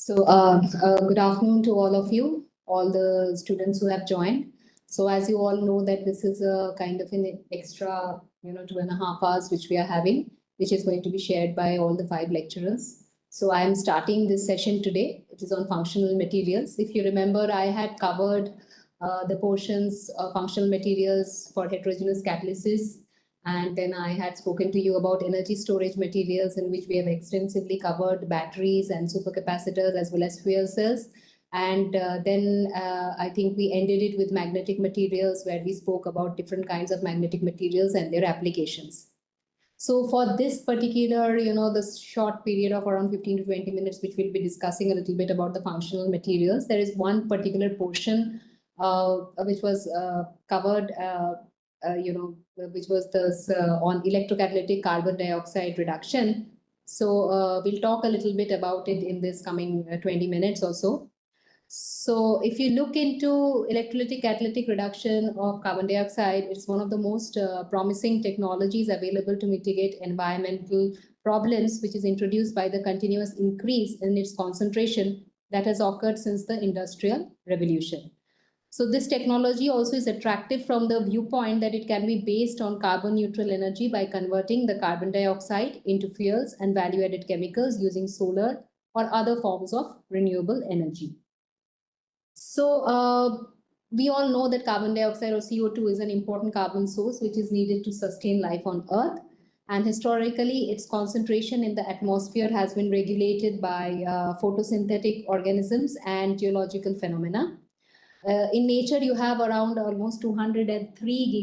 Good afternoon to all of you, all the students who have joined. So as you all know that this is a kind of an extra, 2.5 hours which we are having, which is going to be shared by all the 5 lecturers. So I am starting this session today. It is on functional materials. If you remember, I had covered the portions of functional materials for heterogeneous catalysis, and then I had spoken to you about energy storage materials, in which we have extensively covered batteries and supercapacitors as well as fuel cells. And then I think we ended it with magnetic materials, where we spoke about different kinds of magnetic materials and their applications. So for this particular, this short period of around 15 to 20 minutes, which we'll be discussing a little bit about the functional materials, there is one particular portion which was covered which was this on electrocatalytic carbon dioxide reduction. So we'll talk a little bit about it in this coming 20 minutes or so. So if you look into electrolytic catalytic reduction of carbon dioxide, it's one of the most promising technologies available to mitigate environmental problems, which is introduced by the continuous increase in its concentration that has occurred since the Industrial Revolution. So this technology also is attractive from the viewpoint that it can be based on carbon neutral energy by converting the carbon dioxide into fuels and value-added chemicals using solar or other forms of renewable energy. So we all know that carbon dioxide or CO2 is an important carbon source which is needed to sustain life on Earth. And historically, its concentration in the atmosphere has been regulated by photosynthetic organisms and geological phenomena. In nature, you have around almost 203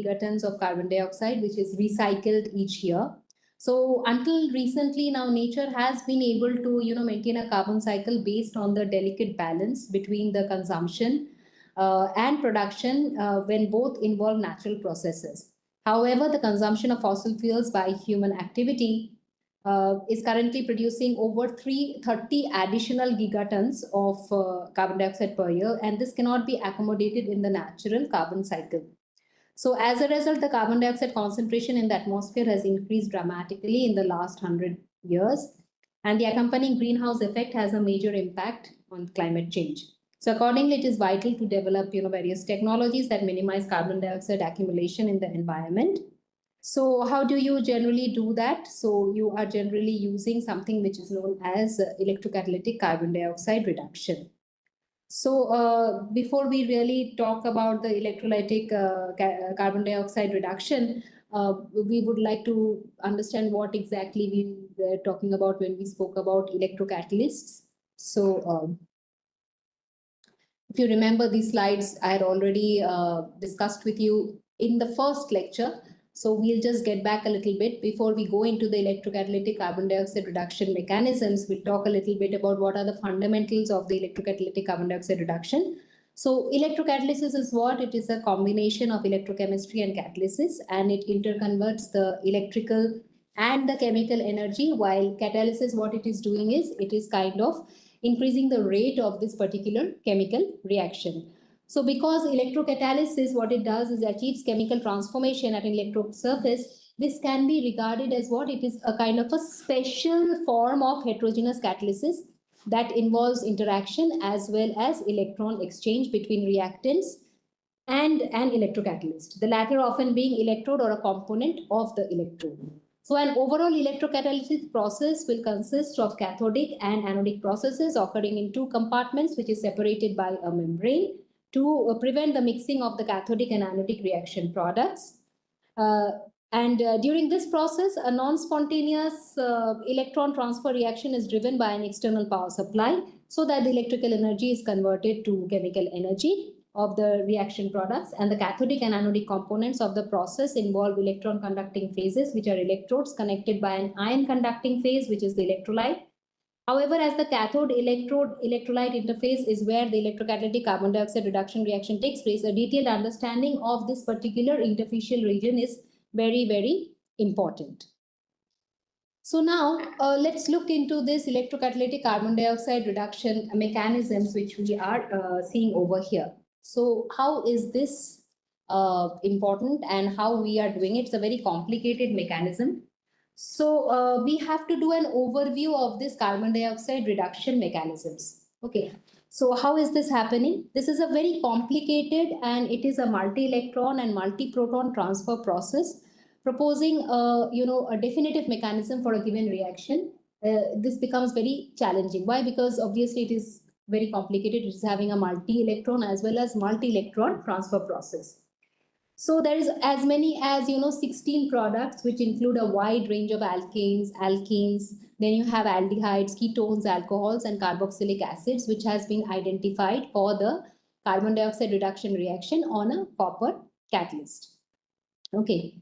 gigatons of carbon dioxide, which is recycled each year. So until recently, now nature has been able to maintain a carbon cycle based on the delicate balance between the consumption and production when both involve natural processes. However, the consumption of fossil fuels by human activity is currently producing over 330 additional gigatons of carbon dioxide per year, and this cannot be accommodated in the natural carbon cycle. So as a result, the carbon dioxide concentration in the atmosphere has increased dramatically in the last 100 years, and the accompanying greenhouse effect has a major impact on climate change. So accordingly, it is vital to develop various technologies that minimize carbon dioxide accumulation in the environment. So how do you generally do that? So you are generally using something which is known as electrocatalytic carbon dioxide reduction. So before we really talk about the electrolytic carbon dioxide reduction, we would like to understand what exactly we were talking about when we spoke about electrocatalysts. So if you remember these slides, I had already discussed with you in the first lecture. So we'll just get back a little bit before we go into the electrocatalytic carbon dioxide reduction mechanisms. We'll talk a little bit about what are the fundamentals of the electrocatalytic carbon dioxide reduction. So electrocatalysis is what? It is a combination of electrochemistry and catalysis, and it interconverts the electrical and the chemical energy, while catalysis, what it is doing is it is kind of increasing the rate of this particular chemical reaction. So because electrocatalysis, what it does is achieves chemical transformation at an electrode surface, this can be regarded as what? It is a kind of a special form of heterogeneous catalysis that involves interaction as well as electron exchange between reactants and an electrocatalyst, the latter often being electrode or a component of the electrode. So an overall electrocatalysis process will consist of cathodic and anodic processes occurring in two compartments, which is separated by a membrane to prevent the mixing of the cathodic and anodic reaction products. During this process, a non-spontaneous electron transfer reaction is driven by an external power supply so that the electrical energy is converted to chemical energy of the reaction products, and the cathodic and anodic components of the process involve electron conducting phases, which are electrodes connected by an ion conducting phase, which is the electrolyte. However, as the cathode electrode electrolyte interface is where the electrocatalytic carbon dioxide reduction reaction takes place, a detailed understanding of this particular interfacial region is very, very important. So now let's look into this electrocatalytic carbon dioxide reduction mechanisms, which we are seeing over here. So how is this important and how we are doing it? It's a very complicated mechanism. So we have to do an overview of this carbon dioxide reduction mechanisms. Okay, so how is this happening? This is a very complicated and it is a multi-electron and multi-proton transfer process proposing a definitive mechanism for a given reaction. This becomes very challenging. Why? Because obviously it is very complicated. It is having a multi-electron as well as multi-electron transfer process. So there is as many as 16 products which include a wide range of alkanes, alkenes. Then you have aldehydes, ketones, alcohols, and carboxylic acids, which has been identified for the carbon dioxide reduction reaction on a copper catalyst. Okay.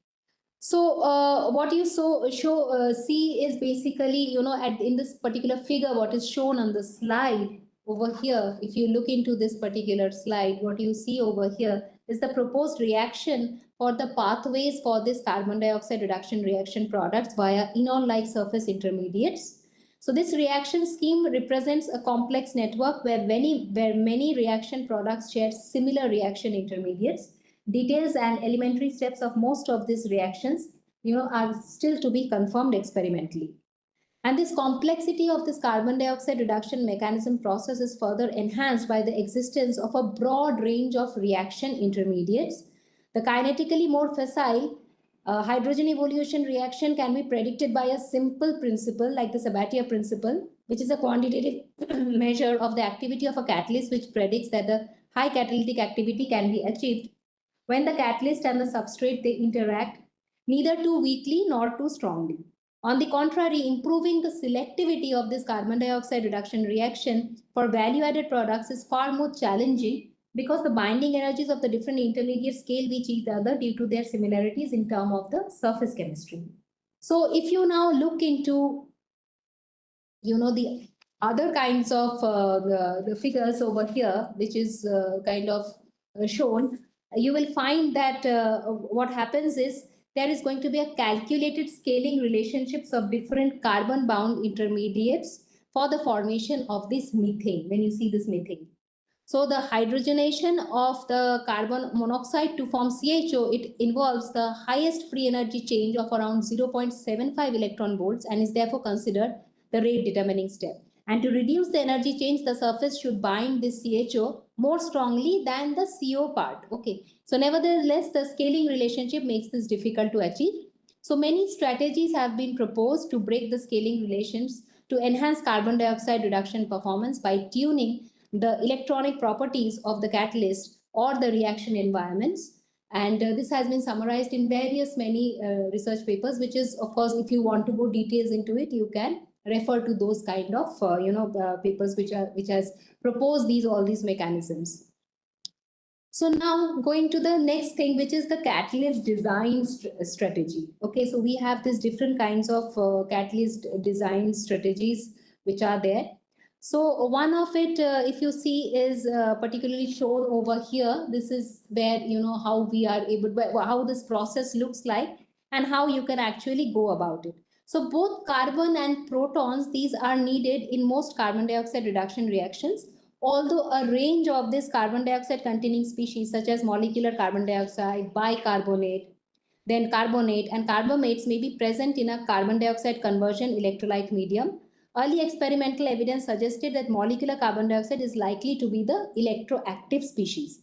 So what you see is basically, in this particular figure, what is shown on the slide over here. If you look into this particular slide, what you see over here is the proposed reaction for the pathways for this carbon dioxide reduction reaction products via enol-like surface intermediates. So this reaction scheme represents a complex network where many reaction products share similar reaction intermediates. Details and elementary steps of most of these reactions, are still to be confirmed experimentally. And this complexity of this carbon dioxide reduction mechanism process is further enhanced by the existence of a broad range of reaction intermediates. The kinetically more facile hydrogen evolution reaction can be predicted by a simple principle like the Sabatier principle, which is a quantitative measure of the activity of a catalyst, which predicts that the high catalytic activity can be achieved when the catalyst and the substrate they interact neither too weakly nor too strongly. On the contrary, improving the selectivity of this carbon dioxide reduction reaction for value-added products is far more challenging because the binding energies of the different intermediates scale with each other due to their similarities in terms of the surface chemistry. So if you now look into the other kinds of the figures over here, which is kind of shown, you will find that what happens is there is going to be a calculated scaling relationships of different carbon bound intermediates for the formation of this methane. When you see this methane, so the hydrogenation of the carbon monoxide to form CHO, it involves the highest free energy change of around 0.75 electron volts and is therefore considered the rate determining step. And to reduce the energy change, the surface should bind this CHO more strongly than the CO part. Okay. So nevertheless, the scaling relationship makes this difficult to achieve. So many strategies have been proposed to break the scaling relations to enhance carbon dioxide reduction performance by tuning the electronic properties of the catalyst or the reaction environments. And this has been summarized in various many research papers, which is, of course, if you want to go details into it, you can refer to those kind of papers which has proposed all these mechanisms. So now going to the next thing, which is the catalyst design strategy. Okay, so we have these different kinds of catalyst design strategies which are there. So one of it, if you see, is particularly shown over here. This is where how we are able, how this process looks like, and how you can actually go about it. So both carbon and protons, these are needed in most carbon dioxide reduction reactions. Although a range of this carbon dioxide containing species such as molecular carbon dioxide, bicarbonate, then carbonate and carbamates may be present in a carbon dioxide conversion electrolyte medium. Early experimental evidence suggested that molecular carbon dioxide is likely to be the electroactive species.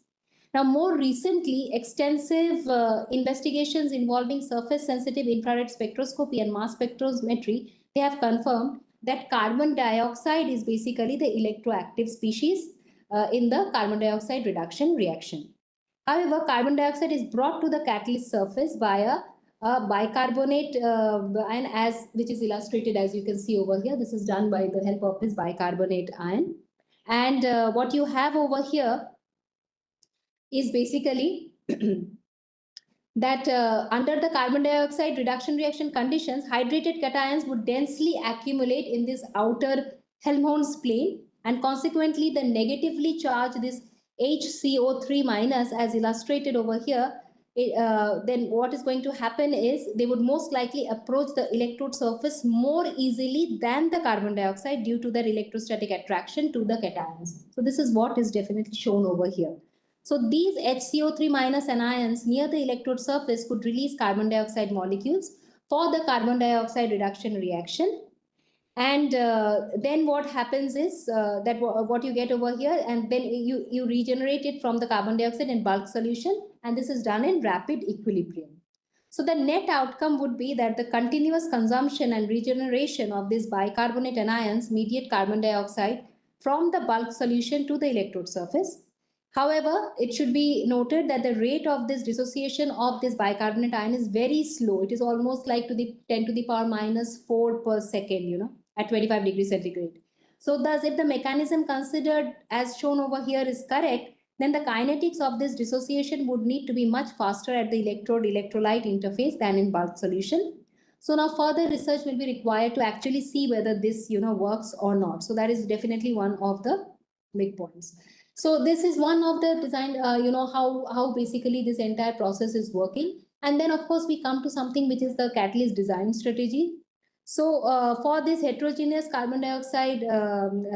Now, more recently, extensive investigations involving surface-sensitive infrared spectroscopy and mass spectrometry, they have confirmed that carbon dioxide is basically the electroactive species in the carbon dioxide reduction reaction. However, carbon dioxide is brought to the catalyst surface via bicarbonate ion, which is illustrated as you can see over here. This is done by the help of this bicarbonate ion. And what you have over here is basically that under the carbon dioxide reduction reaction conditions, hydrated cations would densely accumulate in this outer Helmholtz plane, and consequently the negatively charged this HCO3 minus as illustrated over here. Then what is going to happen is they would most likely approach the electrode surface more easily than the carbon dioxide due to their electrostatic attraction to the cations. So this is what is definitely shown over here. So these HCO3 minus anions near the electrode surface could release carbon dioxide molecules for the carbon dioxide reduction reaction. And then what happens is that what you get over here, and then you regenerate it from the carbon dioxide in bulk solution, and this is done in rapid equilibrium. So the net outcome would be that the continuous consumption and regeneration of these bicarbonate anions mediate carbon dioxide from the bulk solution to the electrode surface. However, it should be noted that the rate of this dissociation of this bicarbonate ion is very slow. It is almost like to the 10 to the power minus 4 per second, at 25 degrees centigrade. So thus, if the mechanism considered as shown over here is correct, then the kinetics of this dissociation would need to be much faster at the electrode-electrolyte interface than in bulk solution. So now further research will be required to actually see whether this works or not. So that is definitely one of the big points. So this is one of the design, how basically this entire process is working. And then of course we come to something which is the catalyst design strategy. So for this heterogeneous carbon dioxide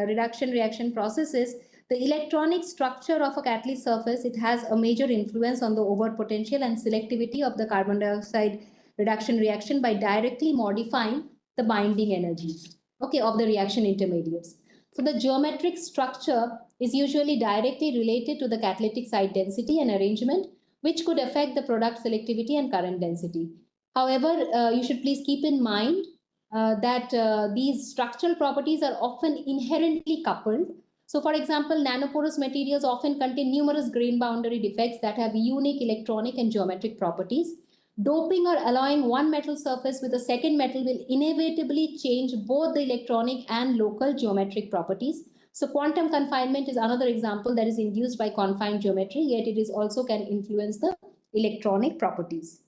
reduction reaction processes, the electronic structure of a catalyst surface, it has a major influence on the overt potential and selectivity of the carbon dioxide reduction reaction by directly modifying the binding energy, of the reaction intermediates. So the geometric structure is usually directly related to the catalytic site density and arrangement, which could affect the product selectivity and current density. However, you should please keep in mind that these structural properties are often inherently coupled. So for example, nanoporous materials often contain numerous grain boundary defects that have unique electronic and geometric properties. Doping or alloying one metal surface with a second metal will inevitably change both the electronic and local geometric properties. So quantum confinement is another example that is induced by confined geometry, yet it is also can influence the electronic properties.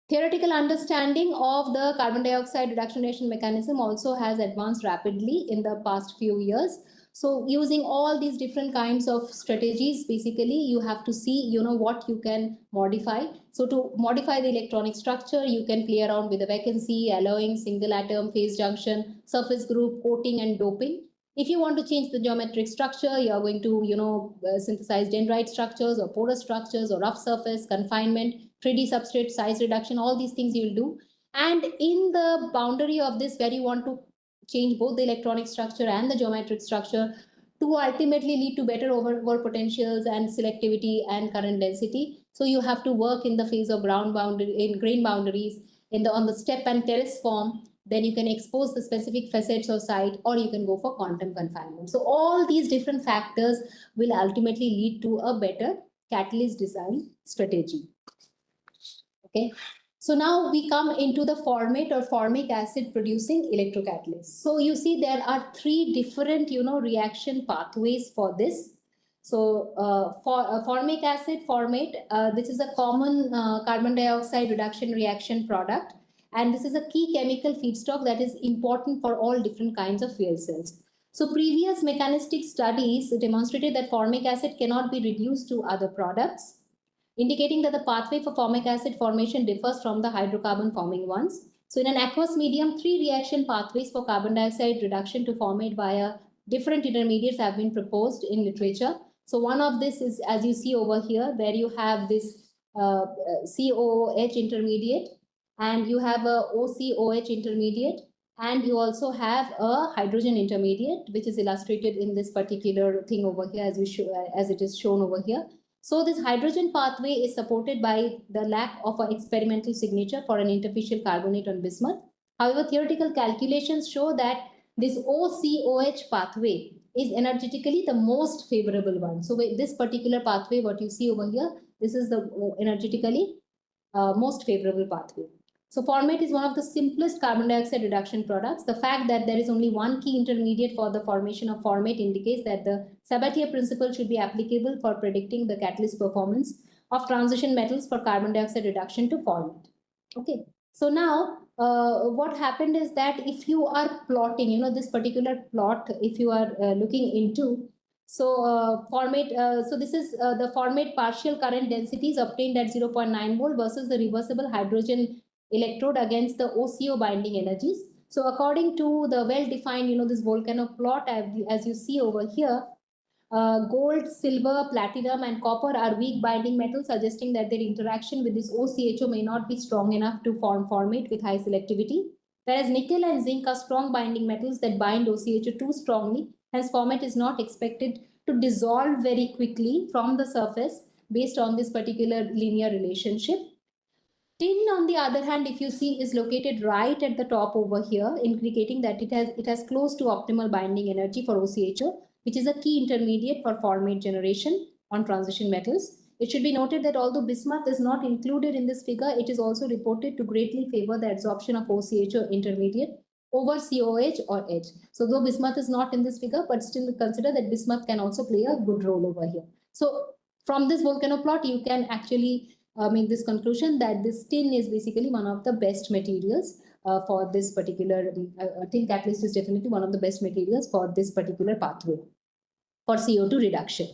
Theoretical understanding of the carbon dioxide reduction reaction mechanism also has advanced rapidly in the past few years. So using all these different kinds of strategies, basically you have to see, what you can modify. So to modify the electronic structure, you can play around with the vacancy, alloying, single atom, phase junction, surface group, coating and doping. If you want to change the geometric structure, you are going to, synthesize dendrite structures or porous structures or rough surface, confinement, 3D substrate, size reduction, all these things you will do. And in the boundary of this, where you want to change both the electronic structure and the geometric structure to ultimately lead to better over potentials and selectivity and current density. So you have to work in the phase of ground boundary, in grain boundaries, on the step and terrace form. Then you can expose the specific facets or site, or you can go for quantum confinement. So all these different factors will ultimately lead to a better catalyst design strategy. Okay. So now we come into the formate or formic acid producing electrocatalysts. So you see there are three different, reaction pathways for this. So for formic acid formate, this is a common carbon dioxide reduction reaction product. And this is a key chemical feedstock that is important for all different kinds of fuel cells. So previous mechanistic studies demonstrated that formic acid cannot be reduced to other products, indicating that the pathway for formic acid formation differs from the hydrocarbon forming ones. So in an aqueous medium, three reaction pathways for carbon dioxide reduction to formate via different intermediates have been proposed in literature. So one of this is, as you see over here, where you have this COOH intermediate, and you have a OCOH intermediate, and you also have a hydrogen intermediate, which is illustrated in this particular thing over here, as it is shown over here. So this hydrogen pathway is supported by the lack of an experimental signature for an interfacial carbonate on bismuth. However, theoretical calculations show that this OCOH pathway is energetically the most favorable one. So with this particular pathway, what you see over here, this is the energetically most favorable pathway. So formate is one of the simplest carbon dioxide reduction products. The fact that there is only one key intermediate for the formation of formate indicates that the Sabatier principle should be applicable for predicting the catalyst performance of transition metals for carbon dioxide reduction to formate. Okay. So now what happened is that if you are plotting, this particular plot, if you are looking into, so so this is the formate partial current densities obtained at 0.9 volt versus the reversible hydrogen electrode against the OCO binding energies. So according to the well-defined, this volcano plot, as you see over here, gold, silver, platinum, and copper are weak binding metals, suggesting that their interaction with this OCHO may not be strong enough to form formate with high selectivity. Whereas nickel and zinc are strong binding metals that bind OCH too strongly, hence format is not expected to dissolve very quickly from the surface based on this particular linear relationship. Tin, on the other hand, if you see, is located right at the top over here, indicating that it has close to optimal binding energy for OCHO, which is a key intermediate for formate generation on transition metals. It should be noted that although bismuth is not included in this figure, it is also reported to greatly favor the absorption of OCHO intermediate over COH or H. So though bismuth is not in this figure, but still consider that bismuth can also play a good role over here. So from this volcano plot, you can actually make this conclusion that this tin is basically one of the best materials for this particular, tin catalyst is definitely one of the best materials for this particular pathway for CO2 reduction.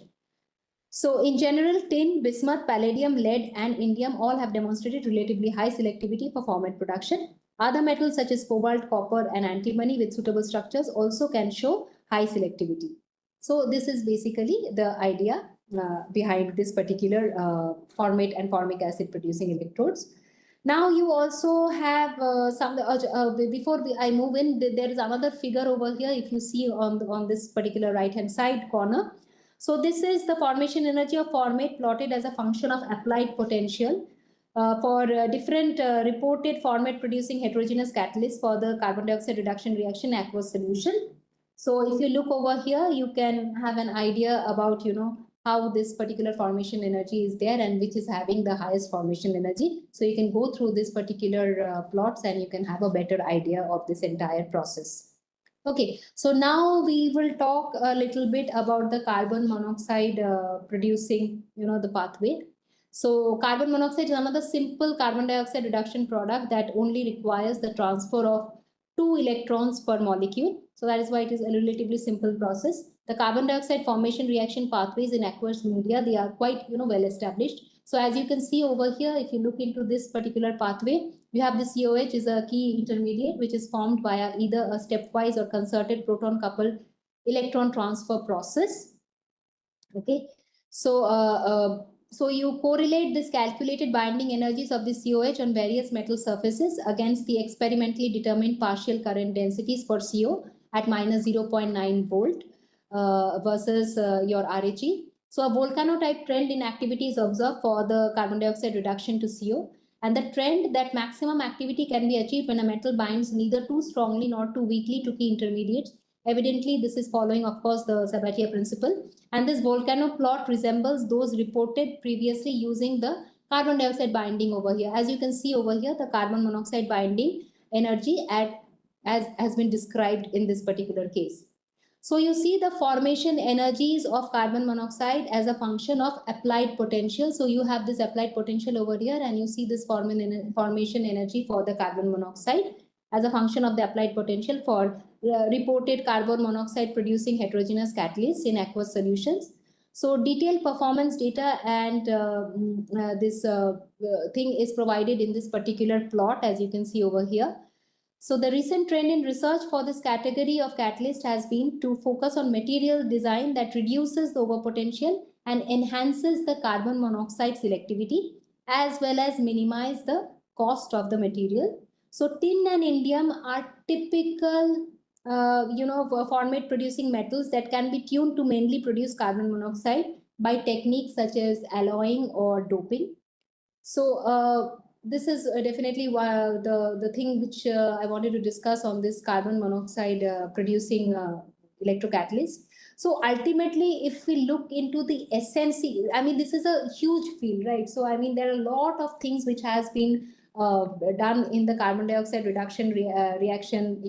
So in general, tin, bismuth, palladium, lead and indium all have demonstrated relatively high selectivity for format production. Other metals such as cobalt, copper and antimony with suitable structures also can show high selectivity. So this is basically the idea behind this particular formate and formic acid producing electrodes. Now you also have before I move in, there is another figure over here. If you see on this particular right hand side corner, so this is the formation energy of formate plotted as a function of applied potential for different reported formate producing heterogeneous catalysts for the carbon dioxide reduction reaction aqueous solution. So if you look over here, you can have an idea about, how this particular formation energy is there and which is having the highest formation energy. So you can go through this particular plots and you can have a better idea of this entire process. Okay, so now we will talk a little bit about the carbon monoxide producing, the pathway. So carbon monoxide is another simple carbon dioxide reduction product that only requires the transfer of 2 electrons per molecule. So that is why it is a relatively simple process. The carbon dioxide formation reaction pathways in aqueous media, they are quite, well established. So as you can see over here, if you look into this particular pathway, you have the COH is a key intermediate which is formed via either a stepwise or concerted proton coupled electron transfer process. Okay, so you correlate this calculated binding energies of the COH on various metal surfaces against the experimentally determined partial current densities for CO at minus 0.9 volt versus your RHE. So a volcano type trend in activity is observed for the carbon dioxide reduction to CO. And the trend that maximum activity can be achieved when a metal binds neither too strongly nor too weakly to key intermediates. Evidently, this is following, of course, the Sabatier principle. And this volcano plot resembles those reported previously using the carbon dioxide binding over here. As you can see over here, the carbon monoxide binding energy as has been described in this particular case. So you see the formation energies of carbon monoxide as a function of applied potential. So you have this applied potential over here and you see this formation energy for the carbon monoxide as a function of the applied potential for reported carbon monoxide producing heterogeneous catalysts in aqueous solutions. So detailed performance data and this thing is provided in this particular plot, as you can see over here. So the recent trend in research for this category of catalyst has been to focus on material design that reduces the overpotential and enhances the carbon monoxide selectivity, as well as minimize the cost of the material. So tin and indium are typical formate producing metals that can be tuned to mainly produce carbon monoxide by techniques such as alloying or doping. So this is definitely the thing which I wanted to discuss on this carbon monoxide producing electrocatalyst. So ultimately, if we look into the essence, I mean, this is a huge field, right? So I mean, there are a lot of things which has been done in the carbon dioxide reduction reaction,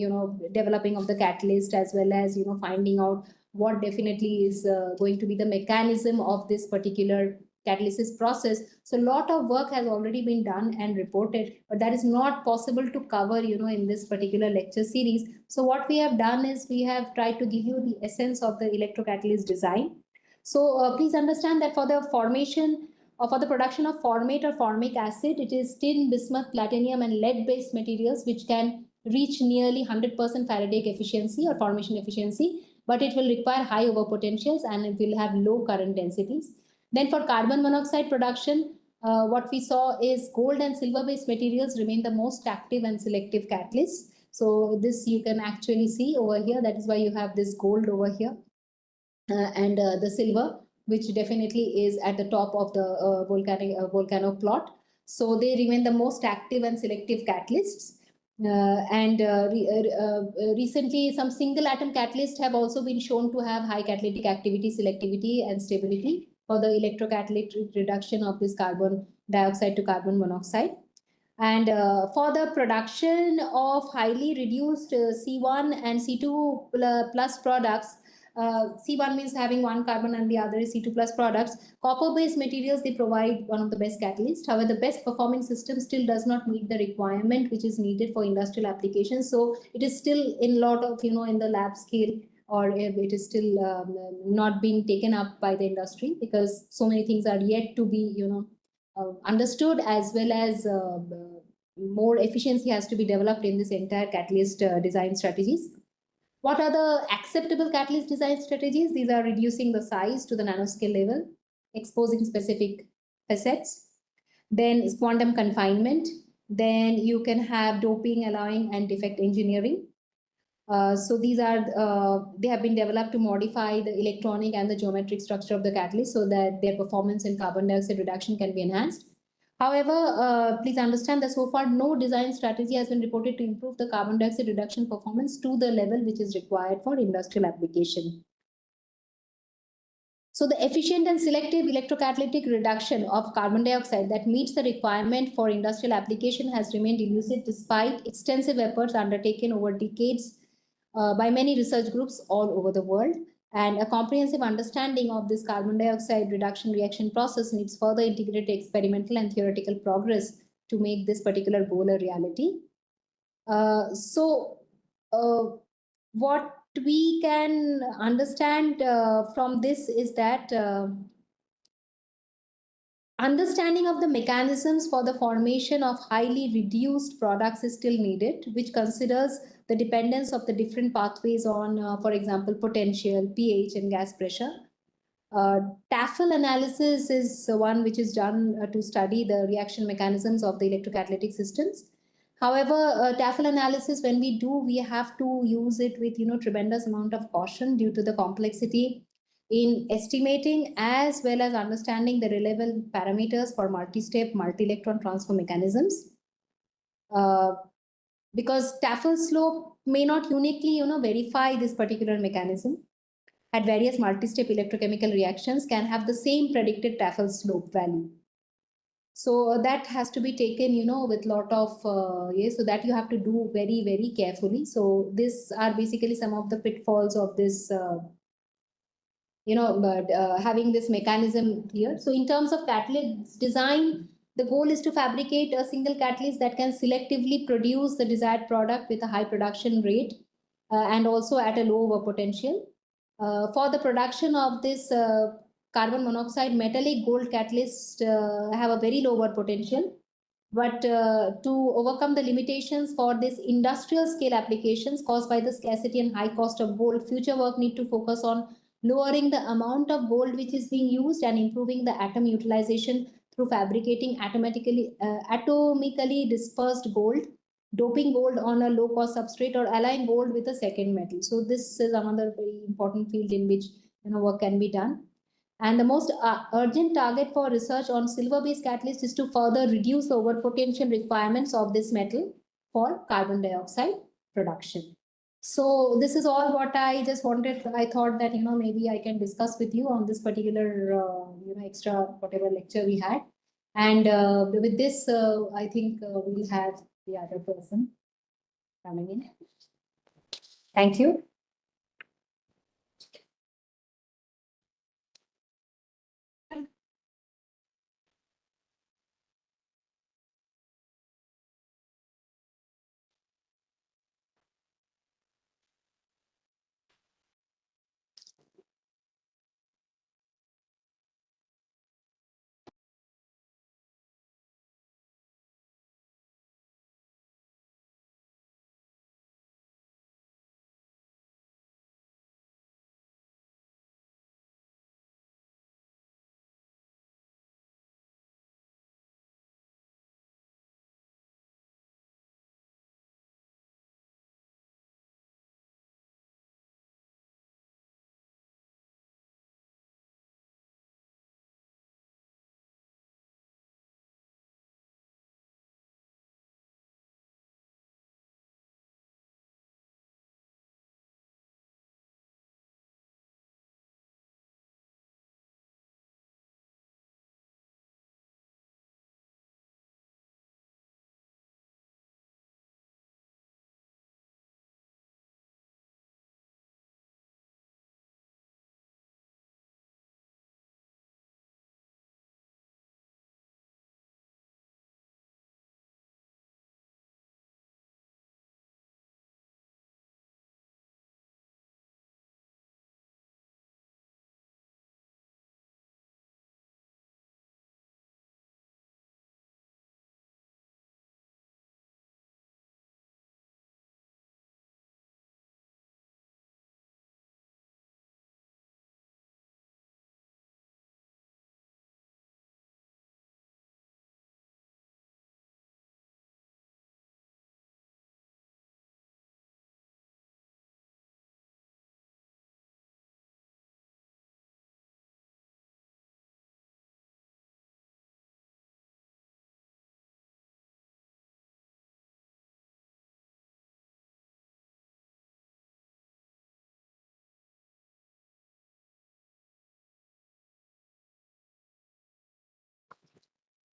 developing of the catalyst, as well as, finding out what definitely is going to be the mechanism of this particular catalysis process. So a lot of work has already been done and reported, but that is not possible to cover, in this particular lecture series. So what we have done is we have tried to give you the essence of the electrocatalyst design. So please understand that for the formation or for the production of formate or formic acid, it is tin, bismuth, platinum and lead based materials which can reach nearly 100% Faraday efficiency or formation efficiency, but it will require high overpotentials and it will have low current densities. Then for carbon monoxide production, what we saw is gold and silver based materials remain the most active and selective catalysts. So this you can actually see over here. That is why you have this gold over here, and the silver, which definitely is at the top of the volcano plot. So they remain the most active and selective catalysts. Recently, some single atom catalysts have also been shown to have high catalytic activity, selectivity, and stability for the electrocatalytic reduction of this carbon dioxide to carbon monoxide. And for the production of highly reduced C1 and C2 plus products, C1 means having one carbon and the other is C2 plus products. Copper-based materials, they provide one of the best catalysts. However, the best performing system still does not meet the requirement which is needed for industrial applications. So it is still in a lot of, in the lab scale, or it is still not being taken up by the industry because so many things are yet to be, understood, as well as more efficiency has to be developed in this entire catalyst design strategies. What are the acceptable catalyst design strategies? These are reducing the size to the nanoscale level, exposing specific facets, then quantum confinement, then you can have doping, alloying, and defect engineering. So these are, they have been developed to modify the electronic and the geometric structure of the catalyst so that their performance in carbon dioxide reduction can be enhanced. However, please understand that so far no design strategy has been reported to improve the carbon dioxide reduction performance to the level which is required for industrial application. So the efficient and selective electrocatalytic reduction of carbon dioxide that meets the requirement for industrial application has remained elusive despite extensive efforts undertaken over decades by many research groups all over the world. And a comprehensive understanding of this carbon dioxide reduction reaction process needs further integrated experimental and theoretical progress to make this particular goal a reality. What we can understand from this is that understanding of the mechanisms for the formation of highly reduced products is still needed, which considers the dependence of the different pathways on, for example, potential, pH, and gas pressure. TAFL analysis is one which is done to study the reaction mechanisms of the electrocatalytic systems. However, TAFL analysis, when we do, we have to use it with tremendous amount of caution due to the complexity in estimating as well as understanding the relevant parameters for multi-step, multi-electron transfer mechanisms. Because TAFL slope may not uniquely, verify this particular mechanism. At various multi-step electrochemical reactions can have the same predicted TAFL slope value. So that has to be taken, with lot of, so that you have to do very, very carefully. So these are basically some of the pitfalls of this, having this mechanism here. So in terms of catalyst design, the goal is to fabricate a single catalyst that can selectively produce the desired product with a high production rate and also at a low potential. For the production of this carbon monoxide, metallic gold catalysts have a very lower potential. But to overcome the limitations for this industrial scale applications caused by the scarcity and high cost of gold, future work need to focus on lowering the amount of gold which is being used and improving the atom utilization through fabricating atomically dispersed gold, doping gold on a low-cost substrate, or alloying gold with a second metal. So this is another very important field in which work can be done. And the most urgent target for research on silver-based catalysts is to further reduce the overpotential requirements of this metal for carbon dioxide production. So this is all what I just wanted. I thought that maybe I can discuss with you on this particular extra whatever lecture we had. And with this, I think we'll have the other person coming in. Thank you.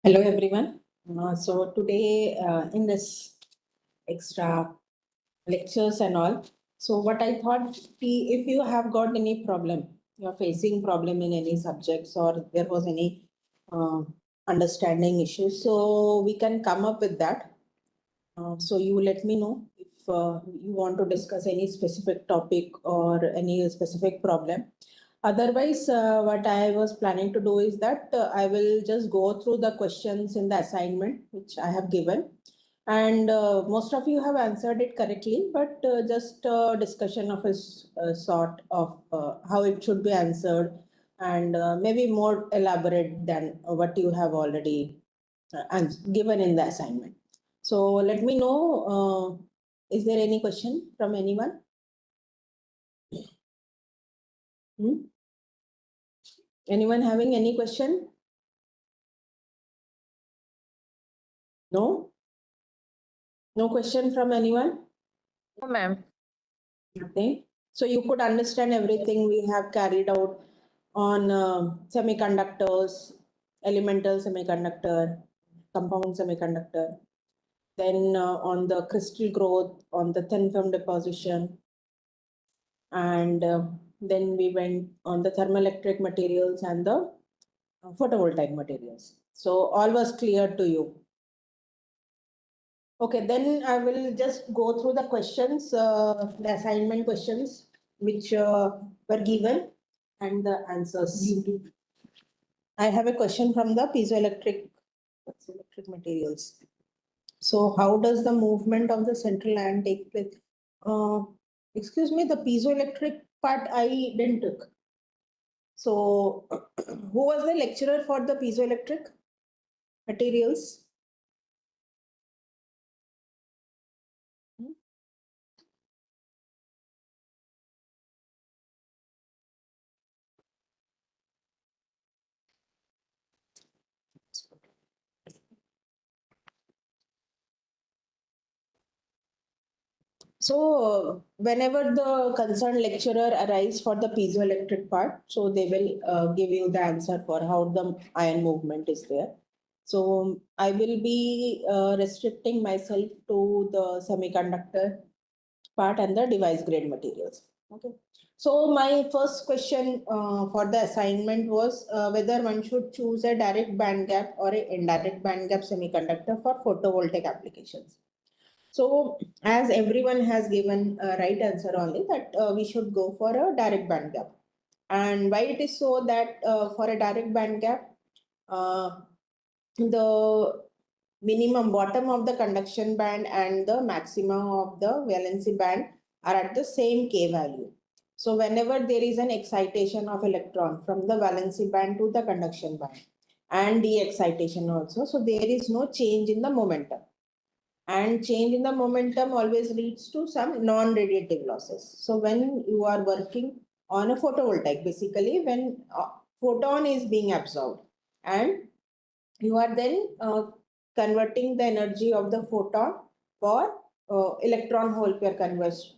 Hello everyone. So today in this extra lectures and all, so what I thought, if you have got any problem, you're facing problem in any subjects or there was any uh, understanding issue, so we can come up with that. So you let me know if you want to discuss any specific topic or any specific problem. Otherwise, what I was planning to do is that I will just go through the questions in the assignment which I have given. And most of you have answered it correctly, but just discussion of a sort of how it should be answered and maybe more elaborate than what you have already given in the assignment. So let me know, is there any question from anyone? Hmm? Anyone having any question? No? No question from anyone? No, ma'am. Nothing. So you could understand everything we have carried out on semiconductors, elemental semiconductor, compound semiconductor, then on the crystal growth, on the thin film deposition, and then we went on the thermoelectric materials and the photovoltaic materials. So all was clear to you. Okay, then I will just go through the questions, the assignment questions which were given and the answers. I have a question from the piezoelectric materials. So how does the movement of the central ion take place? Uh, excuse me, the piezoelectric part I didn't took. So who was the lecturer for the piezoelectric materials? So whenever the concerned lecturer arrives for the piezoelectric part, so they will give you the answer for how the ion movement is there. So I will be restricting myself to the semiconductor part and the device grade materials. Okay. So my first question for the assignment was whether one should choose a direct band gap or a indirect band gap semiconductor for photovoltaic applications. So as everyone has given a right answer only that we should go for a direct band gap. And why it is so that for a direct band gap, the minimum bottom of the conduction band and the maximum of the valency band are at the same K value. So whenever there is an excitation of electron from the valency band to the conduction band and de-excitation also, so there is no change in the momentum. And change in the momentum always leads to some non-radiative losses. So when you are working on a photovoltaic, basically when photon is being absorbed and you are then converting the energy of the photon for electron hole pair conversion,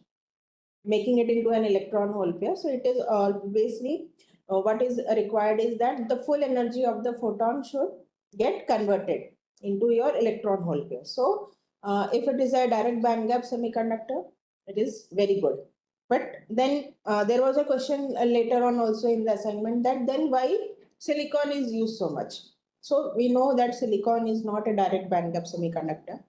making it into an electron hole pair. So it is obviously what is required is that the full energy of the photon should get converted into your electron hole pair. So if it is a direct band gap semiconductor, it is very good. But then there was a question later on also in the assignment that then why silicon is used so much. So we know that silicon is not a direct band gap semiconductor.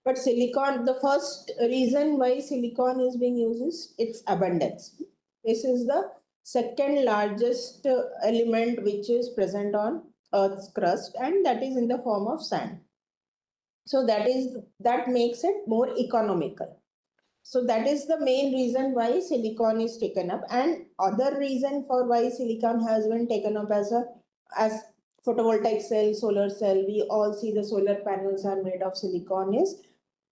But silicon, the first reason why silicon is being used is its abundance. This is the second largest element which is present on Earth's crust, and that is in the form of sand. So that makes it more economical. So that is the main reason why silicon is taken up. And other reason for why silicon has been taken up as photovoltaic cell, solar cell, we all see the solar panels are made of silicon is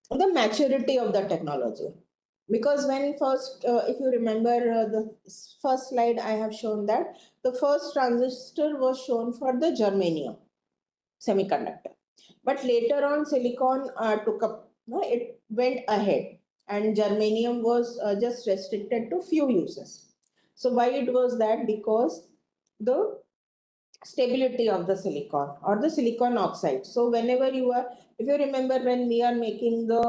the maturity of the technology. Because when first, if you remember the first slide, I have shown that the first transistor was shown for the germanium semiconductor. But later on, silicon took up, no, it went ahead, and germanium was just restricted to few uses. So why it was that? Because the stability of the silicon or the silicon oxide. So whenever you are, if you remember when we are making the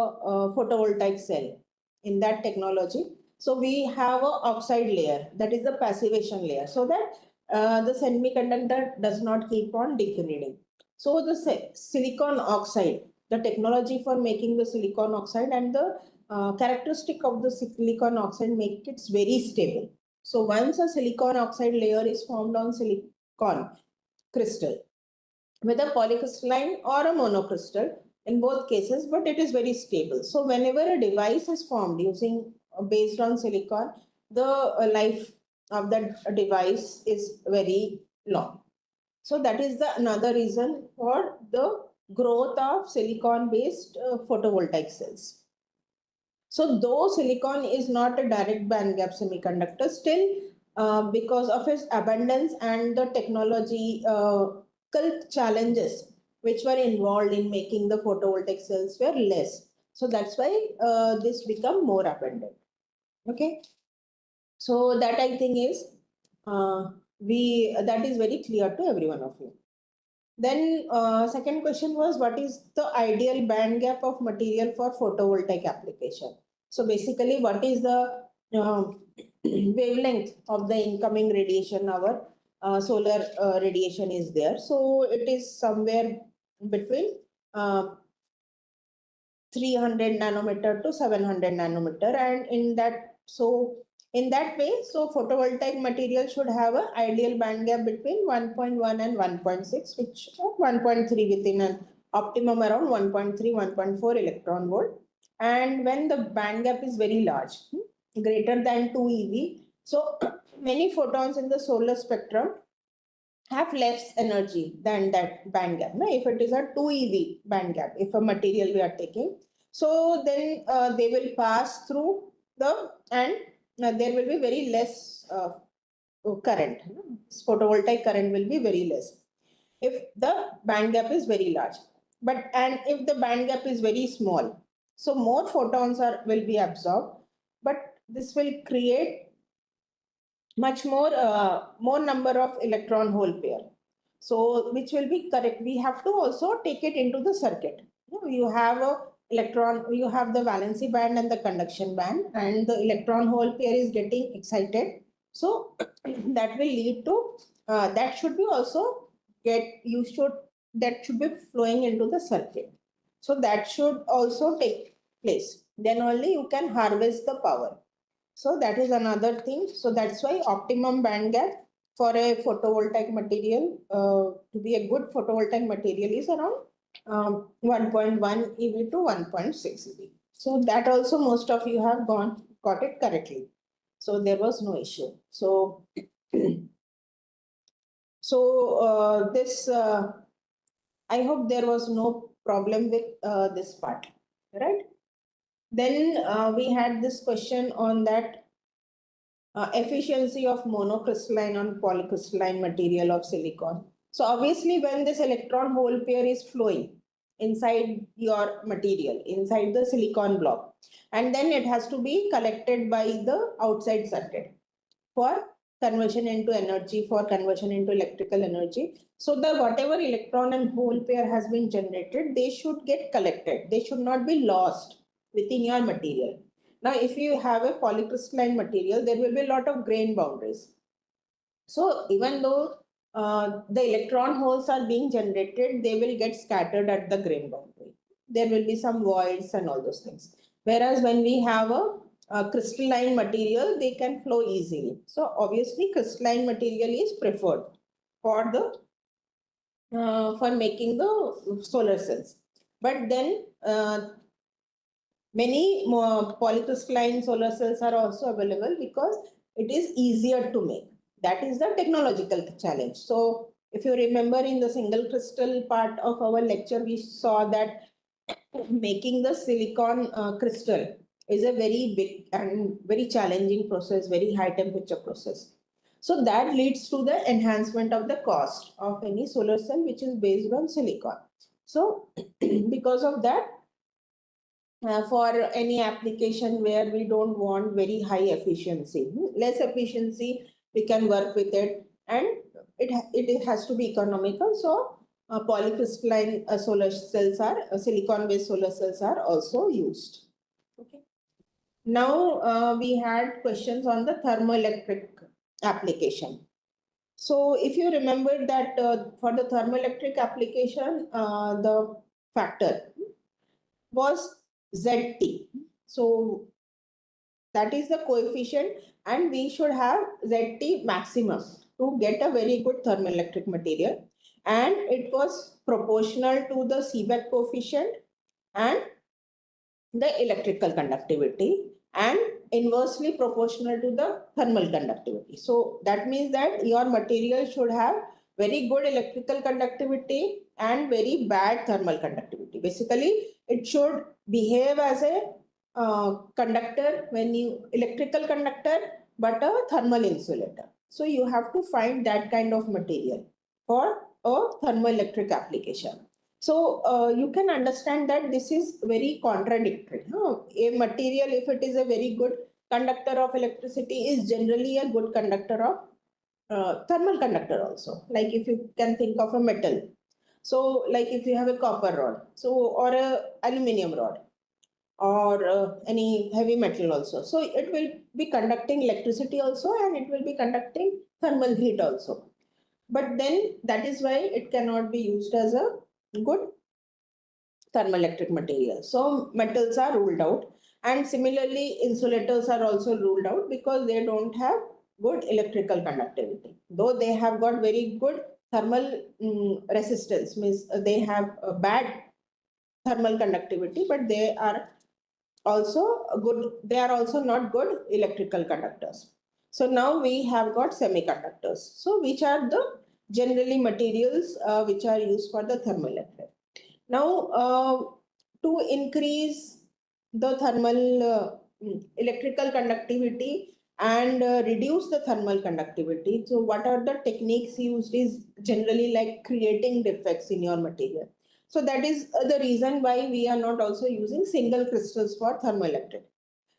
photovoltaic cell in that technology, so we have a oxide layer, that is the passivation layer, so that the semiconductor does not keep on degrading. So the silicon oxide, the technology for making the silicon oxide and the characteristic of the silicon oxide make it very stable. So once a silicon oxide layer is formed on silicon crystal, whether polycrystalline or a monocrystal, in both cases, but it is very stable. So whenever a device is formed using based on silicon, the life of that device is very long. So that is the another reason for the growth of silicon based photovoltaic cells. So though silicon is not a direct band gap semiconductor, still because of its abundance and the technological challenges which were involved in making the photovoltaic cells were less. So that's why this become more abundant. Okay. So that I think is that is very clear to every one of you. Then second question was, what is the ideal band gap of material for photovoltaic application? So basically, what is the wavelength of the incoming radiation our solar radiation is there? So it is somewhere between 300 nanometer to 700 nanometer, and in that, so in that way, so photovoltaic material should have an ideal band gap between 1.1 and 1.6, which 1.3 within an optimum around 1.3, 1.4 electron volt. And when the band gap is very large, greater than 2 eV, so many photons in the solar spectrum have less energy than that band gap. No? If it is a 2 eV band gap, if a material we are taking, so then they will pass through the, and there will be very less current. Photovoltaic current will be very less if the band gap is very large. But and if the band gap is very small, so more photons will be absorbed, but this will create much more number of electron hole pair, so which will be correct. We have to also take it into the circuit. You have a electron, you have the valency band and the conduction band, and the electron hole pair is getting excited, so that will lead to that should be also that should be flowing into the circuit, so that should also take place, then only you can harvest the power. So that is another thing. So that's why optimum band gap for a photovoltaic material, to be a good photovoltaic material, is around 1.1 eV to 1.6 eV. So that also most of you have got it correctly. So there was no issue. So this I hope there was no problem with this part, right? Then we had this question on that efficiency of monocrystalline on polycrystalline material of silicon. So obviously when this electron hole pair is flowing inside your material, inside the silicon block, and then it has to be collected by the outside circuit for conversion into energy, for conversion into electrical energy. So the whatever electron and hole pair has been generated, they should get collected. They should not be lost within your material. Now, if you have a polycrystalline material, there will be a lot of grain boundaries. So even though the electron holes are being generated, they will get scattered at the grain boundary. There will be some voids and all those things. Whereas when we have a crystalline material, they can flow easily. So obviously crystalline material is preferred for the for making the solar cells. But then many more polycrystalline solar cells are also available because it is easier to make. That is the technological challenge. So if you remember in the single crystal part of our lecture, we saw that making the silicon crystal is a very big and very challenging process, very high temperature process. So that leads to the enhancement of the cost of any solar cell which is based on silicon. So because of that, for any application where we don't want very high efficiency, less efficiency, we can work with it, and it has to be economical. So polycrystalline solar cells are silicon-based solar cells are also used. Okay. Now we had questions on the thermoelectric application. So if you remember that for the thermoelectric application, the factor was ZT. So that is the coefficient, and we should have ZT maximum to get a very good thermoelectric material. And it was proportional to the Seebeck coefficient and the electrical conductivity, and inversely proportional to the thermal conductivity. So that means that your material should have very good electrical conductivity and very bad thermal conductivity. Basically, it should behave as a conductor when you electrical conductor, but a thermal insulator. So you have to find that kind of material for a thermoelectric application. So you can understand that this is very contradictory. A material, if it is a very good conductor of electricity, is generally a good conductor of thermal conductor also. Like if you can think of a metal. So like if you have a copper rod, so or a aluminium rod, or any heavy metal also. So it will be conducting electricity also, and it will be conducting thermal heat also. But then that is why it cannot be used as a good thermoelectric material. So metals are ruled out, and similarly insulators are also ruled out because they don't have good electrical conductivity. Though they have got very good thermal resistance, means they have a bad thermal conductivity, but they are also good. They are also not good electrical conductors. So now we have got semiconductors. So which are the generally materials which are used for the thermoelectric. Now, to increase the thermal electrical conductivity and reduce the thermal conductivity. So what are the techniques used is generally like creating defects in your material. So that is the reason why we are not also using single crystals for thermoelectric.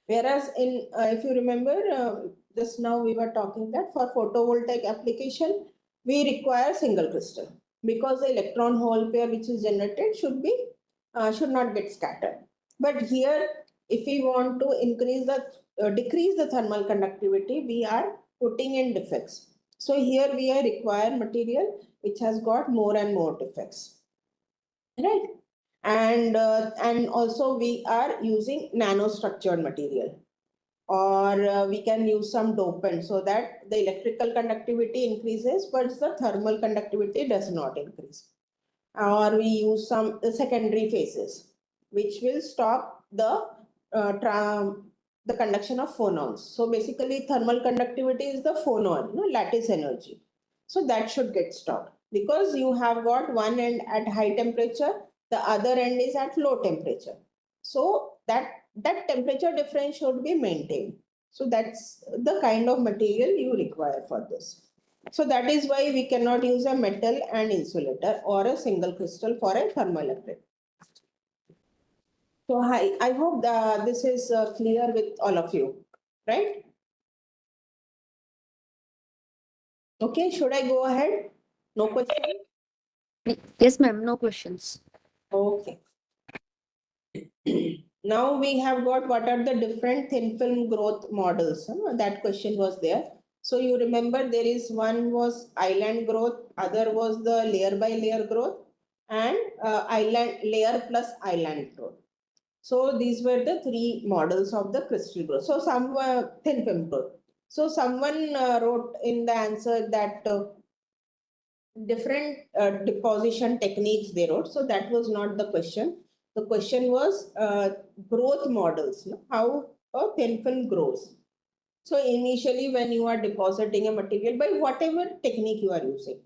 Whereas in, if you remember, just now we were talking that for photovoltaic application, we require single crystal because the electron hole pair which is generated should not get scattered. But here, if we want to decrease the thermal conductivity, we are putting in defects. So here we require material which has got more and more defects, right? And also we are using nanostructured material, or we can use some dopant so that the electrical conductivity increases, but the thermal conductivity does not increase. Or we use some secondary phases, which will stop the conduction of phonons. So basically, thermal conductivity is the phonon, lattice energy. So that should get stopped because you have got one end at high temperature, the other end is at low temperature. So that temperature difference should be maintained. So that's the kind of material you require for this. So that is why we cannot use a metal and insulator or a single crystal for a thermoelectric. So I hope this is clear with all of you, right? Okay, should I go ahead? No question? Yes, ma'am. No questions. Okay. Now we have got what are the different thin film growth models. That question was there. So you remember there is one was island growth, other was the layer by layer growth, and island layer plus island growth. So these were the three models of the crystal growth. So some were thin film growth. So someone wrote in the answer that different deposition techniques they wrote. So that was not the question. The question was growth models, how a thin film grows. So initially when you are depositing a material by whatever technique you are using,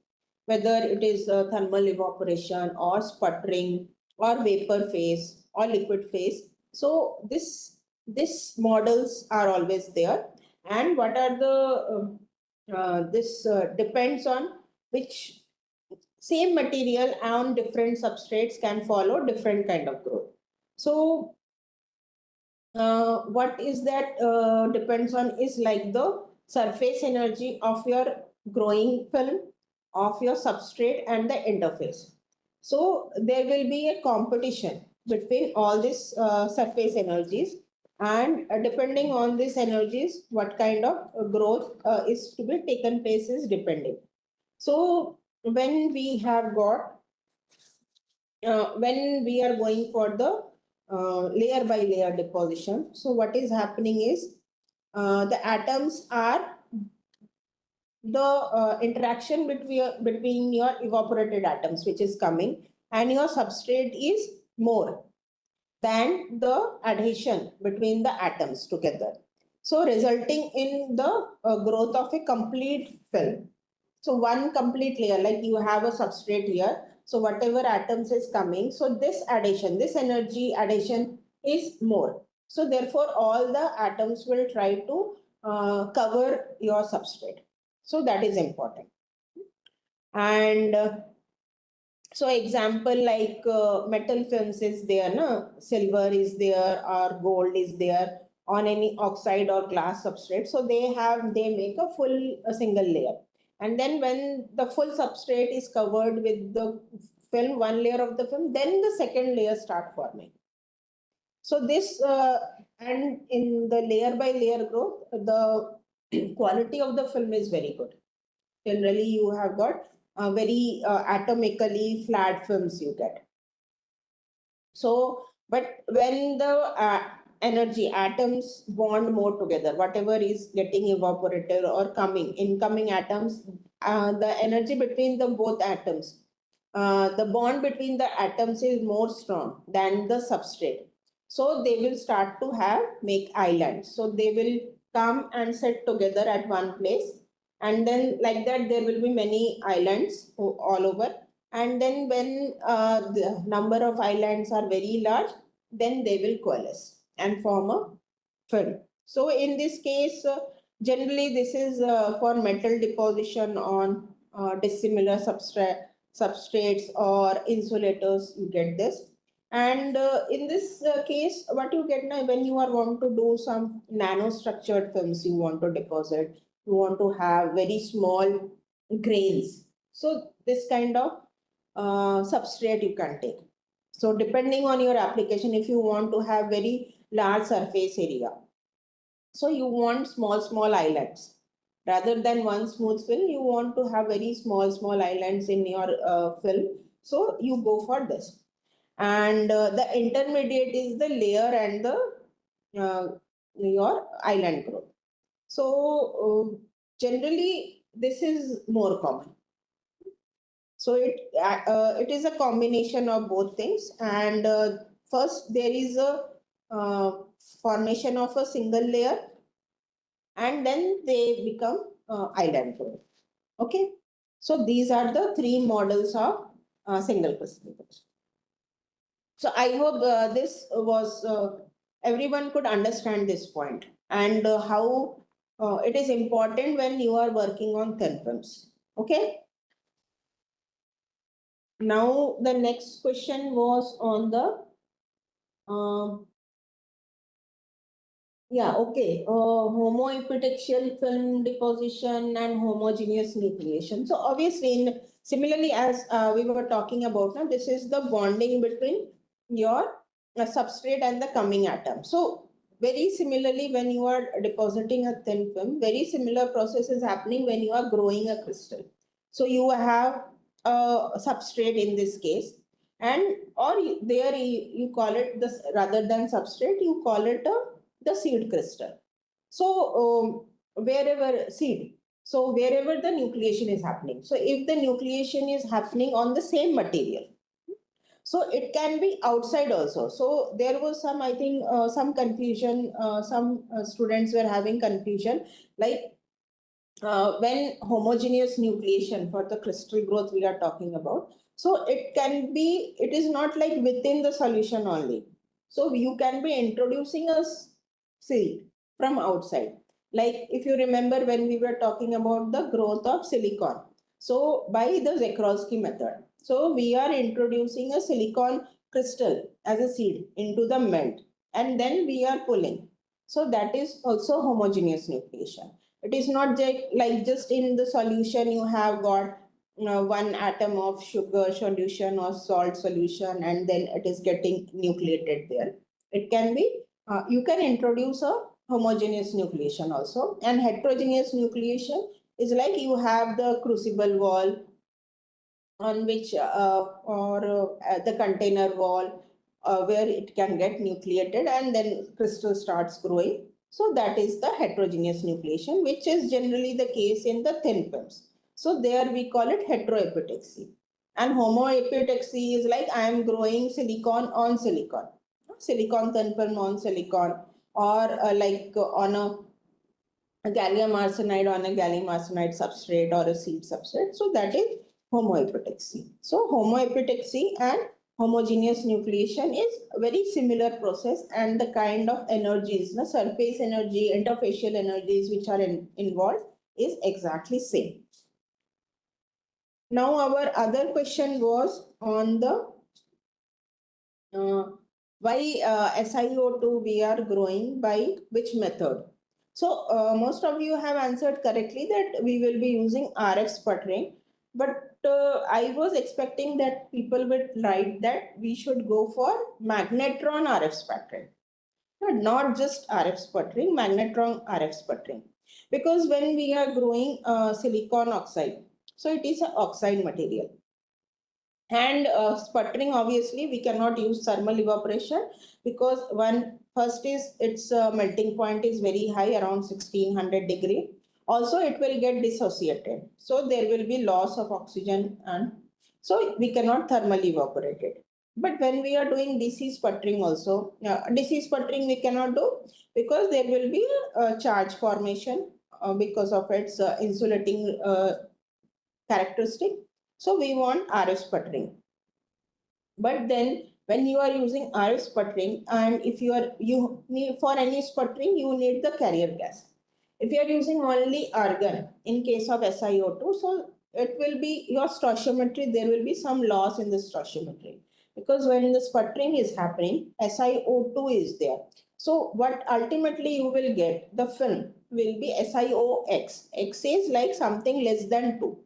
whether it is thermal evaporation or sputtering or vapor phase or liquid phase. So this models are always there. And what are the, this depends on which same material on different substrates can follow different kind of growth. So what is that depends on is like the surface energy of your growing film, of your substrate and the interface. So there will be a competition between all these surface energies, and depending on these energies, what kind of growth is to be taken place is depending. So when we have got, when we are going for the layer by layer deposition, so what is happening is the atoms are the interaction between your evaporated atoms which is coming, and your substrate is more than the adhesion between the atoms together, so resulting in the growth of a complete film. So one complete layer, like you have a substrate here, so whatever atoms is coming, so this addition, this energy addition is more, so therefore all the atoms will try to cover your substrate. So that is important. And so example like metal films is there, no? Silver is there or gold is there on any oxide or glass substrate. So they make a single layer. And then when the full substrate is covered with the film, one layer of the film, then the second layer start forming. So this, and in the layer by layer growth, the quality of the film is very good. Generally, you have got very atomically flat films you get. So, but when the energy atoms bond more together, whatever is getting evaporated or incoming atoms, the energy between the both atoms, the bond between the atoms is more strong than the substrate. So they will start to make islands. So they will come and sit together at one place, and then like that there will be many islands all over. And then when the number of islands are very large, then they will coalesce and form a film. So in this case, generally this is for metal deposition on dissimilar substrates or insulators, you get this. And in this case, what you get now, when you are want to do some nanostructured films, you want to deposit, you want to have very small grains. So this kind of substrate you can take. So depending on your application, if you want to have very large surface area, so you want small islands. Rather than one smooth film, you want to have very small islands in your film. So you go for this. And the intermediate is the layer and the your island growth. So generally this is more common. So it is a combination of both things. And first there is a formation of a single layer, and then they become island growth. Okay, so these are the three models of single crystal growth. So I hope this was everyone could understand this point, and how it is important when you are working on thin films. Okay. Now the next question was on the yeah, okay, homoepitaxial film deposition and homogeneous nucleation. So obviously, similarly as we were talking about now, this is the bonding between your substrate and the coming atom. So very similarly, when you are depositing a thin film, very similar process is happening when you are growing a crystal. So you have a substrate in this case, and there you call it this, rather than substrate, you call it the seed crystal. So wherever seed, so wherever the nucleation is happening. So if the nucleation is happening on the same material, so it can be outside also. So there was some, I think, some confusion. Some students were having confusion, like when homogeneous nucleation for the crystal growth we are talking about. So it can be, it is not like within the solution only. So you can be introducing a seed from outside. Like if you remember when we were talking about the growth of silicon. So by the Zekrowski method, so we are introducing a silicon crystal as a seed into the melt, and then we are pulling. So that is also homogeneous nucleation. It is not like just in the solution you have got one atom of sugar solution or salt solution, and then it is getting nucleated there. It can be, you can introduce a homogeneous nucleation also. And heterogeneous nucleation is like you have the crucible wall on which, or the container wall, where it can get nucleated and then crystal starts growing. So that is the heterogeneous nucleation, which is generally the case in the thin films. So there we call it heteroepitaxy. And homoepitaxy is like I am growing silicon on silicon, silicon thin film on silicon, or like on a gallium arsenide on a gallium arsenide substrate or a seed substrate. So that is homoepitaxy. So homoepitaxy and homogeneous nucleation is a very similar process, and the kind of energies, the surface energy, interfacial energies which are involved is exactly same. Now our other question was on the why SiO2 we are growing by which method. So most of you have answered correctly that we will be using RF sputtering, but I was expecting that people would write that we should go for magnetron RF sputtering, not just RF sputtering, magnetron RF sputtering. Because when we are growing silicon oxide, so it is an oxide material. And sputtering, obviously, we cannot use thermal evaporation, because first is its melting point is very high, around 1600 degree. Also, it will get dissociated. So there will be loss of oxygen, and so we cannot thermally evaporate it. But when we are doing DC sputtering also, DC sputtering we cannot do, because there will be a charge formation because of its insulating characteristic. So we want RF sputtering. But then when you are using RF sputtering, and if you need for any sputtering, you need the carrier gas. If you are using only argon in case of SiO2, so it will be your stoichiometry, there will be some loss in the stoichiometry, because when the sputtering is happening, SiO2 is there. So what ultimately you will get, the film will be SiOX. X is like something less than 2.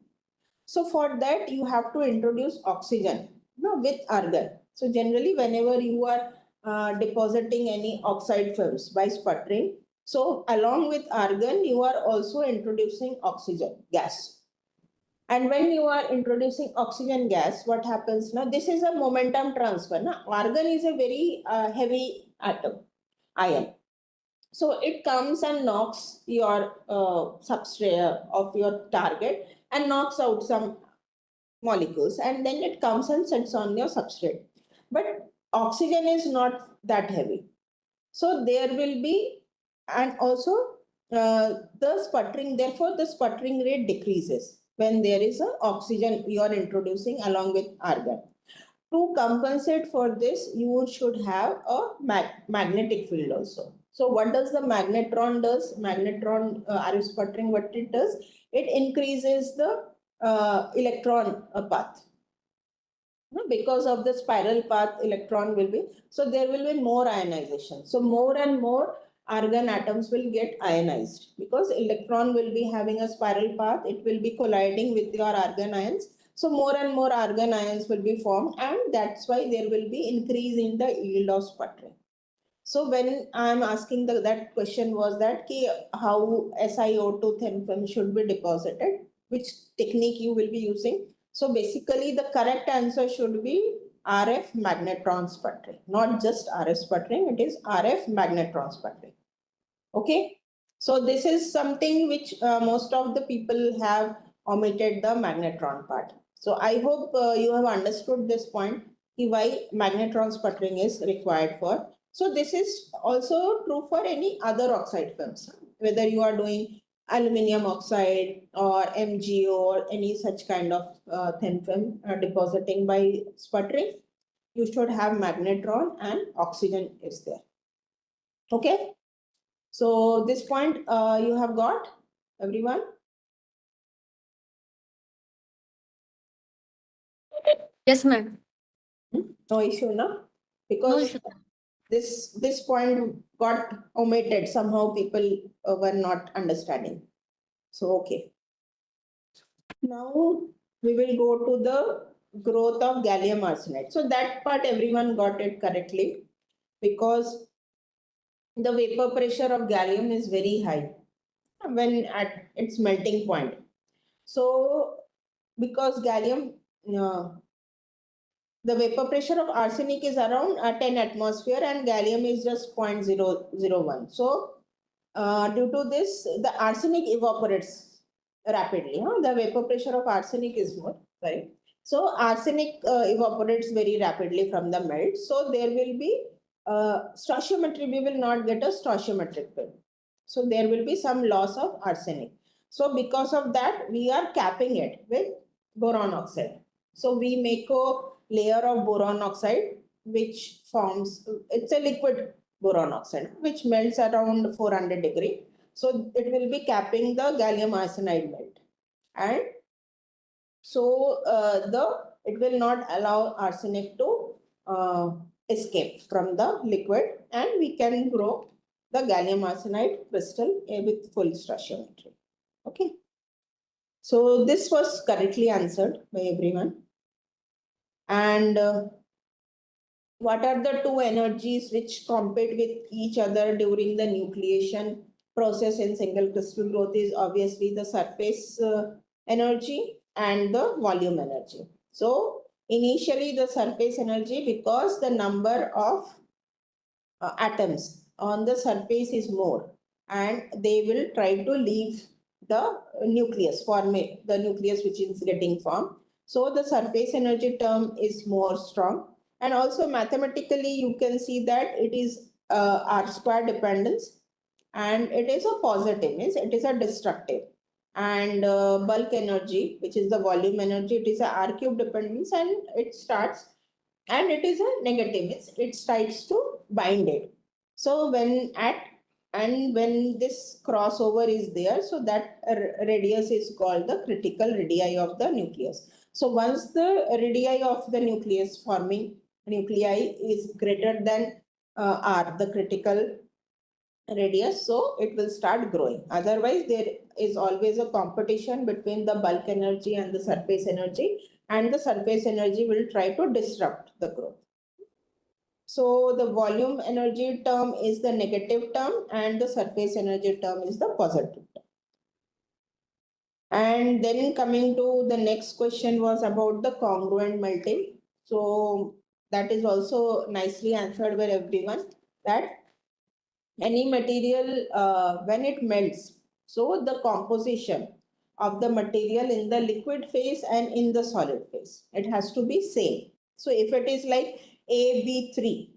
So for that, you have to introduce oxygen, with argon. So generally, whenever you are depositing any oxide films by sputtering, so along with argon, you are also introducing oxygen gas. And when you are introducing oxygen gas, what happens now? This is a momentum transfer. Now, argon is a very heavy ion. So it comes and knocks your substrate of your target and knocks out some molecules, and then it comes and sits on your substrate. But oxygen is not that heavy. So there will be, and also the sputtering, therefore the sputtering rate decreases when there is a oxygen you are introducing along with argon. To compensate for this, you should have a magnetic field also. So what does the magnetron does? Magnetron RF sputtering, what it does? It increases the electron path. Because of the spiral path, electron will be, so there will be more ionization. So more and more argon atoms will get ionized, because electron will be having a spiral path. It will be colliding with your argon ions. So more and more argon ions will be formed, and that's why there will be increase in the yield of sputtering. So when I'm asking that question was that how SiO2 thin film should be deposited, which technique you will be using. So basically the correct answer should be RF magnetron sputtering, not just RF sputtering, it is RF magnetron sputtering. Okay. So this is something which most of the people have omitted, the magnetron part. So I hope you have understood this point, why magnetron sputtering is required for. So this is also true for any other oxide films, whether you are doing aluminum oxide or MgO or any such kind of thin film depositing by sputtering. You should have magnetron and oxygen is there. Okay. So this point you have got, everyone? Yes, ma'am. No issue, no? No Because issue. this point got omitted. Somehow people were not understanding. So, okay. Now we will go to the growth of gallium arsenide. So that part everyone got it correctly, because the vapor pressure of gallium is very high when at its melting point. So because gallium, the vapor pressure of arsenic is around 10 atmosphere and gallium is just 0.001. So due to this, the arsenic evaporates rapidly. The vapor pressure of arsenic is more, right? So arsenic evaporates very rapidly from the melt. So there will be stoichiometry. We will not get a stoichiometric film. So there will be some loss of arsenic. So because of that, we are capping it with boron oxide. So we make a layer of boron oxide, which forms, it's a liquid boron oxide, which melts around 400 degree. So it will be capping the gallium arsenide melt. And so it will not allow arsenic to escape from the liquid, and we can grow the gallium arsenide crystal with full stoichiometry. Okay. So this was correctly answered by everyone. And what are the two energies which compete with each other during the nucleation process in single crystal growth? Is obviously the surface energy and the volume energy. So initially the surface energy, because the number of atoms on the surface is more, and they will try to leave the nucleus, form the nucleus which is getting formed. So the surface energy term is more strong. And also mathematically you can see that it is R square dependence, and it is a positive, means it is a destructive. And bulk energy, which is the volume energy, it is a R cube dependence, and it starts, and it is a negative, means it starts to bind it. So when this crossover is there, so that radius is called the critical radii of the nucleus. So once the radii of the nucleus forming nuclei is greater than R, the critical radius, so it will start growing. Otherwise, there is always a competition between the bulk energy and the surface energy, and the surface energy will try to disrupt the growth. So the volume energy term is the negative term, and the surface energy term is the positive term. And then coming to the next question was about the congruent melting. So that is also nicely answered by everyone, that any material when it melts, so the composition of the material in the liquid phase and in the solid phase, it has to be same. So if it is like AB3,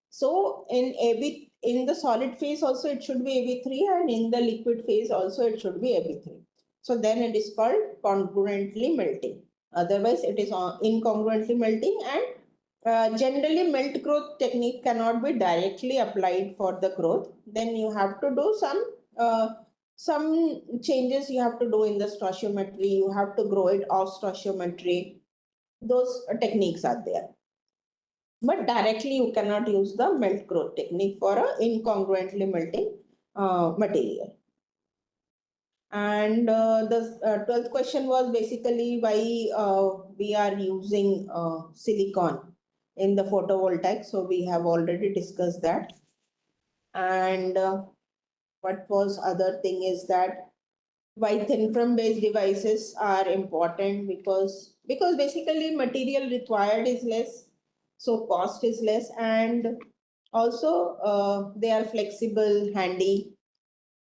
so in the solid phase also it should be AB3, and in the liquid phase also it should be AB3. So then it is called congruently melting. Otherwise it is incongruently melting. And generally, melt growth technique cannot be directly applied for the growth. Then you have to do some changes you have to do in the stoichiometry. You have to grow it off stoichiometry. Those techniques are there. But directly you cannot use the melt growth technique for a incongruently melting material. And the 12th question was basically why we are using silicon in the photovoltaic. So we have already discussed that. And what was other thing is that why thin film based devices are important, because basically material required is less, so cost is less, and also they are flexible, handy,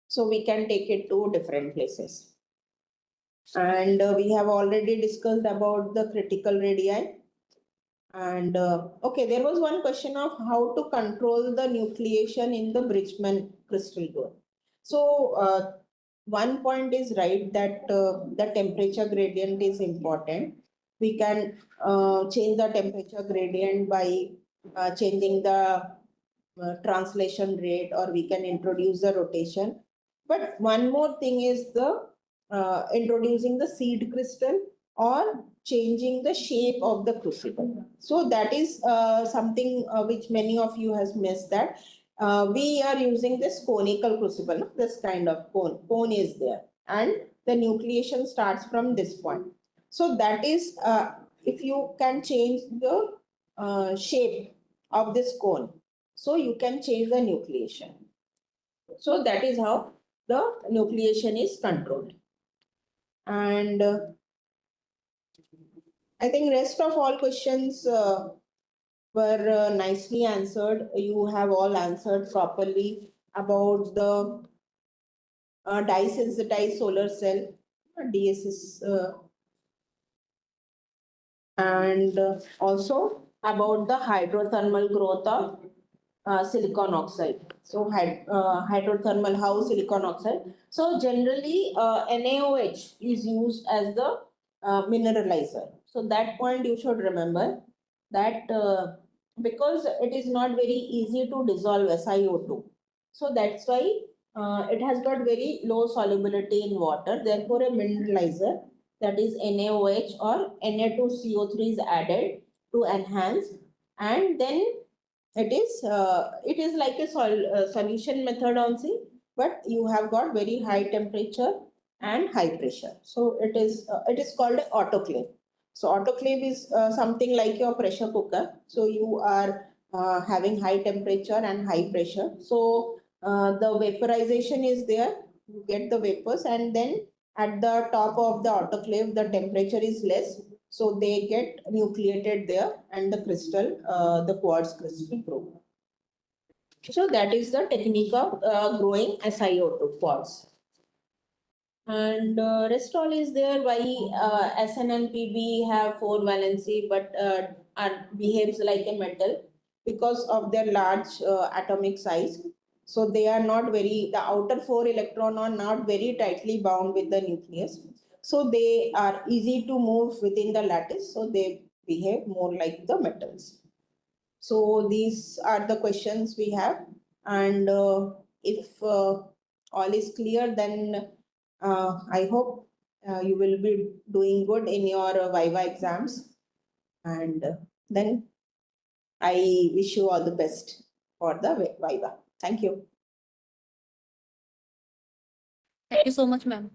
so we can take it to different places. And we have already discussed about the critical radii. And okay, there was one question of how to control the nucleation in the Bridgman crystal growth. So one point is right, that the temperature gradient is important. We can change the temperature gradient by changing the translation rate, or we can introduce the rotation. But one more thing is the introducing the seed crystal or changing the shape of the crucible. So that is something which many of you has missed, that we are using this conical crucible, no? This kind of cone is there, and the nucleation starts from this point. So that is if you can change the shape of this cone, so you can change the nucleation. So that is how the nucleation is controlled. And I think rest of all questions were nicely answered. You have all answered properly about the dye sensitized solar cell, DSS, and also about the hydrothermal growth of silicon oxide. So hydrothermal, how silicon oxide. So generally NaOH is used as the mineralizer. So that point you should remember that because it is not very easy to dissolve SiO2. So that's why it has got very low solubility in water. Therefore a mineralizer, that is NaOH or Na2CO3, is added to enhance, and then it is like a solution method also, but you have got very high temperature and high pressure. So it is called a autoclave. So autoclave is something like your pressure cooker. So you are having high temperature and high pressure. So the vaporization is there. You get the vapors, and then at the top of the autoclave, the temperature is less. So they get nucleated there, and the crystal, the quartz crystal grow. So that is the technique of growing SiO2 quartz. And rest all is there. Why SN and PB have 4 valency but behaves like a metal? Because of their large atomic size. So they are not very, the outer 4 electron are not very tightly bound with the nucleus. So they are easy to move within the lattice. So they behave more like the metals. So these are the questions we have. And if all is clear, then I hope you will be doing good in your Viva exams. And then I wish you all the best for the Viva. Thank you. Thank you so much, ma'am.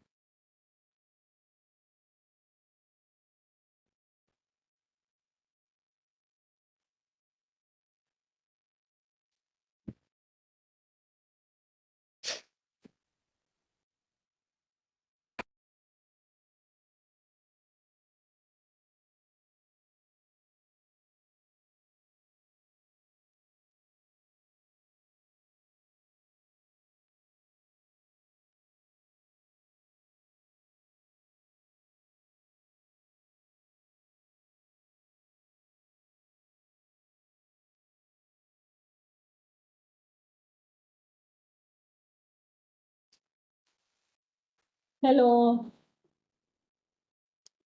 Hello,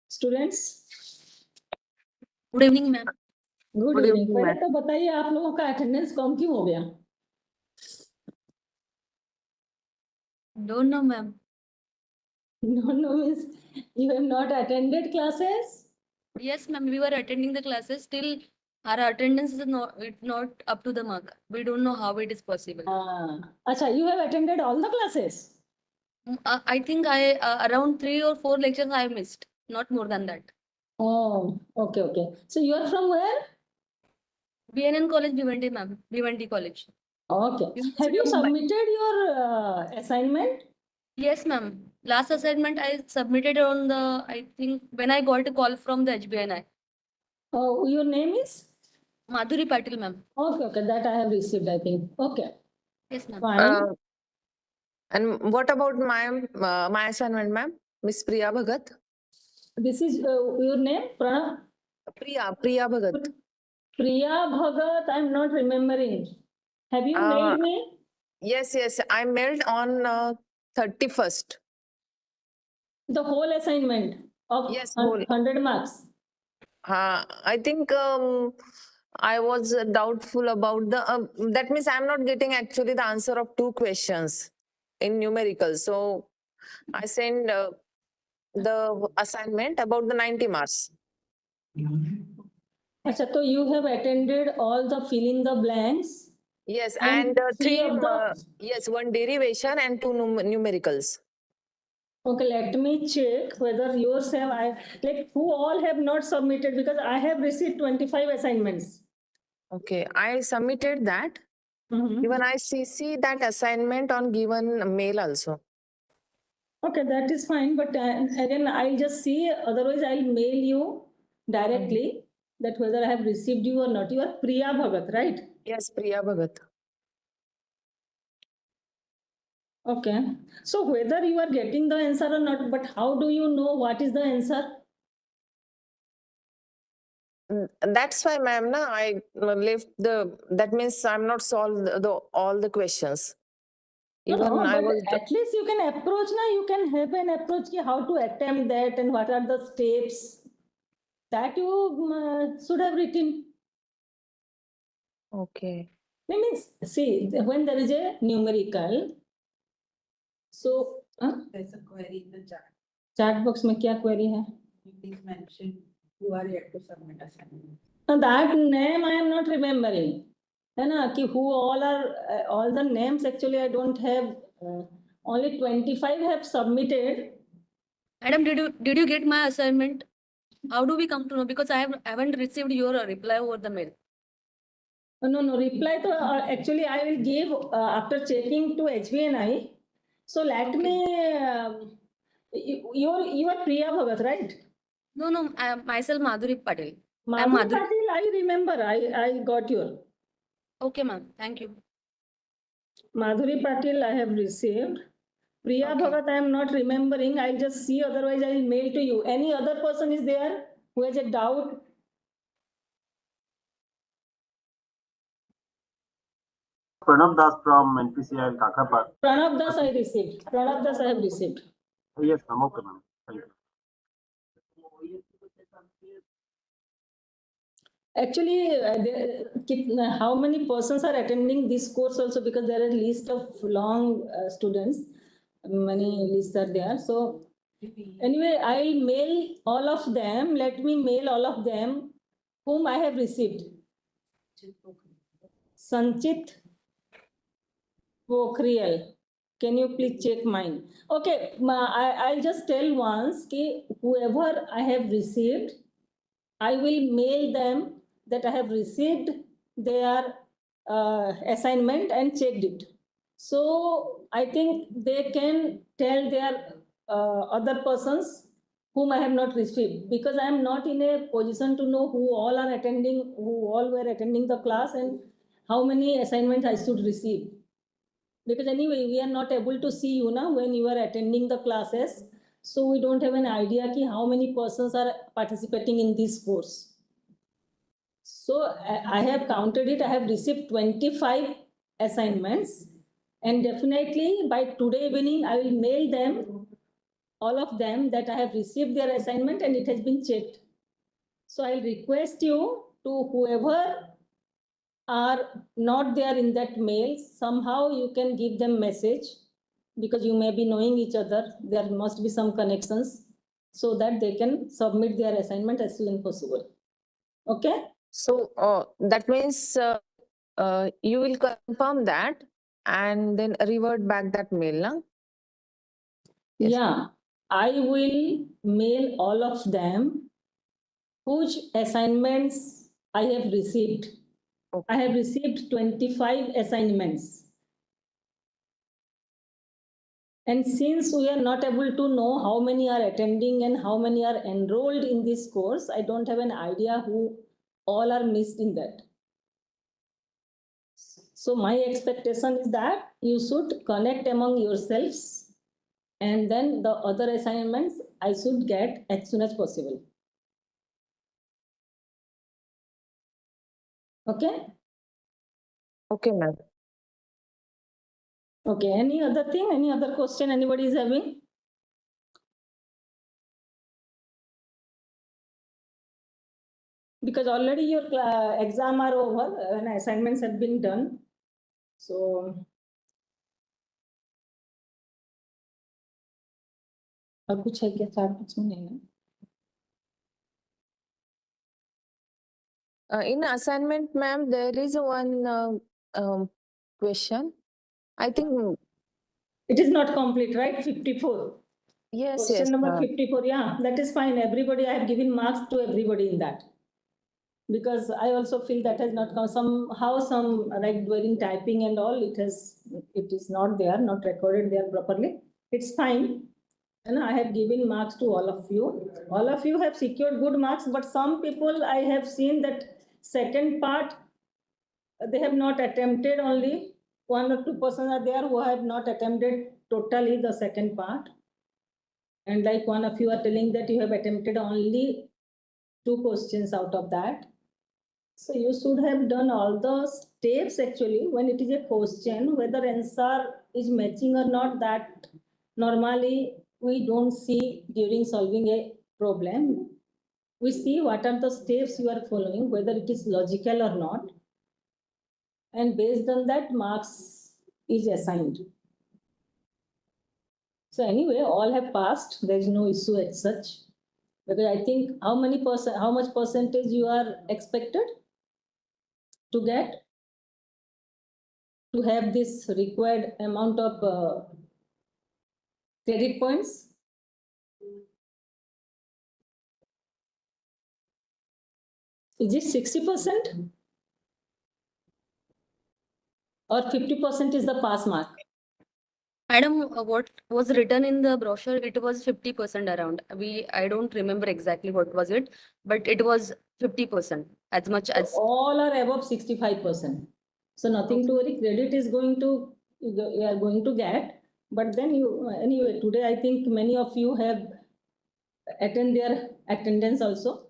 students. Good evening, ma'am. Good evening. पहले तो बताइए आप लोगों का attendance कम क्यों हो गया? Don't know, ma'am. No means you have not attended classes? Yes, ma'am. We were attending the classes. Still, our attendance is not up to the mark. We don't know how it is possible. अच्छा, you have attended all the classes? I think around 3 or 4 lectures I missed. Not more than that. Oh, okay. So you are from where? BNN College, Bhiwandi, ma'am. Bhiwandi College. Okay. Have you submitted your assignment? Yes, ma'am. Last assignment I submitted on the, I think, when I got a call from the HBNI. Oh, your name is? Madhuri Patil, ma'am. Okay. That I have received, I think. Okay. Yes, ma'am. Fine. And what about my assignment, ma'am? Miss Priya Bhagat? This is your name, Pranav? Priya Bhagat. Priya Bhagat, I'm not remembering. Have you mailed me? Yes, I mailed on 31st. The whole assignment of Yes, whole. 100 marks. I think I was doubtful about the, that means I'm not getting actually the answer of 2 questions in numerical. So I sent the assignment about the 90 marks. Achha, so you have attended all the fill in the blanks? Yes, And and three 3, of the... yes, 1 derivation and 2 numericals. Okay, let me check whether yours have, like who all have not submitted, because I have received 25 assignments. Okay, I submitted that. Mhm. Even I CC that assignment on given mail also. Okay, that is fine, but again, I'll just see, otherwise I'll mail you directly that whether I have received you or not. You are Priya Bhagat, right? Yes, Priya Bhagat. Okay. So whether you are getting the answer or not, but how do you know what is the answer? That's why, ma'am, na, I left the, that means I'm not solved all the questions. No, Even no, I but was, at least you can approach now. You can have an approach ki how to attempt that and what are the steps that you should have written. okay. That means, see, when there is a numerical, so There's a query in the chat. chat box में क्या query है? Please mention who are yet to submit assignment. That name I am not remembering. है ना कि who all the names actually I don't have. Only 25 have submitted. Madam, did you get my assignment? How do we come to know? Because I haven't received your reply over the mail. No, reply to actually I will give after checking to HBNI. So let Okay. me. You are Priya Bhagat, right? No, I am myself Madhuri Patel. I'm Madhuri Madhuri. Patil, I remember. I got your. Okay, ma'am. Thank you. Madhuri Patil, I have received. Priya Okay. Bhagat, I am not remembering. I'll just see. Otherwise, I will mail to you. Any other person is there who has a doubt? Pranav Das from NPCI Kakapar. Pranav Das, I received. Pranav Das, I have received. Yes, I'm okay, ma'am. Thank you. Actually, how many persons are attending this course also, because there are a list of long students, many lists are there. So anyway, I'll mail all of them. Let me mail all of them whom I have received. Sanchit Pokhriyal. Can you please check mine? Okay, I'll just tell once कि whoever I have received, I will mail them that I have received their assignment and checked it. So I think they can tell their other persons whom I have not received, because I am not in a position to know who all were attending the class and how many assignments I should receive. Because anyway, we are not able to see you now when you are attending the classes. So we don't have an idea ki how many persons are participating in this course. So I have counted it. I have received 25 assignments, and definitely by today evening, I will mail them, all of them, that I have received their assignment and it has been checked. So I'll request you to whoever are not there in that mail, somehow you can give them message, because you may be knowing each other. There must be some connections so that they can submit their assignment as soon as possible. Okay? So that means you will confirm that and then revert back that mail, na? Yes. Yeah, I will mail all of them whose assignments I have received. Okay. I have received 25 assignments. And since we are not able to know how many are attending and how many are enrolled in this course, I don't have an idea who all are missed in that. So my expectation is that you should connect among yourselves, and then the other assignments I should get as soon as possible. Okay? Okay, ma'am. Okay, any other thing, any other question anybody is having? Because already your exam are over and assignments have been done. So अब कुछ है क्या? 4-5 में नहीं ना? In assignment, ma'am, there is one question. I think It is not complete, right? 54. Yes, Question yes. number 54, yeah, that is fine. Everybody, I have given marks to everybody in that. Because I also feel that has not come somehow, some like during typing and all, it is not there, not recorded there properly. It's fine. And I have given marks to all of you. All of you have secured good marks, but some people I have seen that second part, they have not attempted, only 1 or 2% are there who have not attempted totally the second part. And like one of you are telling that you have attempted only 2 questions out of that. So you should have done all the steps actually when it is a question, whether answer is matching or not, that normally we don't see during solving a problem. We see what are the steps you are following, whether it is logical or not. And based on that, marks is assigned. So anyway, all have passed. There is no issue as such. Because I think how much percentage you are expected to get to have this required amount of credit points? Is it 60% or 50% is the pass mark? Madam, what was written in the brochure, it was 50% around. I don't remember exactly what was it, but it was 50%, as much as. All are above 65%. So nothing to worry. Credit is you are going to get. But then anyway, today I think many of you have attend their attendance also.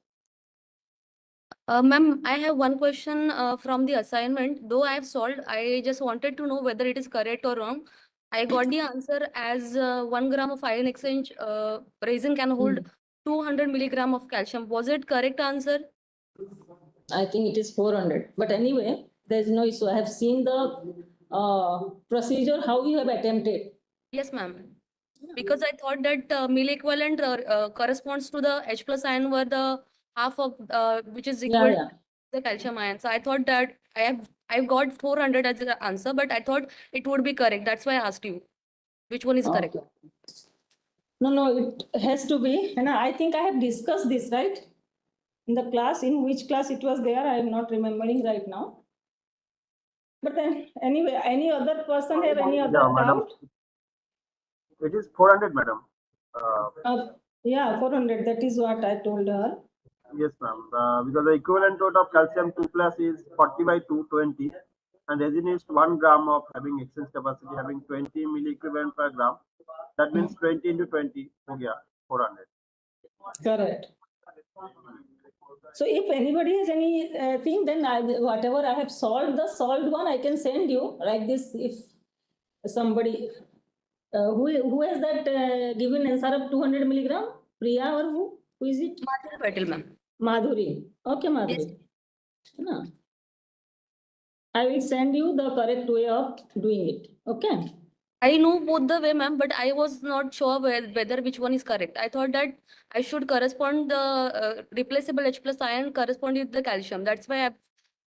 Ma'am, I have one question from the assignment. Though I have solved, I just wanted to know whether it is correct or wrong. I got the answer as 1 gram of iron exchange resin can hold 200 milligram of calcium. Was it correct answer? I think it is 400. But anyway, there is no issue. I have seen the procedure, how you have attempted. Yes, ma'am. Because I thought that mill equivalent corresponds to the H plus ion where the half of which is equal Yeah. to the calcium ion. So I thought that I've got 400 as the answer, but I thought it would be correct. That's why I asked you which one is correct. Okay. No, it has to be. And I think I have discussed this, right? In the class, in which class it was there, I am not remembering right now. But then anyway, any other person have any other Yeah, madam. doubt? It is 400, madam. Yeah, 400. That is what I told her. Yes, ma'am. Because the equivalent load of calcium 2 plus is 40 by 220, and resin is 1 gram of having exchange capacity having 20 milliequivalent per gram. That means 20 into 20, yeah, 400. Correct. So if anybody has any thing, then whatever I have solved, the solved one I can send you like this. If somebody who has that given answer of 200 milligram, Priya or who is it? Madhuri Patil, ma'am. Madhuri. Okay, Madhuri. Yes. No. I will send you the correct way of doing it. Okay. I know both the way, ma'am, but I was not sure whether which one is correct. I thought that I should correspond the replaceable H plus ion correspond with the calcium. That's why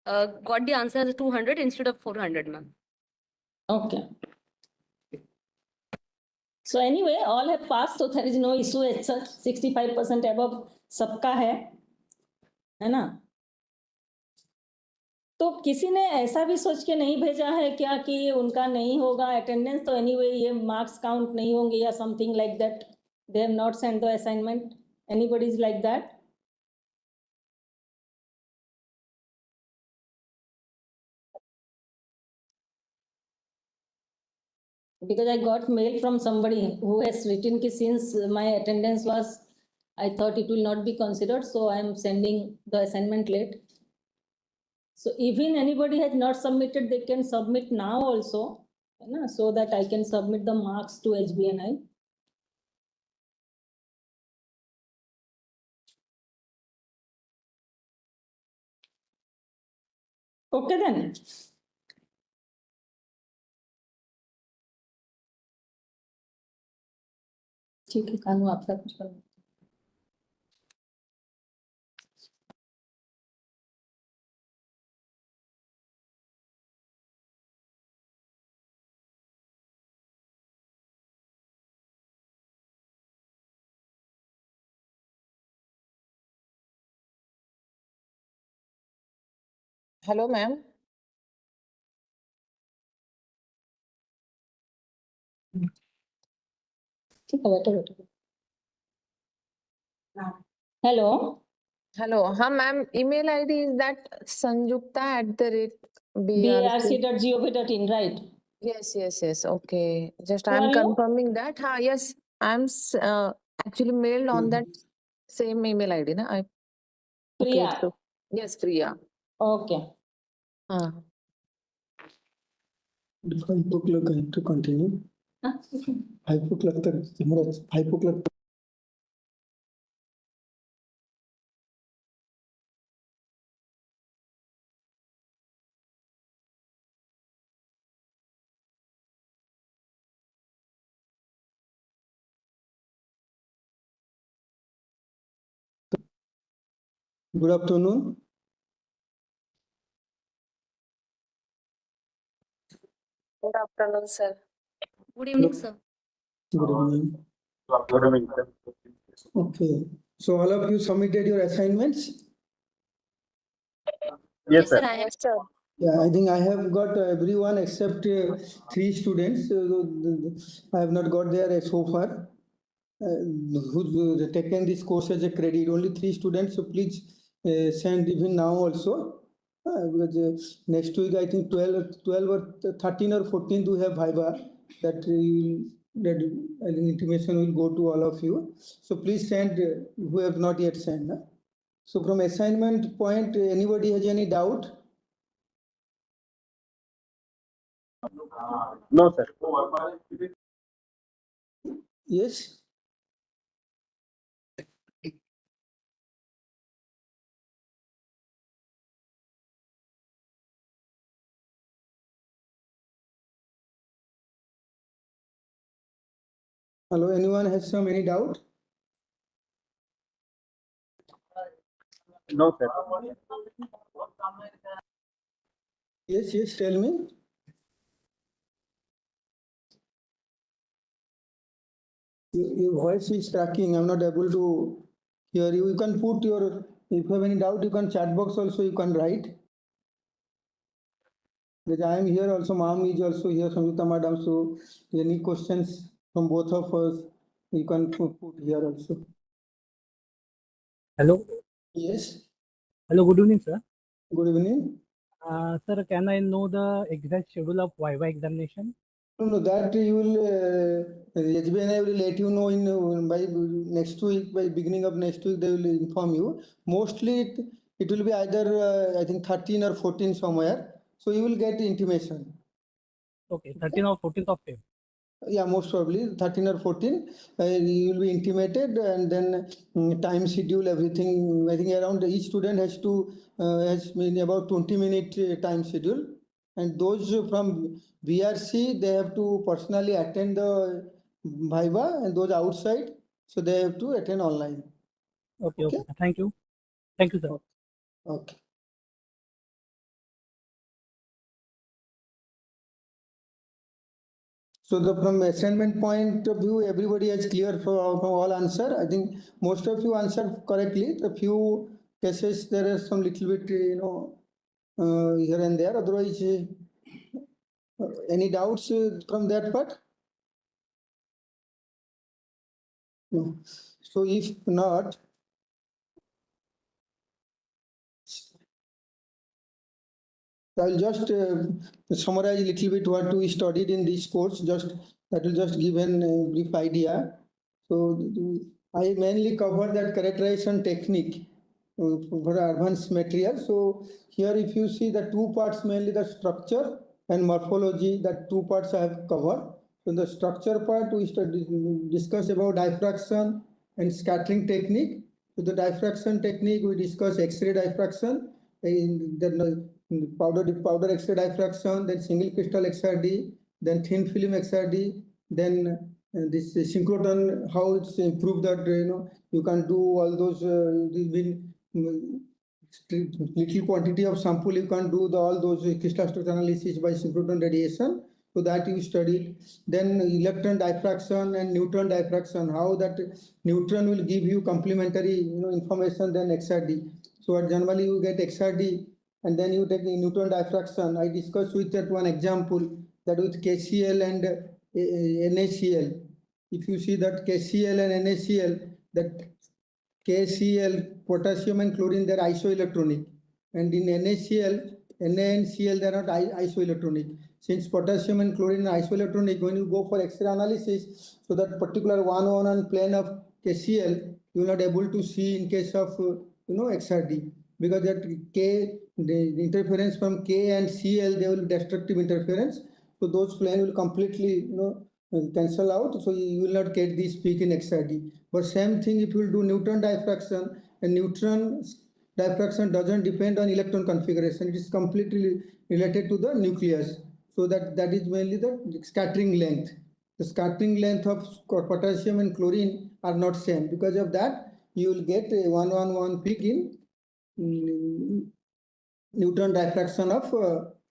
I got the answer as 200 instead of 400, ma'am. Okay. So anyway, all have passed, so there is no issue as such. 65% above सबका है ना? तो किसी ने ऐसा भी सोच के नहीं भेजा है क्या कि उनका नहीं होगा अटेंडेंस, तो एनीवे ये मार्क्स काउंट नहीं होंगे या something like that, they have not send the assignment, anybody is like that? Because I got mail from somebody who has written ki since my attendance was, I thought it will not be considered, so I am sending the assignment late. So even anybody has not submitted, they can submit now also, so that I can submit the marks to HBNI. Okay then. ठीक है कानू, आपका कुछ करना? Hello, ma'am. Hello. Hello. Ma'am, email ID is that sanjukta@brc. brc.gov.in, right? Yes. Okay. Just Who I'm are you? confirming that. Yes, I'm actually mailed on that same email ID. Na? Okay. Priya. So, yes, Priya. Okay. 5 o'clock I have to continue. 5 o'clock तक 5 o'clock. Good afternoon. Good afternoon, sir. Good evening, sir. Good evening. Good evening, sir. Okay. So all of you submitted your assignments? Yes, sir. I am. Yes, sir. Yeah, I think I have got everyone except 3 students. I have not got there so far. Who's taken this course as a credit? Only 3 students. So please send even now also. Because next week I think 12 or 13 or 14 we have Viva. That I think intimation will go to all of you. So please send who have not yet sent. So from assignment point, anybody has any doubt? No, sir. Yes. Hello, anyone has any doubt? No, sir. Yes, tell me. Your voice is cracking. I'm not able to hear you. You can put your, if you have any doubt, you can chat box also, you can write. Because I am here also, ma'am is also here, Samyukta madam. So any questions from both of us, you can put here also. Hello. Yes. Hello. Good evening, sir. Good evening. Sir, can I know the exact schedule of Viva examination? No, that you will, HBNI will let you know in by next week, by beginning of next week, they will inform you. Mostly it will be either, I think 13 or 14 somewhere. So you will get intimation. Okay, 13th or 14th of Feb. Yeah, most probably 13 or 14. You will be intimated, and then time schedule, everything. I think around each student has to has about 20-minute time schedule. And those from BRC, they have to personally attend the Viva, and those outside, so they have to attend online. Okay. Thank you. Thank you, sir. Okay. So from assignment point of view, everybody is clear from all answer. I think most of you answered correctly. A few cases there is some little bit, here and there. Otherwise, any doubts from that part? No. So if not, I'll just summarize a little bit what we studied in this course. Just that will just give a brief idea. So I mainly cover that characterization technique for advanced material. So here, if you see the 2 parts, mainly the structure and morphology, that 2 parts I have covered. So the structure part, we discuss about diffraction and scattering technique. So the diffraction technique, we discuss X-ray diffraction, then powder X-ray diffraction, then single crystal XRD, then thin film XRD, then this synchrotron, how it's improved that, you can do all those, little quantity of sample, you can do all those crystal structure analysis by synchrotron radiation. So that you studied. Then electron diffraction and neutron diffraction, how that neutron will give you complementary information than XRD. So generally you get XRD and then you take the neutron diffraction. I discussed with that one example that with KCl and NaCl. If you see that KCl and NaCl, that KCl, potassium and chlorine, they're isoelectronic. And in NaCl, Na and Cl, they're not isoelectronic. Since potassium and chlorine are isoelectronic, when you go for X-ray analysis, so that particular 1-1 plane of KCl, you're not able to see in case of XRD, because that K, the interference from K and Cl, they will be destructive interference. So those plane will completely cancel out. So you will not get this peak in XRD. But same thing, if you will do neutron diffraction, and neutron diffraction doesn't depend on electron configuration. It is completely related to the nucleus. So that is mainly the scattering length. The scattering length of potassium and chlorine are not same. Because of that, you will get a 1-1-1 peak in neutron diffraction of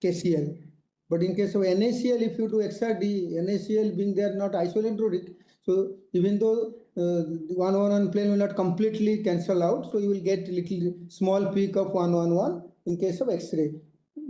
KCl. But in case of NaCl, if you do XRD, NaCl being there not isoelectronic, so even though the 1-1-1 plane will not completely cancel out, so you will get little small peak of 1-1-1 in case of X-ray.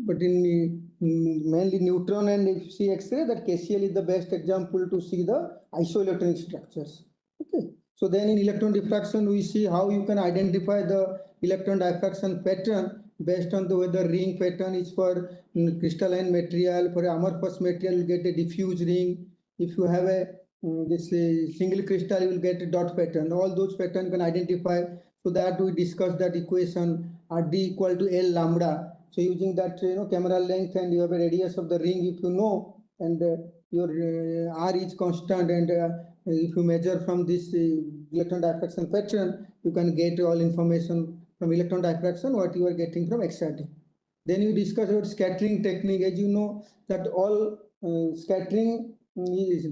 But in mainly neutron and if you see X-ray, that KCl is the best example to see the isoelectronic structures. Okay. So then in electron diffraction, we see how you can identify the electron diffraction pattern based on the whether ring pattern is for crystalline material. For amorphous material, you get a diffuse ring. If you have a this single crystal, you will get a dot pattern. All those patterns you can identify. So that we discussed that equation RD equal to L lambda. So using that camera length and you have a radius of the ring, if you know, and your R is constant, and if you measure from this electron diffraction pattern, you can get all information from electron diffraction what you are getting from XRD. Then you discuss about scattering technique. As you know that all scattering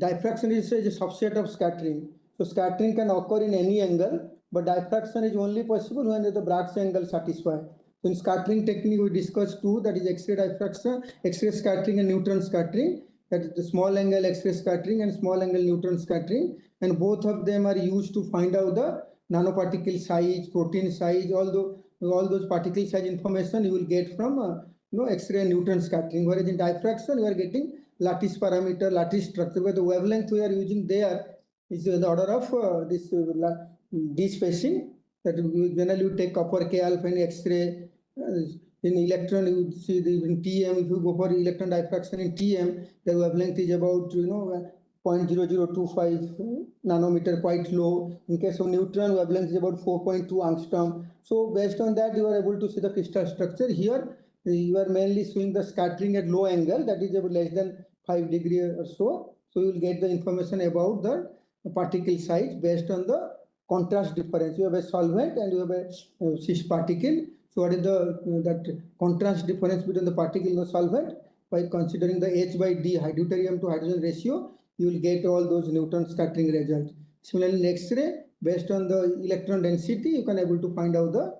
diffraction is a subset of scattering. So scattering can occur in any angle, but diffraction is only possible when the Bragg's angle satisfied. So in scattering technique, we discussed two, that is X-ray diffraction, X-ray scattering and neutron scattering. That is the small angle X-ray scattering and small angle neutron scattering. And both of them are used to find out the nanoparticle size, protein size, all those particle size information you will get from X-ray and neutron scattering. Whereas in diffraction, you are getting lattice parameter, lattice structure, where the wavelength we are using there is the order of this D spacing. That generally you take copper K alpha in X-ray. In electron, you would see in TM, if you go for electron diffraction in TM, the wavelength is about 0.0025 nanometer, quite low. In case of neutron, wavelength is about 4.2 angstrom. So based on that, you are able to see the crystal structure. Here, you are mainly showing the scattering at low angle, that is about less than 5 degrees or so. So you will get the information about the particle size based on the contrast difference. You have a solvent and you have a cis particle. So what is that contrast difference between the particle and the solvent? By considering the H by D hydrotarium to hydrogen ratio, you will get all those neutron scattering results. Similarly, in X-ray, based on the electron density, you can able to find out the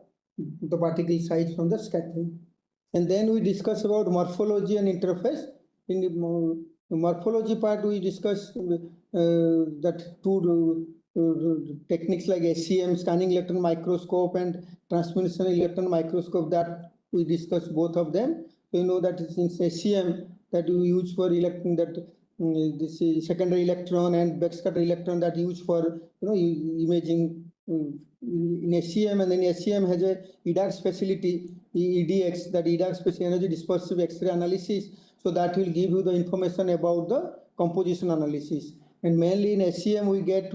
particle size from the scattering. And then we discuss about morphology and interface. In the morphology part, we discuss that two techniques like SEM, scanning electron microscope, and transmission electron microscope, that we discuss both of them. You know that since SEM that we use for electron, that this secondary electron and backscatter electron that used for imaging in SEM, and then SEM has a EDAX facility, EDX, that EDAX special energy dispersive X-ray analysis. So that will give you the information about the composition analysis. And mainly in SEM, we get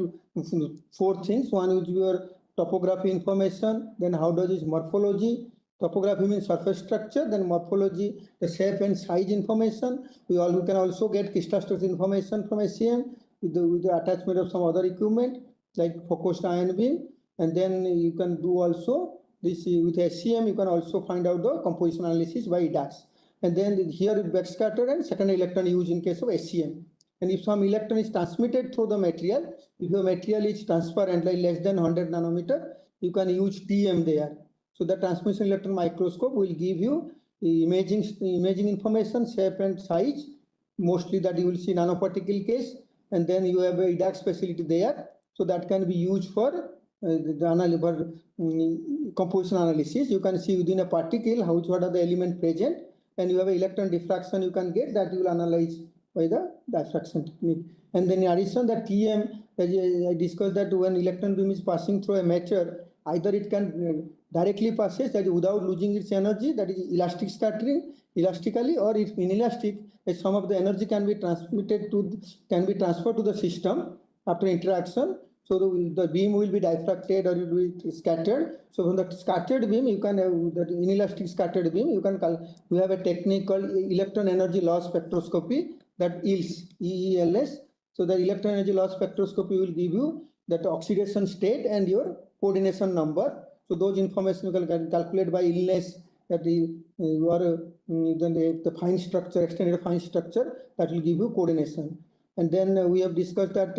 4 things. One is your topography information, then how does its morphology. Topography means surface structure, then morphology, the shape and size information. We can also get crystal structure information from SEM with the attachment of some other equipment like focused ion beam. And then you can do also this with SEM, you can also find out the composition analysis by EDAX. And then here backscatter and secondary electron used in case of SEM. And if some electron is transmitted through the material, if your material is transparent, like less than 100 nanometer, you can use TM there. So the transmission electron microscope will give you imaging information, shape and size, mostly that you will see nanoparticle case. And then you have a EDAX facility there. So that can be used for composition analysis. You can see within a particle what are the element present, and you have an electron diffraction you can get, that you will analyze by the diffraction technique. And then in addition, the TM, as I discussed, that when electron beam is passing through a matter, either it can directly passes, that is without losing its energy, that is elastic scattering, elastically, or if inelastic, some of the energy can be transferred to the system after interaction. So the beam will be diffracted or it will be scattered. So from the scattered beam, you can have that inelastic scattered beam. We have a technique called electron energy loss spectroscopy, that EELS. So the electron energy loss spectroscopy will give you that oxidation state and your coordination number. So those information you can calculate by illness, that you are then the fine structure, extended fine structure, that will give you coordination. And then we have discussed that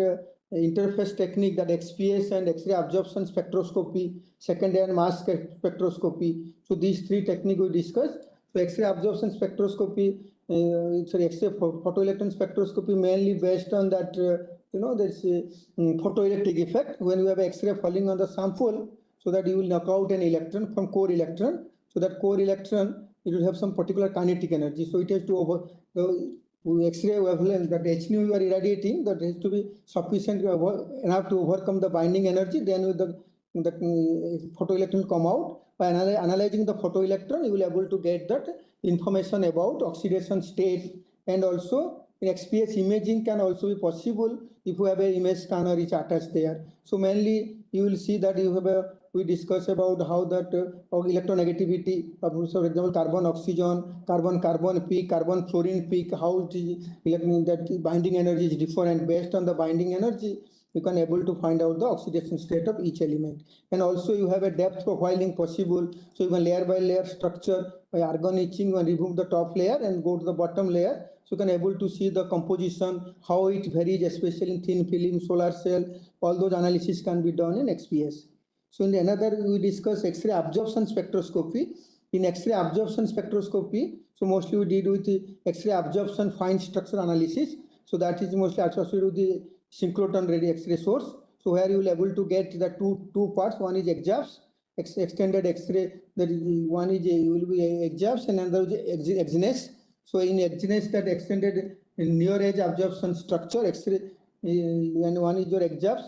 interface technique, that XPS and X-ray absorption spectroscopy, secondary and mass spectroscopy. So these three techniques we discussed. So X-ray absorption spectroscopy, X-ray photoelectron spectroscopy, mainly based on that there's a photoelectric effect when you have X-ray falling on the sample, so that you will knock out an electron from core electron. So that core electron, it will have some particular kinetic energy. So it has to the X-ray wavelength, that h nu you are irradiating, that has to be sufficient enough to overcome the binding energy. Then with the photoelectron come out. By analyzing the photoelectron, you will be able to get that information about oxidation state. And also in XPS imaging can also be possible if you have an image scanner is attached there. So mainly you will see that you have we discuss about how that electronegativity, for example, carbon oxygen, carbon peak, carbon fluorine peak, how it is that binding energy is different. Based on the binding energy, you can able to find out the oxidation state of each element. And also you have a depth profiling possible. So you can layer by layer structure by argon etching and remove the top layer and go to the bottom layer. So you can able to see the composition, how it varies, especially in thin film, solar cell. All those analysis can be done in XPS. So in another, we discuss X-ray absorption spectroscopy. In X-ray absorption spectroscopy, so mostly we did with the X-ray absorption fine structure analysis. So that is mostly associated with the synchrotron radio X-ray source. So where you will able to get the two parts. One is EXAFS, extended X-ray. That is one is will be EXAFS and another is EXINES. So in EXINES, that extended near edge absorption structure X-ray, and one is your EXAFS,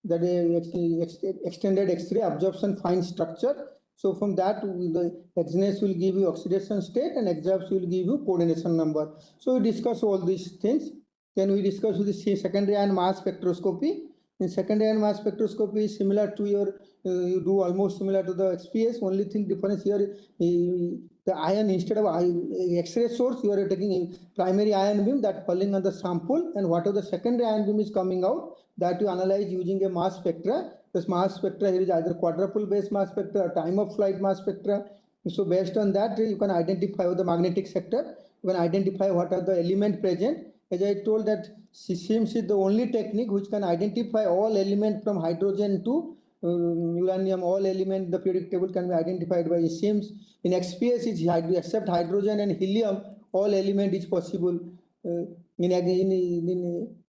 that extended X-ray absorption fine structure. So from that, the EXINES will give you oxidation state and EXAFS will give you coordination number. So we discuss all these things. Then we discuss with the secondary ion mass spectroscopy. In secondary ion mass spectroscopy is similar to your, you do almost similar to the XPS. Only thing difference here, the ion, instead of X-ray source, you are taking a primary ion beam that falling on the sample, and whatever the secondary ion beam is coming out, that you analyze using a mass spectra. This mass spectra here is either quadruple base mass spectra or time of flight mass spectra. So based on that, you can identify the magnetic sector. You can identify what are the element present. As I told, that CMC is the only technique which can identify all elements from hydrogen to uranium. All elements in the periodic table can be identified by CMS. In XPS, it's except hydrogen and helium, all element is possible. In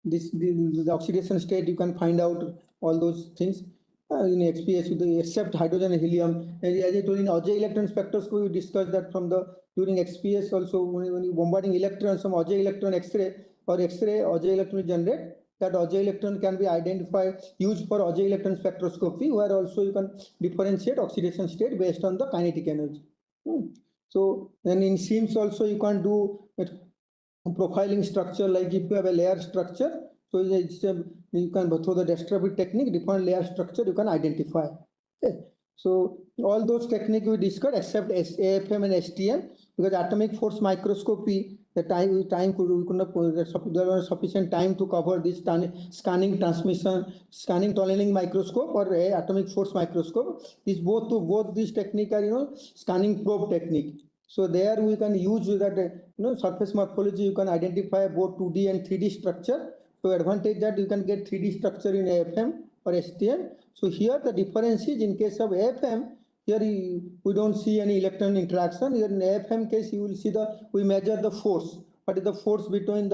the oxidation state, you can find out all those things. In XPS, except hydrogen and helium. As I told, in Auger electron spectroscopy, we discussed that during XPS also, when you bombarding electrons from Auger electron X-ray or X-ray, Auger electron generate. That Auger electron can be identified, used for Auger electron spectroscopy, where also you can differentiate oxidation state based on the kinetic energy. So then in SIMS also you can do profiling structure, like if you have a layer structure, so you can through the Destrabit technique, different layer structure you can identify. Okay. So all those techniques we discussed except AFM and STM, because atomic force microscopy, the time we could not, there was sufficient time to cover this scanning transmission, scanning tunneling microscope or atomic force microscope. These both these technique are scanning probe technique. So there we can use that surface morphology. You can identify both 2D and 3D structure. So advantage that you can get 3D structure in AFM or STM. So here the difference is, in case of AFM, here we don't see any electron interaction. Here in AFM case, you will see we measure the force. What is the force between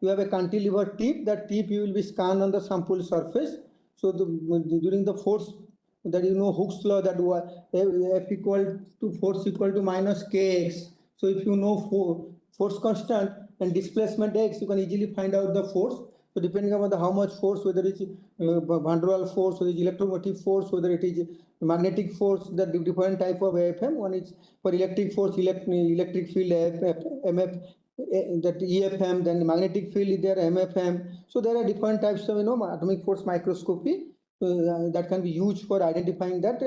you have a cantilever tip, that tip you will be scanned on the sample surface. So during the force that Hooke's law, that F equal to force equal to minus kx. So if you know force constant and displacement x, you can easily find out the force. So depending upon how much force, whether it's van der Waals force, whether it's electromotive force, whether it is magnetic force, the different type of AFM. One is for electric force, electric field MF, that EFM, then magnetic field is there, MFM. So there are different types of atomic force microscopy that can be used for identifying that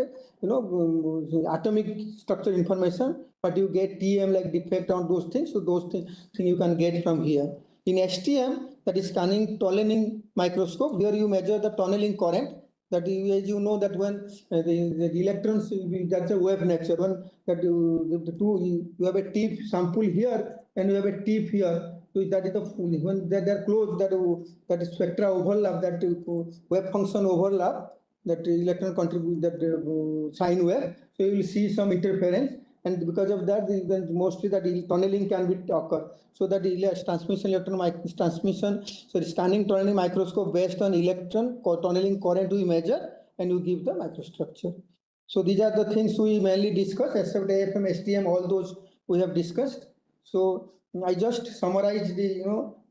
atomic structure information, but you get TM like defect on those things. So those things you can get from here. In STM, that is scanning tunneling microscope, where you measure the tunneling current. That as you know that when the electrons, that's a wave nature. When that you have a tip sample here and you have a tip here. So that is when they are close, that spectra overlap, that wave function overlap, that electron contribute that sine wave. So you will see some interference, and because of that, mostly that tunneling can be occur. So that transmission scanning tunneling microscope based on electron tunneling current we measure, and you give the microstructure. So these are the things we mainly discuss, except AFM, STM, all those we have discussed. So I just summarized the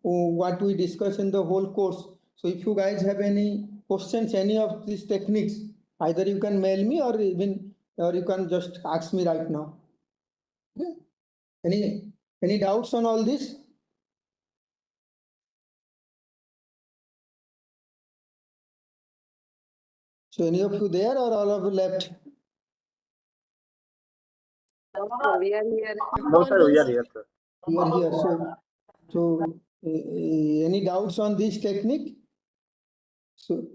what we discussed in the whole course. So if you guys have any questions, any of these techniques, either you can mail me or you can just ask me right now. Okay. Any doubts on all this? So any of you there or all of you left? We are here. No, sir, we are here, sir. You are here. So any doubts on this technique? So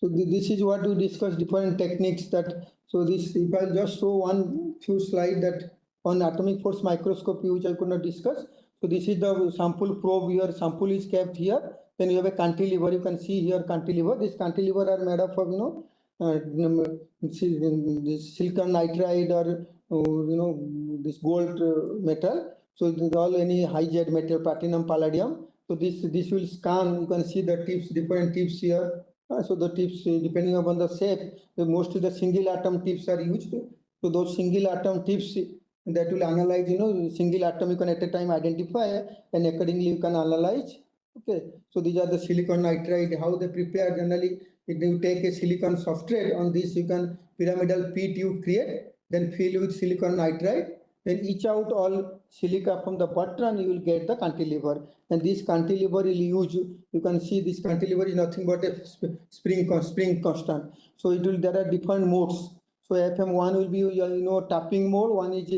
this is what we discussed, different techniques that. So this, if I'll just show one few slide that on atomic force microscopy, which I could not discuss. So this is the sample probe here. Sample is kept here. Then you have a cantilever. You can see here cantilever. This cantilever are made up of this silicon nitride or this gold metal. So this is all any high jet metal, platinum, palladium. So this will scan. You can see the tips, different tips here. So the tips, depending upon the shape, mostly the single atom tips are used. So those single atom tips that will analyze, single atom you can at a time identify, and accordingly you can analyze. Okay. So these are the silicon nitride, how they prepare generally. If you take a silicon substrate, on this you can pyramidal P tube create, then fill with silicon nitride, then etch out all silica from the button, you will get the cantilever. And this cantilever will use, you can see this cantilever is nothing but a spring constant. So there are different modes. So FM1 will be tapping mode, one is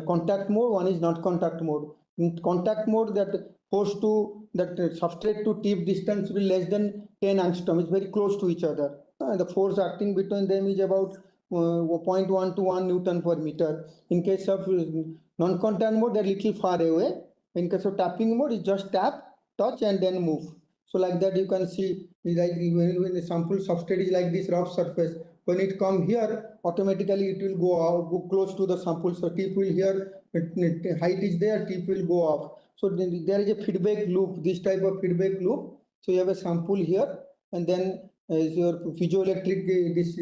contact mode, one is not contact mode. In contact mode, that force to that substrate to tip distance will be less than 10 angstrom. It's very close to each other. The force acting between them is about 0.1 to 1 Newton per meter. In case of non-contact mode, they're little far away. In case of tapping mode, it's just tap, touch, and then move. So like that, you can see, like when the sample substrate is like this rough surface, when it come here, automatically it will go out, go close to the sample. So tip will here, height is there, tip will go off. So there is a feedback loop, this type of feedback loop. So you have a sample here, and then your piezoelectric this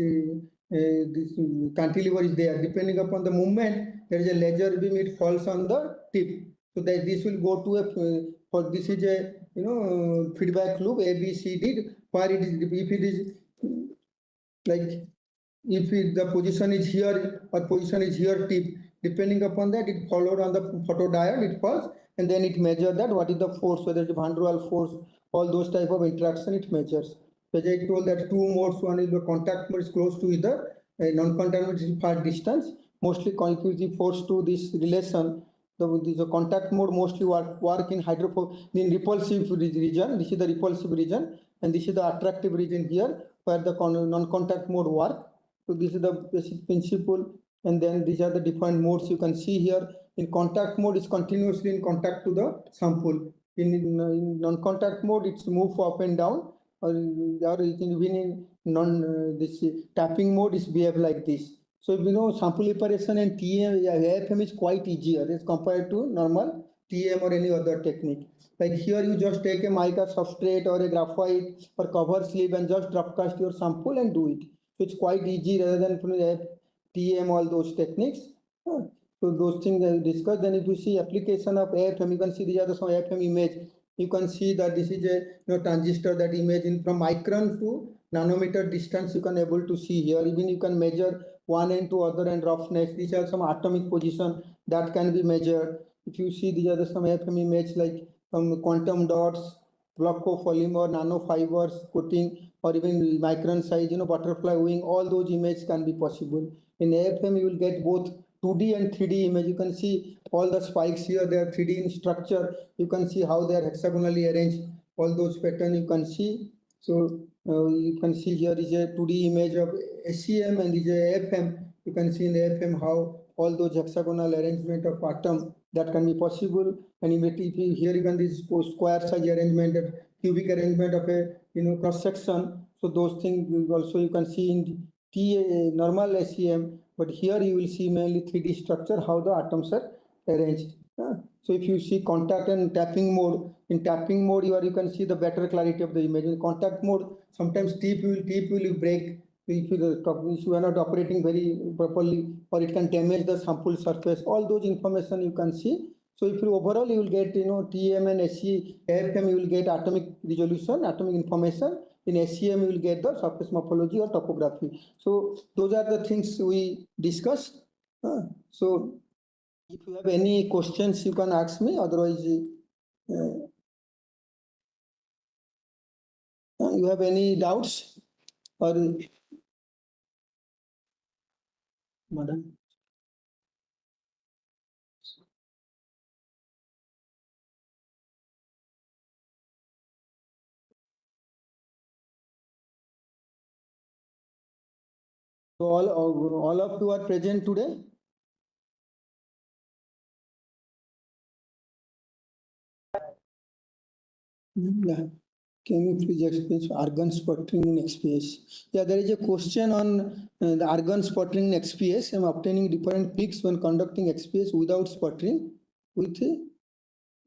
cantilever is there. Depending upon the movement, there is a laser beam, it falls on the tip. So that this will go to for this is a feedback loop A B C D, where it is, if it is like if the position is here or position is here tip, depending upon that, it followed on the photodiode, it falls, and then it measures that what is the force, whether it's van der Waals force, all those type of interaction it measures. So as I told that two modes, one is the contact mode is close to either, non-contact mode is far distance. Mostly conclusive force to this relation. The contact mode mostly work in repulsive region. This is the repulsive region, and this is the attractive region here, where the non-contact mode work. So this is the basic principle, and then these are the different modes you can see here. In contact mode, is continuously in contact to the sample. In non-contact mode, it's move up and down, or even in this tapping mode is behave like this. So sample preparation and AFM is quite easier as compared to normal TM or any other technique. Like here you just take a mica substrate or a graphite or cover slip and just drop cast your sample and do it. So it's quite easy rather than TM, all those techniques. So those things I discussed. Then if you see application of AFM, you can see these are some AFM image. You can see that this is a transistor, that image in from micron to nanometer distance you can able to see here. Even you can measure one end to other end roughness. These are some atomic position that can be measured. If you see these are some AFM image like some quantum dots, polymer, nanofibers coating, or even micron size, butterfly wing, all those images can be possible. In AFM, you will get both 2D and 3D image. You can see all the spikes here, they are 3D in structure. You can see how they are hexagonally arranged. All those patterns you can see. So you can see here is a 2D image of SEM and is a AFM. You can see in the AFM how all those hexagonal arrangement of atom that can be possible. And immediately here you can this square size arrangement, cubic arrangement of a cross section. So those things also you can see in normal SEM, but here you will see mainly 3D structure, how the atoms are arranged. So if you see contact and tapping mode, in tapping mode you can see the better clarity of the image. In contact mode, sometimes tip will break if you are not operating very properly, or it can damage the sample surface. All those information you can see. So if you overall you will get TM and SE, AFM you will get atomic resolution, atomic information. In SEM you will get the surface morphology or topography. So those are the things we discussed. So if you have any questions you can ask me, otherwise you have any doubts or madam? So all of you are present today? Yeah. Can you please explain argon sputtering in XPS? Yeah, there is a question on the argon sputtering in XPS. I'm obtaining different peaks when conducting XPS without sputtering, with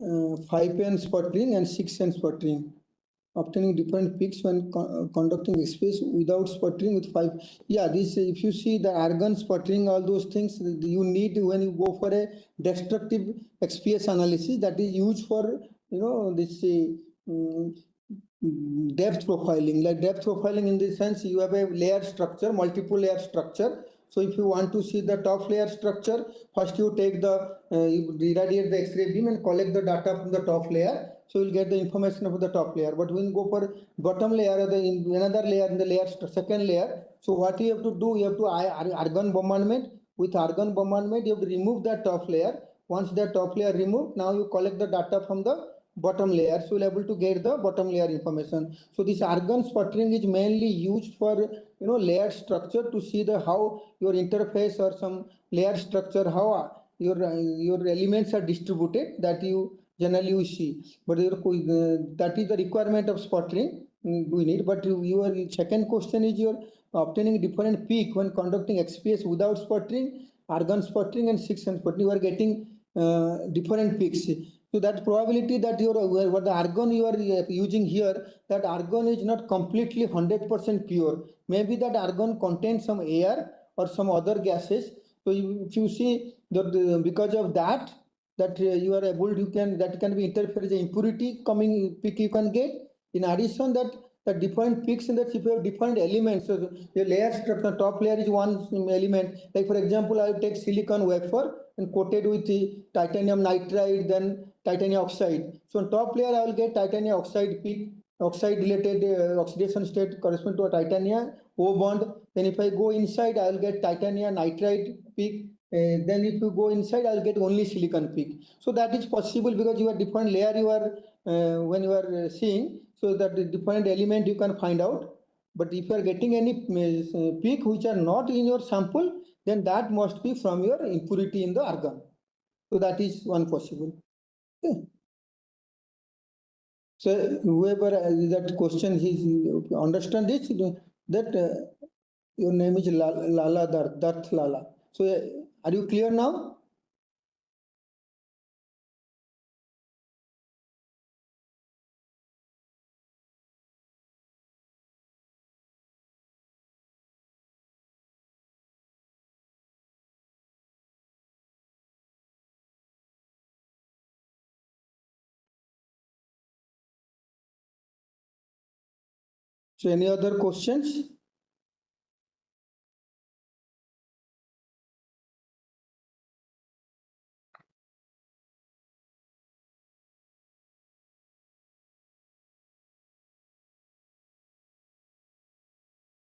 5n sputtering and 6n sputtering. Obtaining different peaks when conducting XPS without sputtering with 5. Yeah, this if you see the argon sputtering, all those things you need when you go for a destructive XPS analysis, that is used for this depth profiling. Like depth profiling in the sense you have a layer structure, multiple layer structure. So if you want to see the top layer structure, first you take the you irradiate the X-ray beam and collect the data from the top layer. So you'll get the information about the top layer. But when you go for bottom layer or another layer in the layer second layer, so what you have to do, you have to argon bombardment. With argon bombardment, you have to remove that top layer. Once that top layer removed, now you collect the data from the bottom layer, so you'll able to get the bottom layer information. So this argon sputtering is mainly used for layer structure to see the how your interface or some layer structure, how your elements are distributed, that you generally you see. But that is the requirement of sputtering we need. But your second question is your obtaining different peak when conducting XPS without sputtering, argon sputtering and 6n sputtering, you are getting different peaks. So that probability that what the argon you are using here, that argon is not completely 100% pure. Maybe that argon contains some air or some other gases. So if you see that because of that you are able, that can be interfered as impurity coming peak you can get. In addition, that the different peaks in that if you have different elements, so the layer structure, top layer is one element. Like for example, I take silicon wafer and coated with the titanium nitride, then titanium oxide. So on top layer I will get titanium oxide peak, oxide related oxidation state correspond to a titanium O bond. Then if I go inside I will get titanium nitride peak. Then if you go inside I'll get only silicon peak. So that is possible because you are different layer you are when you are seeing, so that the different element you can find out. But if you are getting any peak which are not in your sample, then that must be from your impurity in the argon. So that is one possible. Okay. So whoever that question is understand this, that your name is Lala Darth Lala. So are you clear now? So any other questions?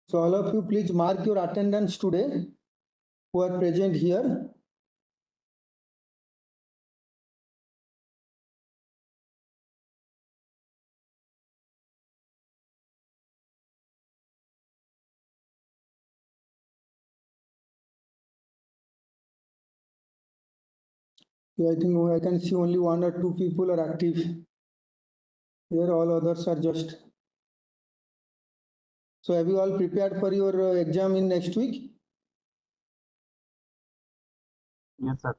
So all of you please mark your attendance today who are present here. I think I can see only 1 or 2 people are active. Here all others are just. So have you all prepared for your exam in next week? Yes, sir.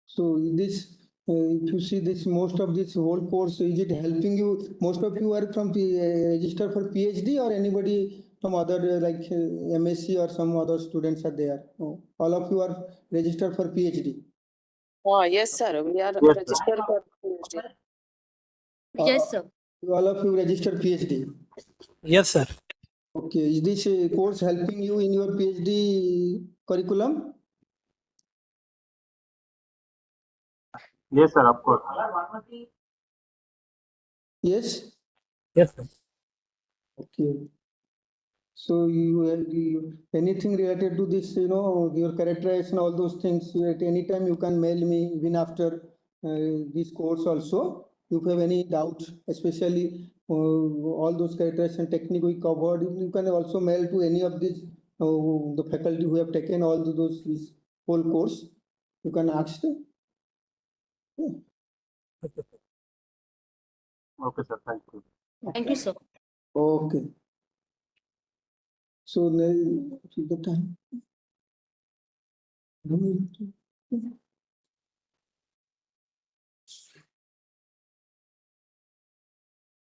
So this, if you see this, most of this whole course, is it helping you? Most of you are from register for PhD or anybody from other like MSc or some other students are there? No. All of you are registered for PhD. Oh, yes, sir. We are Yes, registered for PhD. Yes, sir. All of you registered PhD. Yes, sir. Okay, is this course helping you in your PhD curriculum? Yes, sir, of course. Yes. Yes, sir. Okay. So anything related to this, your characterization, all those things, at any time you can mail me even after this course also. If you have any doubt, especially all those characterization technique we covered, you can also mail to any of these, the faculty who have taken all this whole course. You can ask them. Yeah. Okay, sir. Thank you. Thank you, sir. Okay. So the time.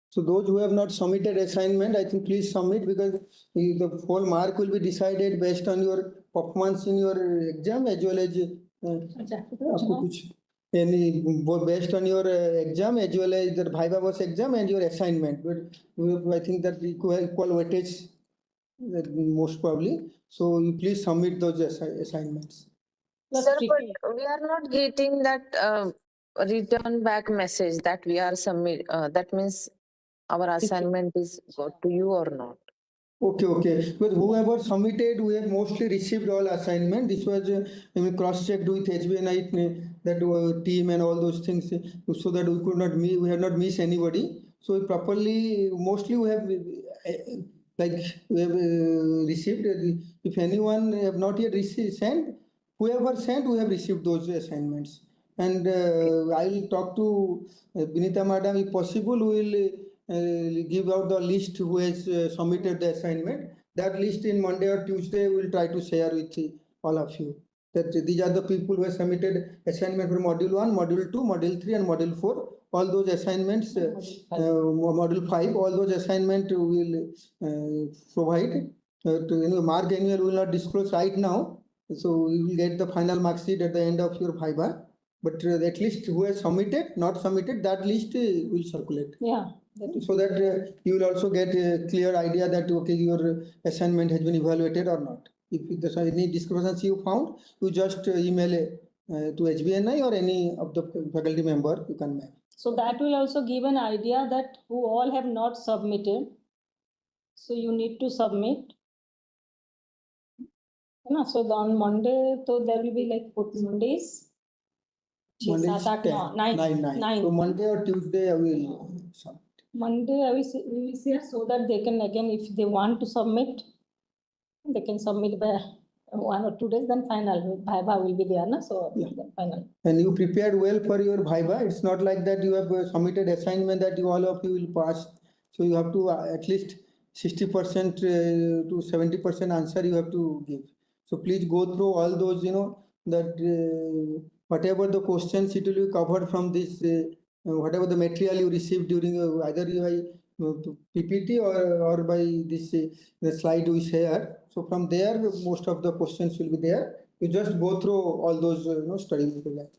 So those who have not submitted assignment, I think please submit, because the whole mark will be decided based on your performance in your exam as well as based on your exam as well as the Viva was exam and your assignment. But I think that equal weightage most probably. So you please submit those assignments. Sir, but we are not getting that return back message that we are submit. That means our assignment is got to you or not. Okay. But whoever submitted, we have mostly received all assignment. This was cross-checked with HBNI, that team and all those things, so that we have not missed anybody. So properly, mostly we have received. If anyone have not yet sent, whoever sent, we have received those assignments. And I will talk to Binita Madam, if possible. We will give out the list who has submitted the assignment. That list in Monday or Tuesday we will try to share with all of you. That these are the people who have submitted assignment for module 1, module 2, module 3 and module 4. All those assignments, module 5, all those assignment we will provide. Mark annual will not disclose right now. So you will get the final mark sheet at the end of your Viva. But at least who has submitted, not submitted, that list will circulate. Yeah. So that you will also get a clear idea that okay, your assignment has been evaluated or not. If there's any discrepancy you found, you just email to HBNI or any of the faculty member you can mail. So that will also give an idea that who all have not submitted. So you need to submit. So on Monday, so there will be like 14 Mondays. Monday is 9. So Monday or Tuesday I will submit. Monday we will see so that they can again, if they want to submit, they can submit by 1 or 2 days, then final Viva will be there. So then final. And you prepared well for your Viva. It's not like that you have submitted assignment that all of you will pass. So you have to at least 60% to 70% answer you have to give. So please go through all those, that whatever the questions it will be covered from this, whatever the material you received during either by PPT or by this the slide we share. So from there, most of the questions will be there. You just go through all those study material.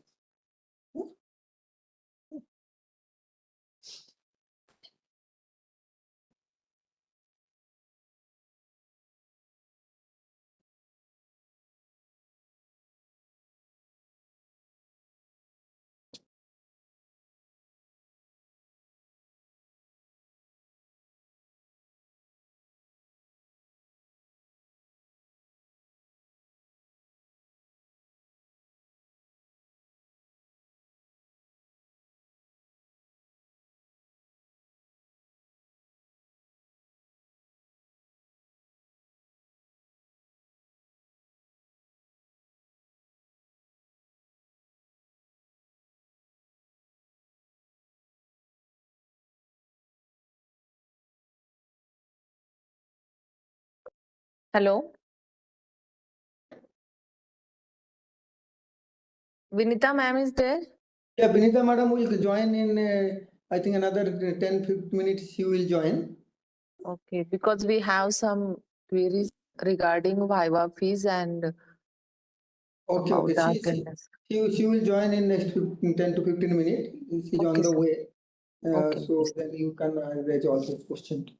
Hello, Vinita ma'am is there? Yeah, Binita madam will join in, I think another 10-15 minutes she will join. Okay, because we have some queries regarding Viva fees and Okay, about okay. the She, she, attendance. she will join in next 10 to 15 minutes. She's on Okay, the sir. way. Okay. So then you can raise all those questions.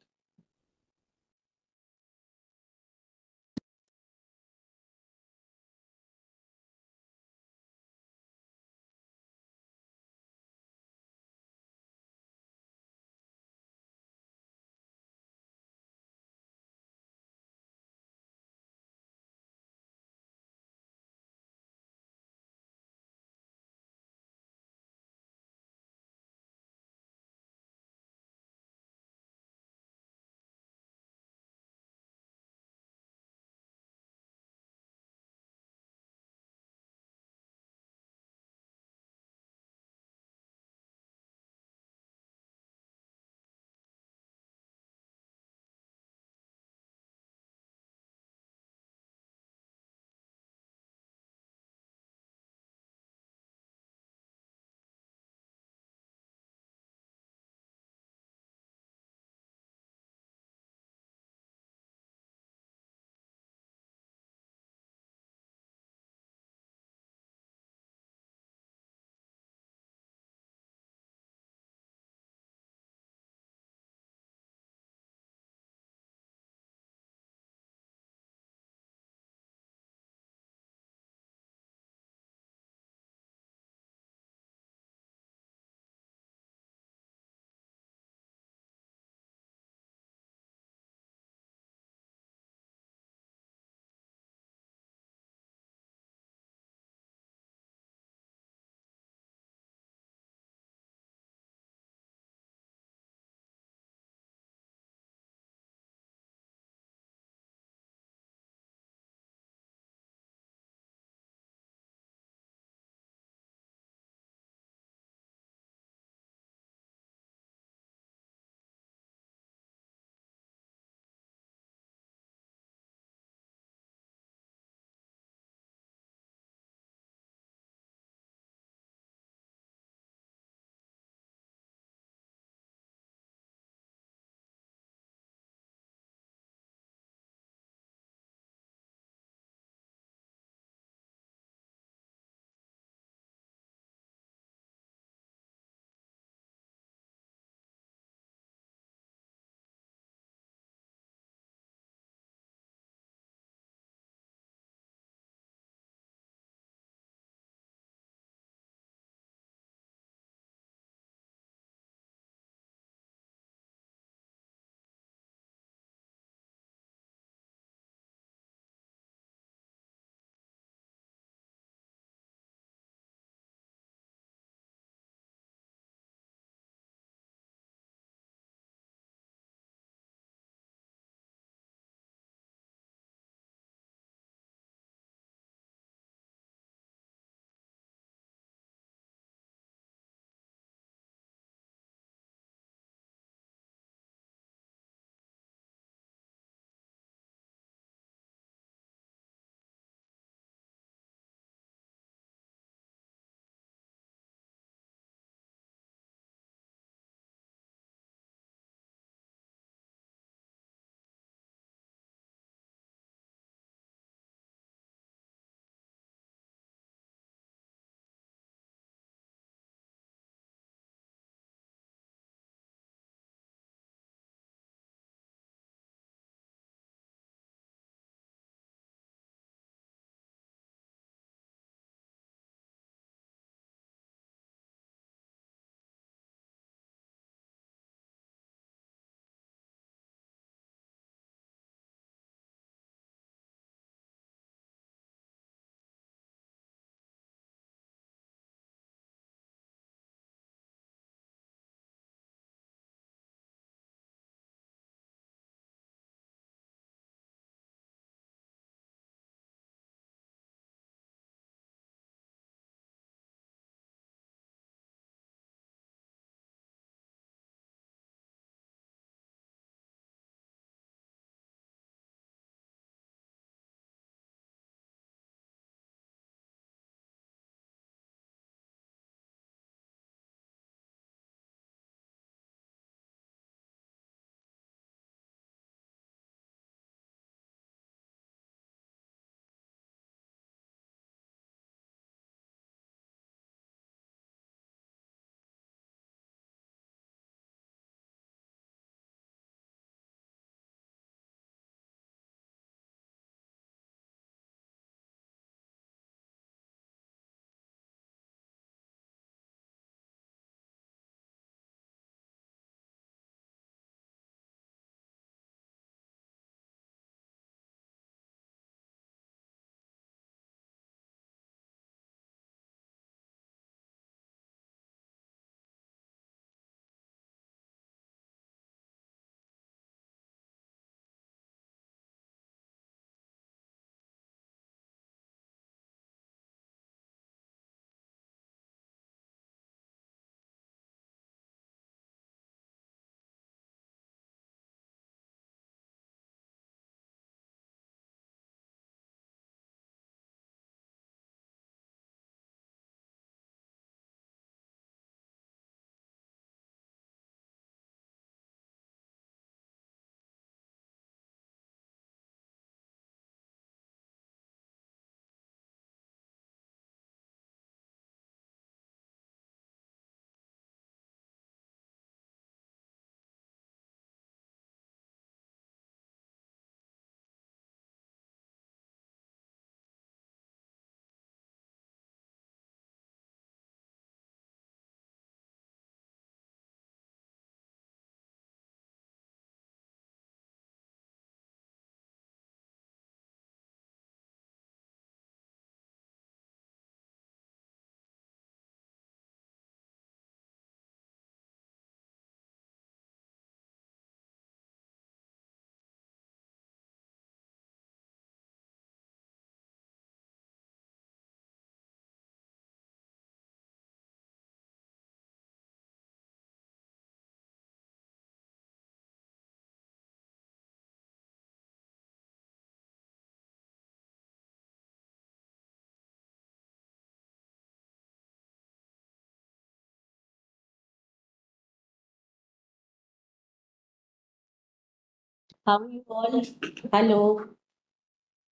How are you all? Hello.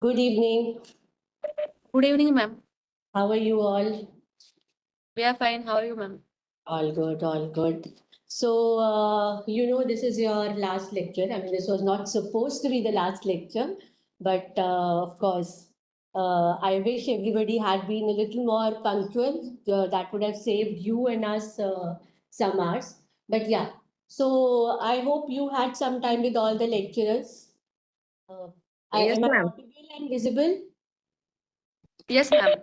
Good evening. Good evening, ma'am. How are you all? We are fine. How are you, ma'am? All good, all good. So, this is your last lecture. I mean, this was not supposed to be the last lecture, but of course, I wish everybody had been a little more punctual. That would have saved you and us some hours. But yeah, so I hope you had some time with all the lecturers. Uh, Yes, am I ma'am. audible and visible? Yes, ma'am.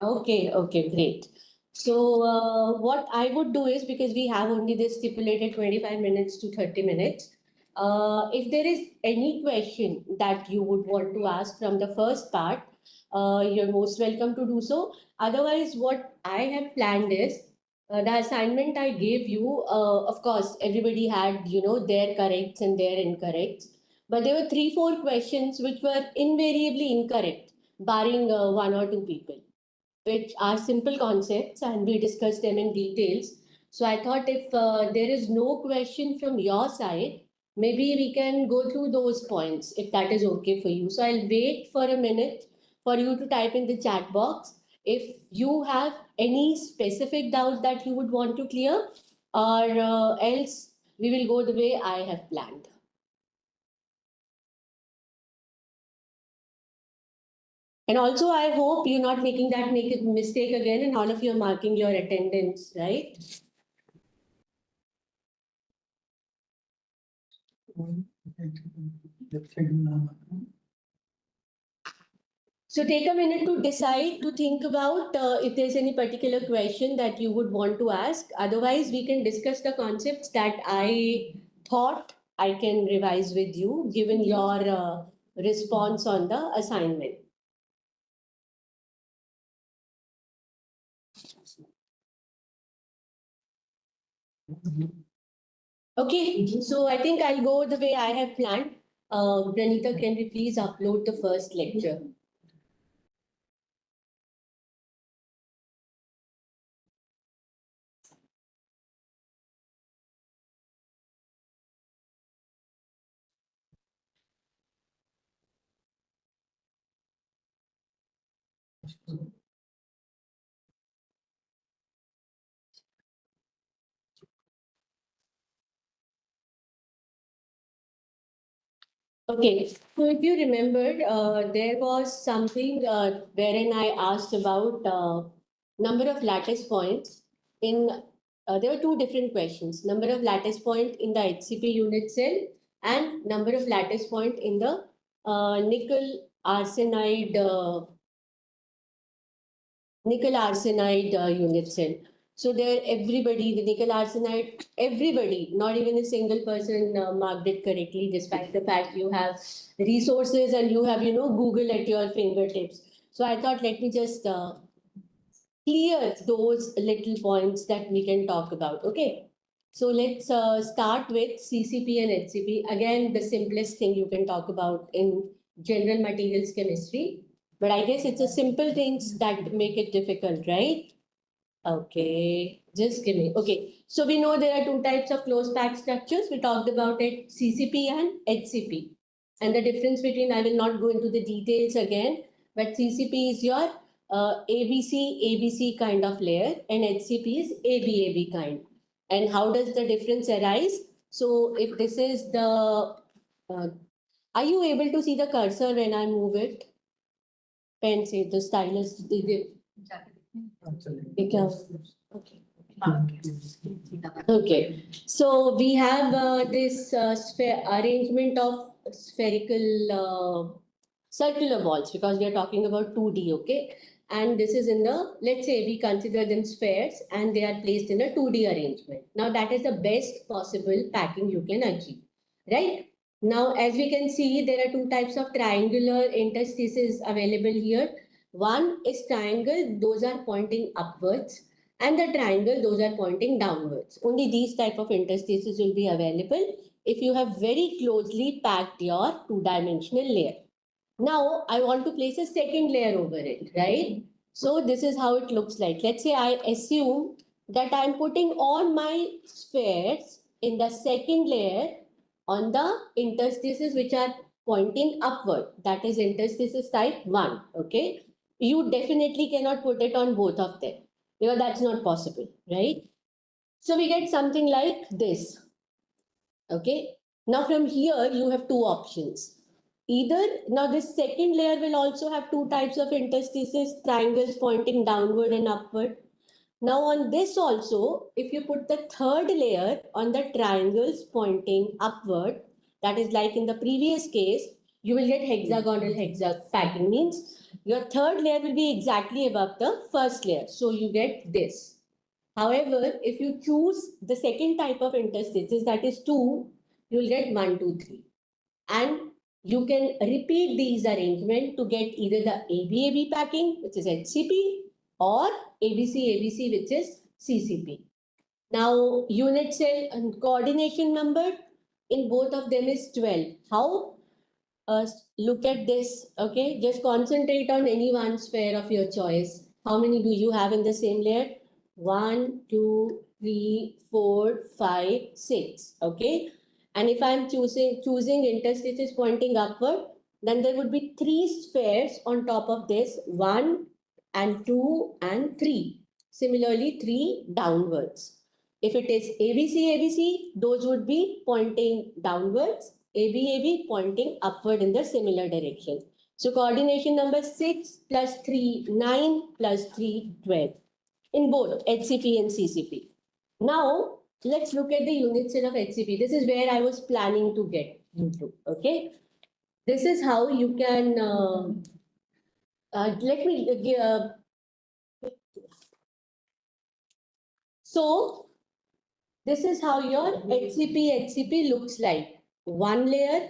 Okay, great. So what I would do is, because we have only this stipulated 25 minutes to 30 minutes, if there is any question that you would want to ask from the first part, you're most welcome to do so. Otherwise, what I have planned is, the assignment I gave you, of course, everybody had, their corrects and their incorrects, but there were 3, 4 questions which were invariably incorrect, barring 1 or 2 people, which are simple concepts and we discussed them in details. So I thought if there is no question from your side, maybe we can go through those points if that is okay for you. So I'll wait for a minute for you to type in the chat box if you have any specific doubt that you would want to clear, or else we will go the way I have planned. And also, I hope you're not making that mistake again and all of you are marking your attendance, right? So take a minute to decide, to think about if there's any particular question that you would want to ask. Otherwise, we can discuss the concepts that I thought I can revise with you, given your response on the assignment. Okay, so I think I'll go the way I have planned. Pranita, can we please upload the first lecture? Okay, so if you remembered, there was something wherein I asked about number of lattice points in, there were 2 different questions, number of lattice point in the HCP unit cell and number of lattice point in the nickel arsenide unit cell. So there, everybody, the nickel arsenide, everybody, not even a single person marked it correctly, despite the fact you have resources and you have, Google at your fingertips. So I thought, let me just clear those little points that we can talk about. Okay. So let's start with CCP and HCP. Again, the simplest thing you can talk about in general materials chemistry. But I guess it's a simple things that make it difficult, right? Okay, just give me. Okay, so we know there are 2 types of closed pack structures. We talked about it, CCP and HCP. And the difference between, I will not go into the details again, but CCP is your ABC kind of layer and HCP is AB kind. And how does the difference arise? So if this is the, are you able to see the cursor when I move it? Pen say the stylus, okay. Okay, so we have this arrangement of spherical circular balls because we are talking about 2D, okay? And this is in the, let's say we consider them spheres and they are placed in a 2D arrangement. Now that is the best possible packing you can achieve, right? Now, as we can see, there are 2 types of triangular interstices available here. One is triangle, those are pointing upwards, and the triangle, those are pointing downwards. Only these type of interstices will be available if you have very closely packed your 2-dimensional layer. Now, I want to place a second layer over it, right? So this is how it looks like. Let's say I assume that I'm putting all my spheres in the second layer on the interstices which are pointing upward. That is interstices type 1. Okay. You definitely cannot put it on both of them because that's not possible, right? So we get something like this. Okay. Now from here you have two options. Now this second layer will also have two types of interstices, triangles pointing downward and upward. Now on this also, if you put the third layer on the triangles pointing upward, that is like in the previous case, you will get hexagonal packing, means your third layer will be exactly above the first layer. So you get this. However, if you choose the second type of interstices, that is 2, you will get 1, 2, 3. And you can repeat these arrangement to get either the ABAB packing, which is HCP, or ABC, which is CCP. Now, unit cell and coordination number in both of them is 12. How? Look at this, okay? Just concentrate on any one sphere of your choice. How many do you have in the same layer? 1, 2, 3, 4, 5, 6, okay? And if I'm choosing interstices pointing upward, then there would be 3 spheres on top of this, 1 and 2 and 3. Similarly, 3 downwards. If it is ABC, those would be pointing downwards, ABAB pointing upward in the similar direction. So coordination number 6 plus 3, 9 plus 3, 12 in both HCP and CCP. Now, let's look at the unit cell of HCP. This is where I was planning to get into, okay? This is how you can, so this is how your HCP looks like. One layer,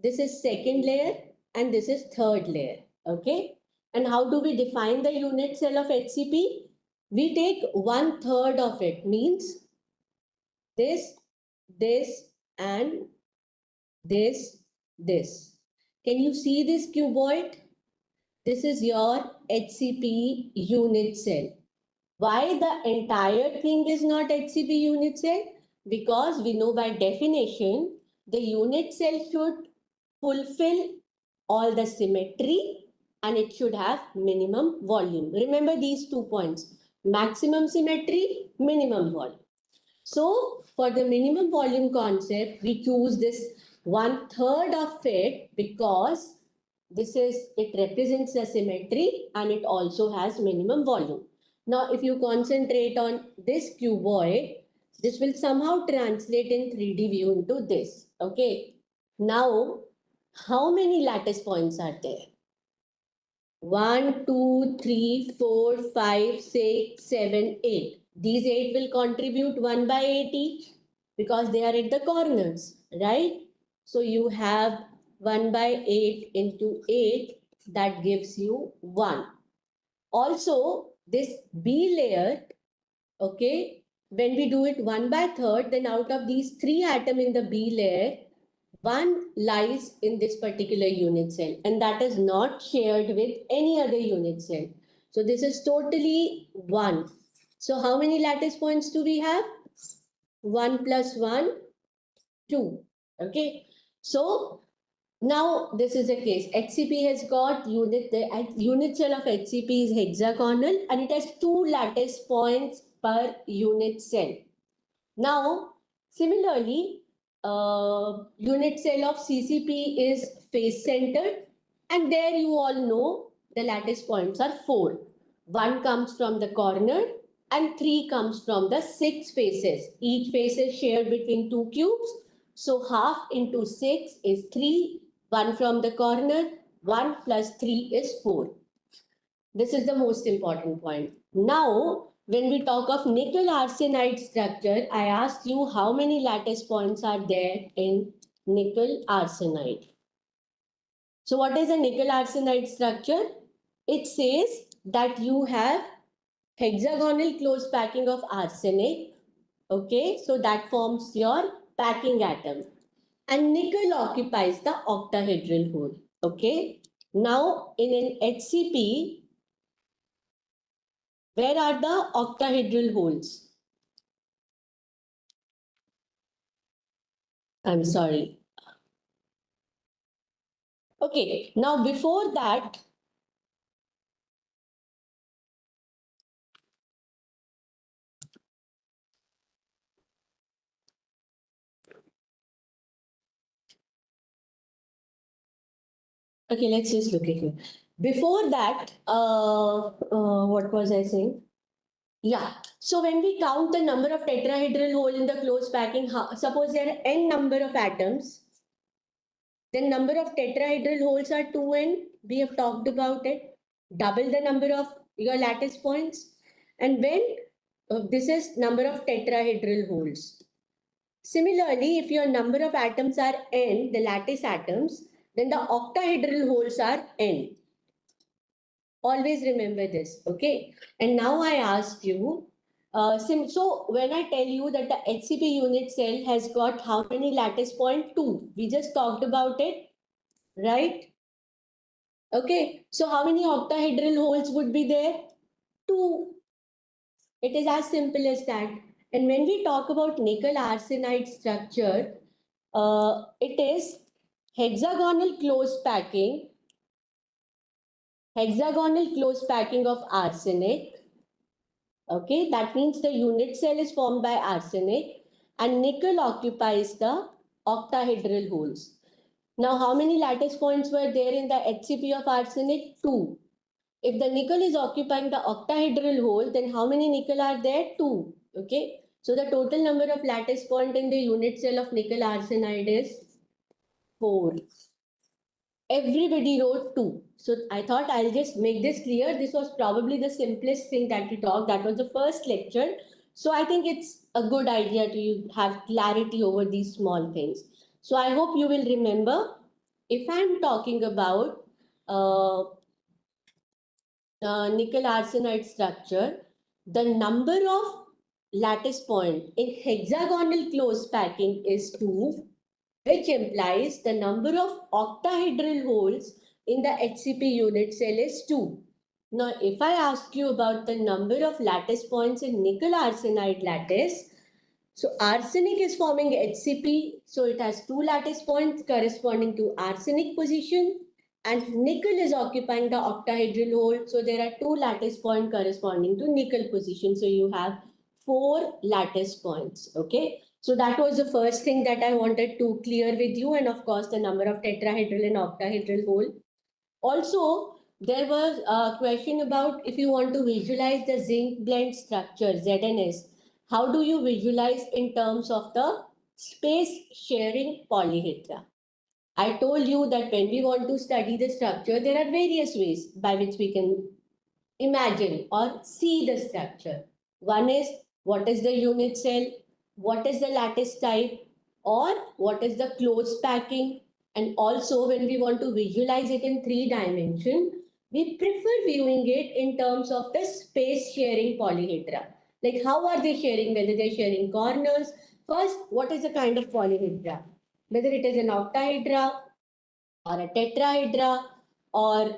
this is second layer, and this is third layer, okay? And how do we define the unit cell of HCP? We take 1/3 of it, means this, and this. Can you see this cuboid? This is your HCP unit cell. Why the entire thing is not HCP unit cell? Because we know by definition, the unit cell should fulfill all the symmetry and it should have minimum volume. Remember these 2 points, maximum symmetry, minimum volume. So for the minimum volume concept, we choose this 1/3 of it because it represents the symmetry and it also has minimum volume. Now, if you concentrate on this cuboid, this will somehow translate in 3D view into this. Okay. Now, how many lattice points are there? 1, 2, 3, 4, 5, 6, 7, 8. These 8 will contribute 1/8 each because they are at the corners, right? So you have 1/8 into 8, that gives you 1. Also, this B layer, okay, when we do it 1/3, then out of these 3 atoms in the B layer, 1 lies in this particular unit cell, and that is not shared with any other unit cell. So this is totally 1. So how many lattice points do we have? 1 plus 1, 2. Okay. So now this is the case. HCP has got the unit cell of HCP is hexagonal and it has 2 lattice points per unit cell. Now, similarly, unit cell of CCP is face centered, and there you all know the lattice points are 4. 1 comes from the corner and 3 comes from the 6 faces. Each face is shared between 2 cubes. So half into 6 is 3, 1 from the corner, 1 plus 3 is 4. This is the most important point. Now, when we talk of nickel arsenide structure, I asked you how many lattice points are there in nickel arsenide. So what is a nickel arsenide structure? It says that you have hexagonal close packing of arsenic. Okay, so that forms your packing atom. And nickel occupies the octahedral hole. Okay, now in an HCP, where are the octahedral holes? I'm sorry. Okay, now before that, okay, let's just look at here. Before that, what was I saying? Yeah. So when we count the number of tetrahedral hole in the closed packing, suppose there are n number of atoms, then number of tetrahedral holes are 2n. We have talked about it. Double the number of your lattice points. And when this is number of tetrahedral holes. Similarly, if your number of atoms are n, the lattice atoms, then the octahedral holes are n. Always remember this, okay? And now I ask you, so when I tell you that the HCP unit cell has got how many lattice point? 2. We just talked about it, right? Okay, so how many octahedral holes would be there? 2. It is as simple as that. And when we talk about nickel arsenide structure, it is hexagonal close packing of arsenic. Okay, that means the unit cell is formed by arsenic and nickel occupies the octahedral holes. Now, how many lattice points were there in the HCP of arsenic? 2. If the nickel is occupying the octahedral hole, then how many nickel are there? 2. Okay, so the total number of lattice point in the unit cell of nickel arsenide is 4. Everybody wrote 2. So I thought I'll just make this clear. This was probably the simplest thing that we talked. That was the first lecture. So I think it's a good idea to have clarity over these small things. So I hope you will remember, if I'm talking about nickel arsenide structure, the number of lattice point in hexagonal close packing is 2, which implies the number of octahedral holes in the HCP unit cell is 2. Now, if I ask you about the number of lattice points in nickel arsenide lattice, so arsenic is forming HCP, so it has 2 lattice points corresponding to arsenic position, and nickel is occupying the octahedral hole, so there are 2 lattice points corresponding to nickel position, so you have 4 lattice points. Okay, so that was the first thing that I wanted to clear with you, and of course the number of tetrahedral and octahedral hole. Also, there was a question about if you want to visualize the zinc blende structure, ZNS, how do you visualize in terms of the space sharing polyhedra? I told you that when we want to study the structure, there are various ways by which we can imagine or see the structure. One is what is the unit cell, what is the lattice type, or what is the closed packing. And also when we want to visualize it in 3 dimensions, we prefer viewing it in terms of the space sharing polyhedra. Like how are they sharing, whether they're sharing corners. First, what is the kind of polyhedra? Whether it is an octahedra or a tetrahedra, or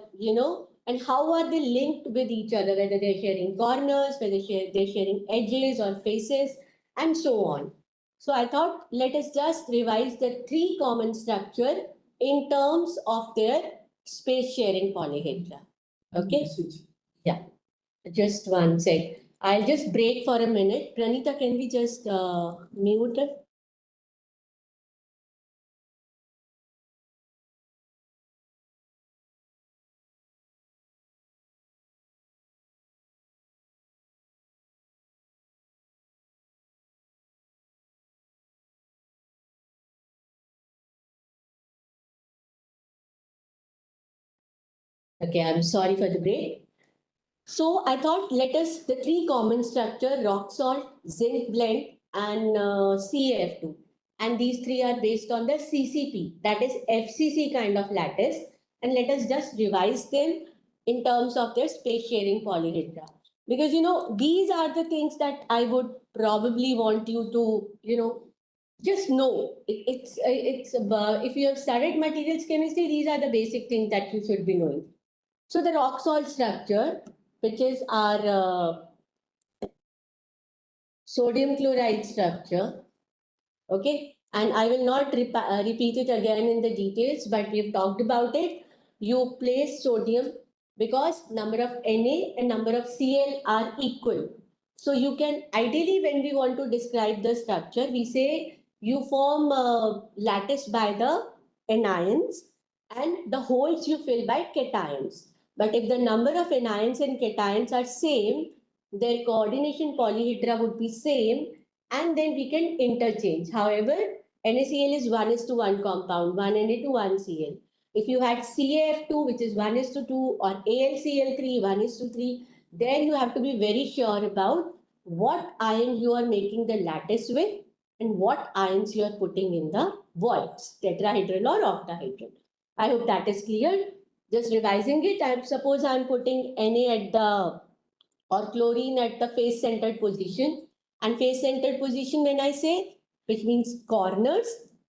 and how are they linked with each other, whether they're sharing corners, whether they're sharing edges or faces, and so on. So I thought let us just revise the 3 common structure in terms of their space sharing polyhedra. Okay, yeah, just one sec. I'll just break for a minute. Pranita, can we just mute it? Okay, I'm sorry for the break. So I thought let us, the 3 common structure, rock salt, zinc blende, and CaF2. And these 3 are based on the CCP, that is FCC kind of lattice. And let us just revise them in terms of their space sharing polyhedra. Because, these are the things that I would probably want you to, just know. If you have studied materials chemistry, these are the basic things that you should be knowing. So the rock salt structure, which is our sodium chloride structure, okay, And I will not repeat it again in the details, but we've talked about it. You place sodium because number of Na and number of Cl are equal. So you can, ideally when we want to describe the structure, we say you form a lattice by the anions and the holes you fill by cations. But if the number of anions and cations are same, their coordination polyhedra would be same, and then we can interchange. However, NaCl is 1:1 compound, 1 Na to 1 Cl. If you had CaF2, which is 1:2, or AlCl3, 1:3, then you have to be very sure about what ion you are making the lattice with and what ions you are putting in the voids, tetrahedral or octahedral. I hope that is clear. Just revising it, I suppose I am putting Na at the, or chlorine at the face-centered position. And face-centered position, when I say, which means corners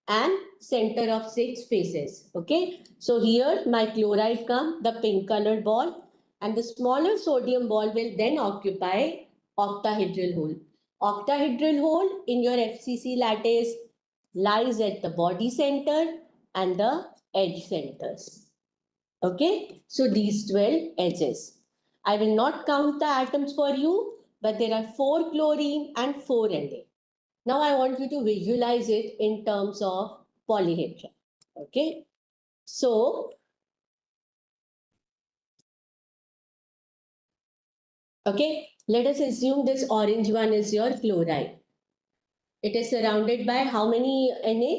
and center of 6 faces. Okay. So here my chloride come, the pink colored ball, and the smaller sodium ball will then occupy octahedral hole. Octahedral hole in your FCC lattice lies at the body center and the edge centers. Okay, so these 12 edges. I will not count the atoms for you, but there are 4 chlorine and 4 Na. Now I want you to visualize it in terms of polyhedra. Okay, so let us assume this orange one is your chloride. It is surrounded by how many Na?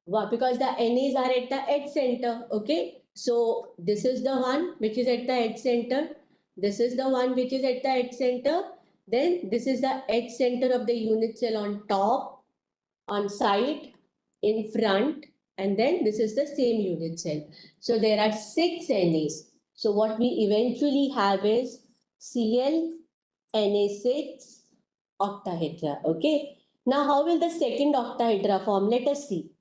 Well, because the NAs are at the edge center. Okay, so this is the one which is at the edge center. This is the one which is at the edge center. Then this is the edge center of the unit cell on top, on side, in front, and then this is the same unit cell. So there are 6 NAs. So what we eventually have is Cl Na6 octahedra. Okay. Now how will the second octahedra form? Let us see.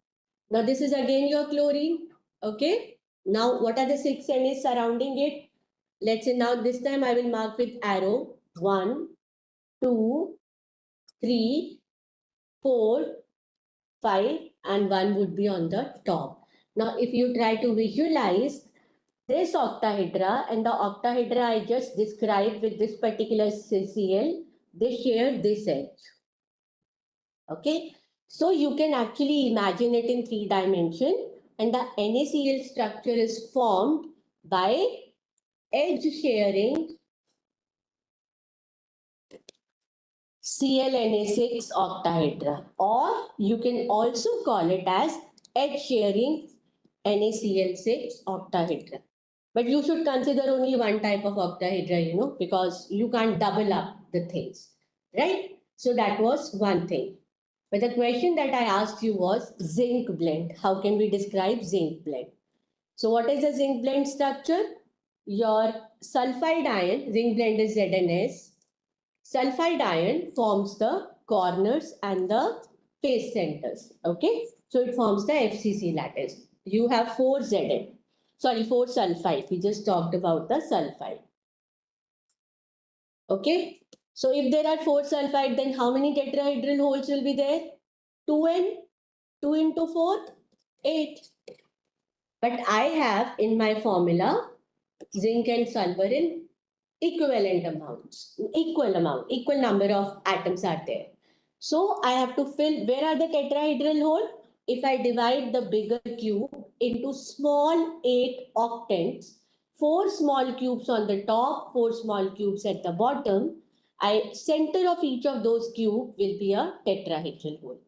Now this is again your chlorine. Okay. Now what are the 6 NAs surrounding it? Let's say now this time I will mark with arrow. 1, 2, 3, 4, 5, and 1 would be on the top. Now if you try to visualize this octahedra and the octahedra I just described with this particular CCl, they share this edge. Okay. So you can actually imagine it in 3 dimensions, and the NaCl structure is formed by edge sharing ClNa6 octahedra, or you can also call it as edge sharing NaCl6 octahedra. But you should consider only one type of octahedra, because you can't double up the things, right? So that was one thing. But the question that I asked you was zinc blend. How can we describe zinc blend? So what is a zinc blend structure? Your sulfide ion, zinc blend is ZnS. Sulfide ion forms the corners and the face centers. Okay. So it forms the FCC lattice. You have 4 Zn. Sorry, 4 sulfide. We just talked about the sulfide. Okay. So if there are 4 sulfide, then how many tetrahedral holes will be there? 2n. 2 into 4, 8. But I have in my formula zinc and sulfur in equivalent amounts, equal number of atoms are there. So I have to fill, where are the tetrahedral hole? If I divide the bigger cube into small 8 octants, 4 small cubes on the top, 4 small cubes at the bottom, center of each of those cubes will be a tetrahedral hole.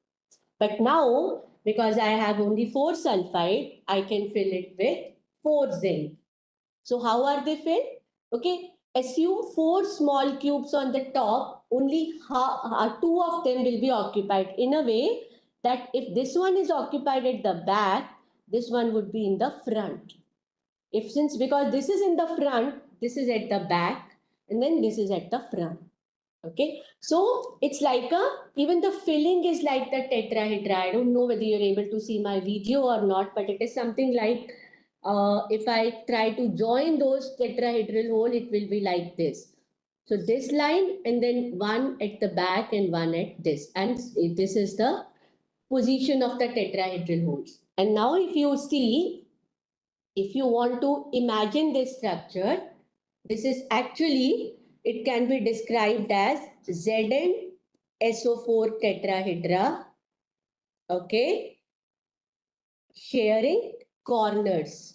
But now, because I have only 4 sulfide, I can fill it with 4 zinc. So how are they filled? Okay, assume 4 small cubes on the top, only 2 of them will be occupied, in a way that if this one is occupied at the back, this one would be in the front. Because this is in the front, this is at the back, and then this is at the front. Okay, so it's like even the filling is like the tetrahedra. I don't know whether you're able to see my video or not, but it is something like if I try to join those tetrahedral hole, it will be like this. So this line, and then one at the back and one at this, and this is the position of the tetrahedral holes. And now if you see, if you want to imagine this structure, this is actually, it can be described as ZnSO4 tetrahedra, okay, sharing corners.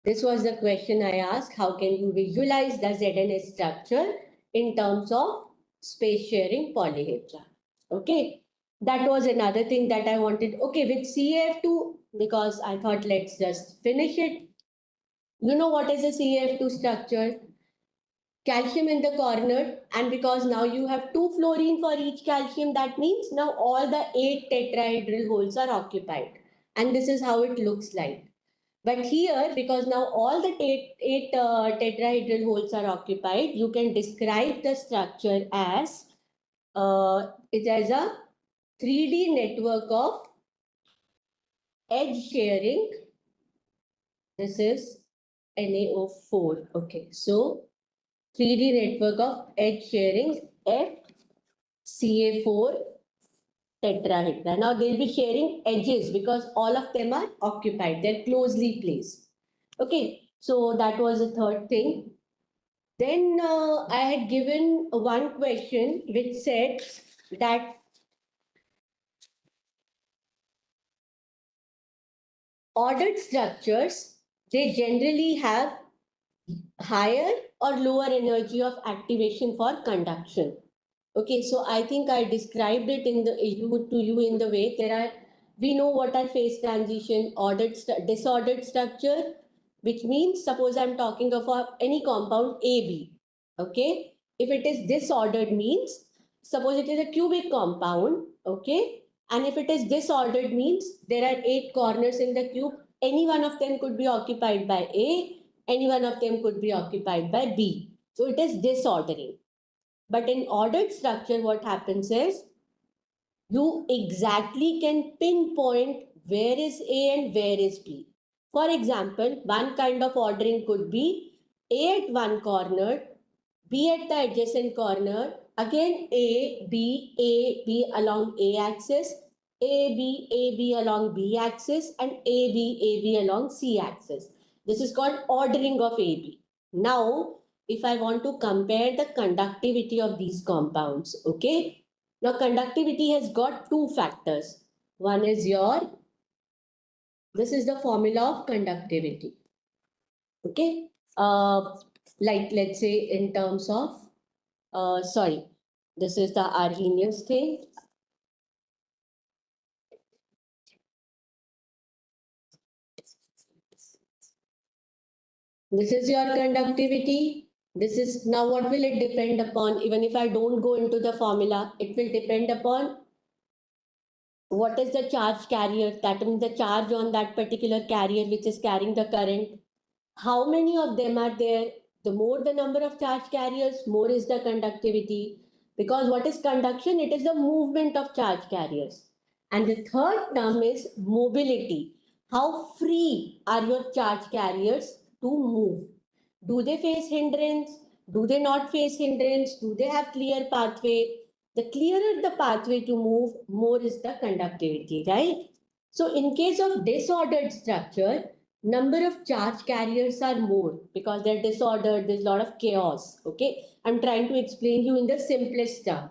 This was the question I asked. How can you visualize the ZnS structure in terms of space sharing polyhedra? Okay, that was another thing that I wanted. Okay, with CAF2, because I thought let's just finish it. You know what is a CAF2 structure? Calcium in the corner, and because now you have 2 fluorine for each calcium, that means now all the 8 tetrahedral holes are occupied. And this is how it looks like. But here, because now all the eight tetrahedral holes are occupied, you can describe the structure as it as a 3D network of edge sharing. This is NaO4. Okay, so 3D network of edge sharing FCA4 tetrahedra. Now they'll be sharing edges because all of them are occupied. They're closely placed. Okay, so that was the third thing. Then I had given one question which said that ordered structures, they generally have higher or lower energy of activation for conduction. Okay, so I think I described it in the to you in the way there are, we know what are phase transition, disordered structure, which means suppose I'm talking of any compound AB. Okay, if it is disordered means suppose it is a cubic compound. Okay, and if it is disordered means there are 8 corners in the cube. Any one of them could be occupied by A. Any one of them could be occupied by B. So it is disordering. But in ordered structure, what happens is you exactly can pinpoint where is A and where is B. For example, one kind of ordering could be A at one corner, B at the adjacent corner, again A, B along A axis, A, B along B axis, and A, B along C axis. This is called ordering of AB. Now, if I want to compare the conductivity of these compounds, okay? Now, conductivity has got 2 factors. One is this is the formula of conductivity. Okay? Like let's say in terms of, this is the Arrhenius thing. This is your conductivity. This is, now what will it depend upon? Even if I don't go into the formula, it will depend upon what is the charge carrier, that means the charge on that particular carrier which is carrying the current. How many of them are there? The more the number of charge carriers, more is the conductivity. Because what is conduction? It is the movement of charge carriers. And the third term is mobility. How free are your charge carriers to move? Do they face hindrance? Do they not face hindrance? Do they have clear pathway? The clearer the pathway to move, more is the conductivity, right? So in case of disordered structure, number of charge carriers are more because they're disordered, there's a lot of chaos. Okay, I'm trying to explain you in the simplest term.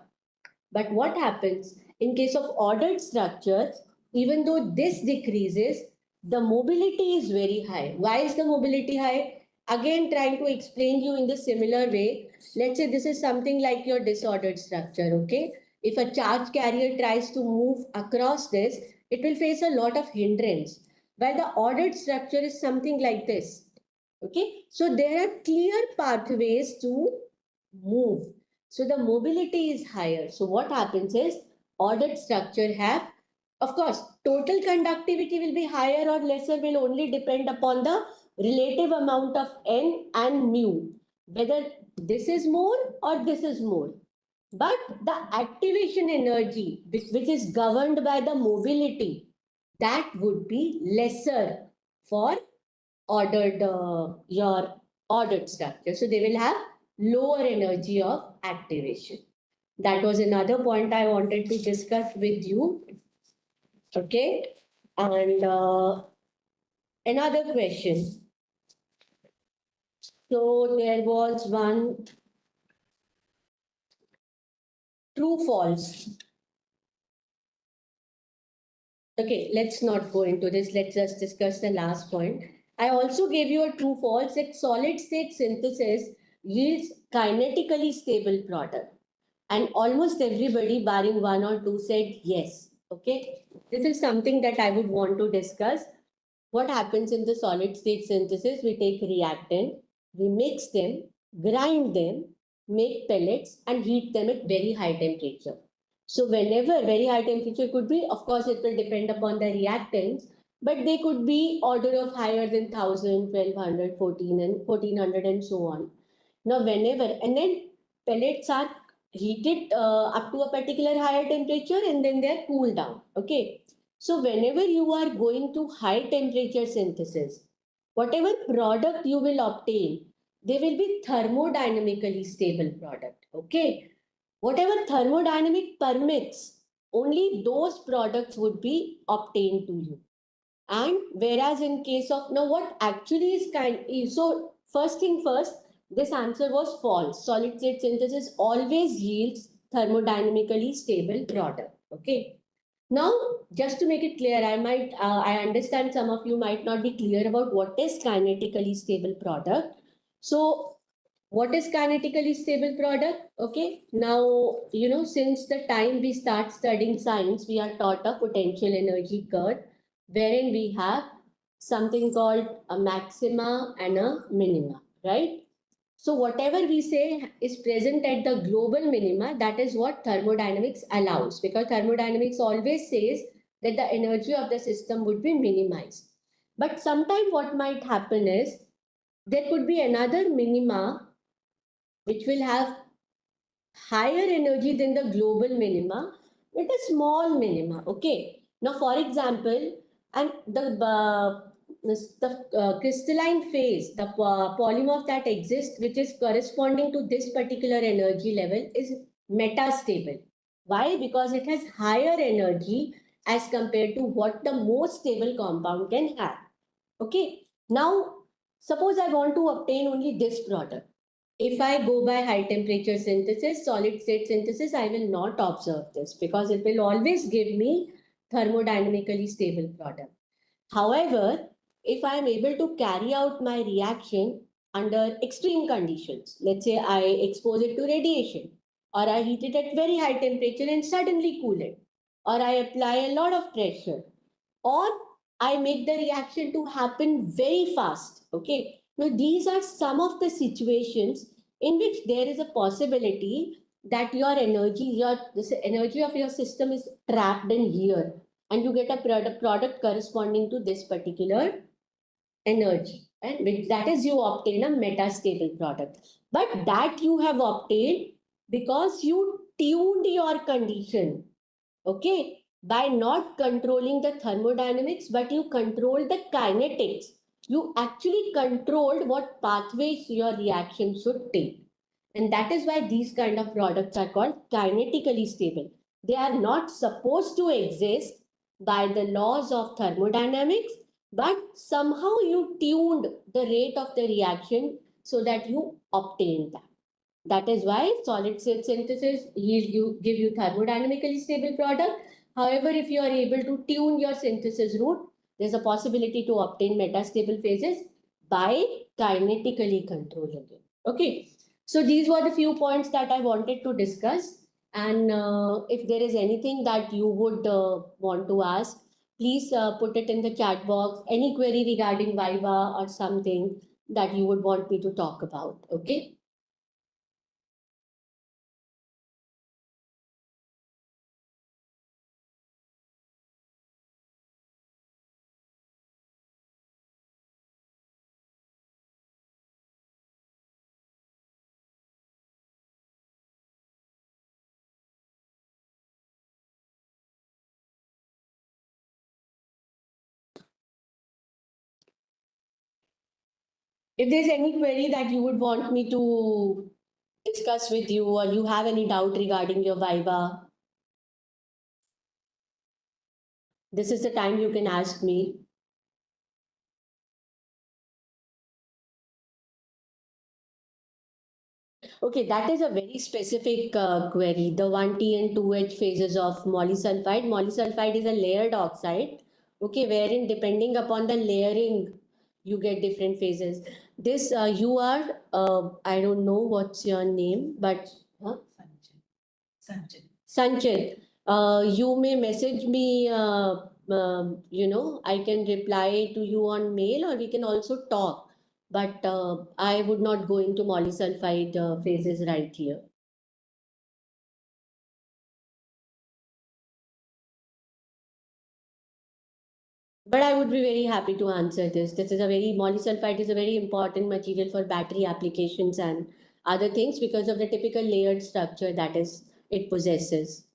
But what happens in case of ordered structures, even though this decreases, the mobility is very high. Why is the mobility high? Again, trying to explain you in the similar way. Let's say this is something like your disordered structure. Okay, if a charge carrier tries to move across this, it will face a lot of hindrance. While the ordered structure is something like this. Okay, so there are clear pathways to move. So the mobility is higher. So what happens is ordered structure have, of course, total conductivity will be higher or lesser will only depend upon the relative amount of N and mu, whether this is more or this is more. But the activation energy, which is governed by the mobility, that would be lesser for your ordered structure. So they will have lower energy of activation. That was another point I wanted to discuss with you. Okay. And another question. So there was one true false. Okay, let's not go into this. Let's just discuss the last point. I also gave you a true false that solid state synthesis yields kinetically stable product. And almost everybody, barring one or two, said yes. Okay, this is something that I would want to discuss. What happens in the solid state synthesis? We take reactant, we mix them, grind them, make pellets, and heat them at very high temperature. So whenever very high temperature could be, of course, it will depend upon the reactants, but they could be order of higher than 1000, 1200, 14 and 1400 and so on. Now whenever, and then pellets are heated up to a particular higher temperature and then they're cooled down. Okay. So whenever you are going to high temperature synthesis, whatever product you will obtain, they will be thermodynamically stable product. Okay. Whatever thermodynamic permits, only those products would be obtained to you. And whereas in case of now, what actually is so first thing first, this answer was false. Solid state synthesis always yields thermodynamically stable product. Okay. Now, just to make it clear, I understand some of you might not be clear about what is kinetically stable product. So, what is kinetically stable product? Okay. Now, since the time we start studying science, we are taught a potential energy curve wherein we have something called a maxima and a minima, right? So whatever we say is present at the global minima, that is what thermodynamics allows, because thermodynamics always says that the energy of the system would be minimized. But sometimes what might happen is there could be another minima which will have higher energy than the global minima with a small minima. Okay. Now, for example, and the crystalline phase, the polymorph that exists, which is corresponding to this particular energy level, is metastable. Why? Because it has higher energy as compared to what the most stable compound can have. Okay. Now, suppose I want to obtain only this product. If I go by high temperature synthesis, solid state synthesis, I will not observe this because it will always give me thermodynamically stable product. However, if I am able to carry out my reaction under extreme conditions, let's say I expose it to radiation, or I heat it at very high temperature and suddenly cool it, or I apply a lot of pressure, or I make the reaction to happen very fast. Okay. Now, these are some of the situations in which there is a possibility that this energy of your system is trapped in here, and you get a product corresponding to this particular energy, and with that is you obtain a metastable product. But that you have obtained because you tuned your condition. Okay, by not controlling the thermodynamics, but you control the kinetics. You actually controlled what pathways your reaction should take. And that is why these kind of products are called kinetically stable. They are not supposed to exist by the laws of thermodynamics, but somehow you tuned the rate of the reaction so that you obtain that. That is why solid state synthesis give you thermodynamically stable product. However, if you are able to tune your synthesis route, there's a possibility to obtain metastable phases by kinetically controlling it. Okay. So these were the few points that I wanted to discuss. And if there is anything that you would want to ask, please put it in the chat box. Any query regarding Viva or something that you would want me to talk about. Okay. If there's any query that you would want me to discuss with you, or you have any doubt regarding your Viva, this is the time you can ask me. Okay, that is a very specific query. The 1T and 2H phases of molysulfide. Molysulfide is a layered oxide, okay, wherein depending upon the layering, you get different phases. This, you are, I don't know what's your name, but Sanchit, you may message me, I can reply to you on mail, or we can also talk. But I would not go into molysulfide phases right here. But I would be very happy to answer this. Molysulfide is a very important material for battery applications and other things because of the typical layered structure that it possesses.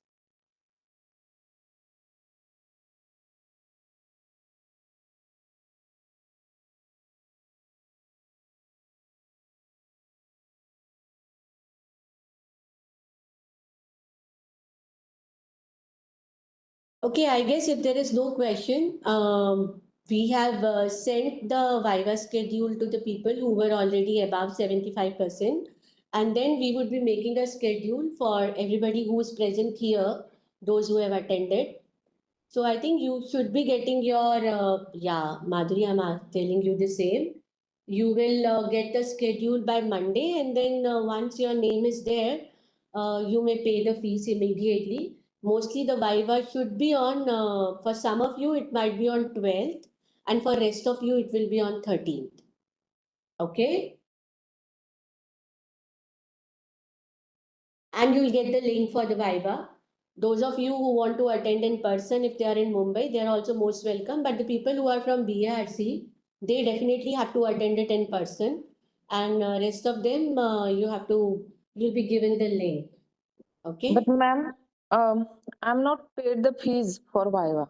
Okay, I guess if there is no question, we have sent the Viva schedule to the people who were already above 75%. And then we would be making a schedule for everybody who is present here, those who have attended. So I think you should be getting your, Madhuri, I'm telling you the same. You will get the schedule by Monday, and then once your name is there, you may pay the fees immediately. Mostly the Viva should be on, for some of you, it might be on 12th, and for rest of you, it will be on 13th. Okay? And you'll get the link for the Viva. Those of you who want to attend in person, if they are in Mumbai, they are also most welcome. But the people who are from BARC, they definitely have to attend it in person. And rest of them, you'll be given the link. Okay? But ma'am, I'm not paid the fees for Viva.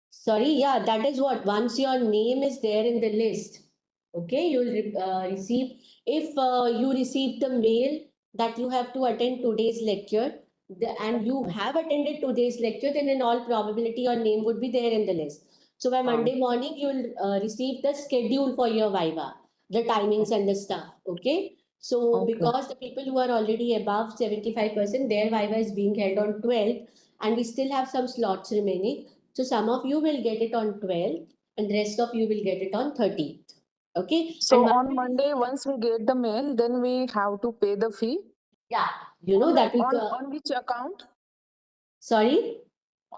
Sorry, yeah, that is what. Once your name is there in the list, okay, you'll receive. If you receive the mail that you have to attend today's lecture, and you have attended today's lecture, then in all probability your name would be there in the list. So by Monday morning, you'll receive the schedule for your Viva, the timings and the stuff. Okay. So because the people who are already above 75%, their Viva is being held on 12th, and we still have some slots remaining. So some of you will get it on 12th, and rest of you will get it on 13th. Okay. So And on Monday, once we get the mail, then we have to pay the fee. yeah, you know that will. On which account? Sorry.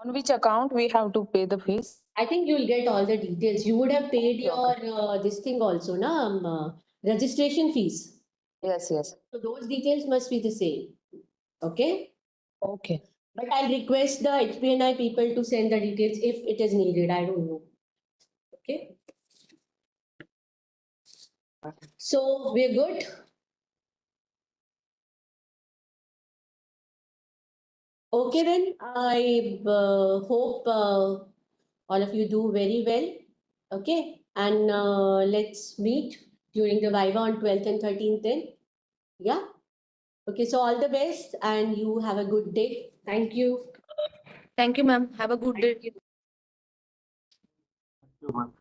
On which account we have to pay the fees? I think you'll get all the details. You would have paid your this thing also, na, registration fees. Yes, yes. So those details must be the same. Okay. Okay. But I'll request the HPNI people to send the details if it is needed. I don't know. Okay. So we're good. Okay then. I hope all of you do very well. Okay. And let's meet during the Viva on 12th and 13th then. Yeah. Okay. So all the best, and you have a good day. Thank you. Thank you, ma'am. Have a good day. Thank you, ma'am.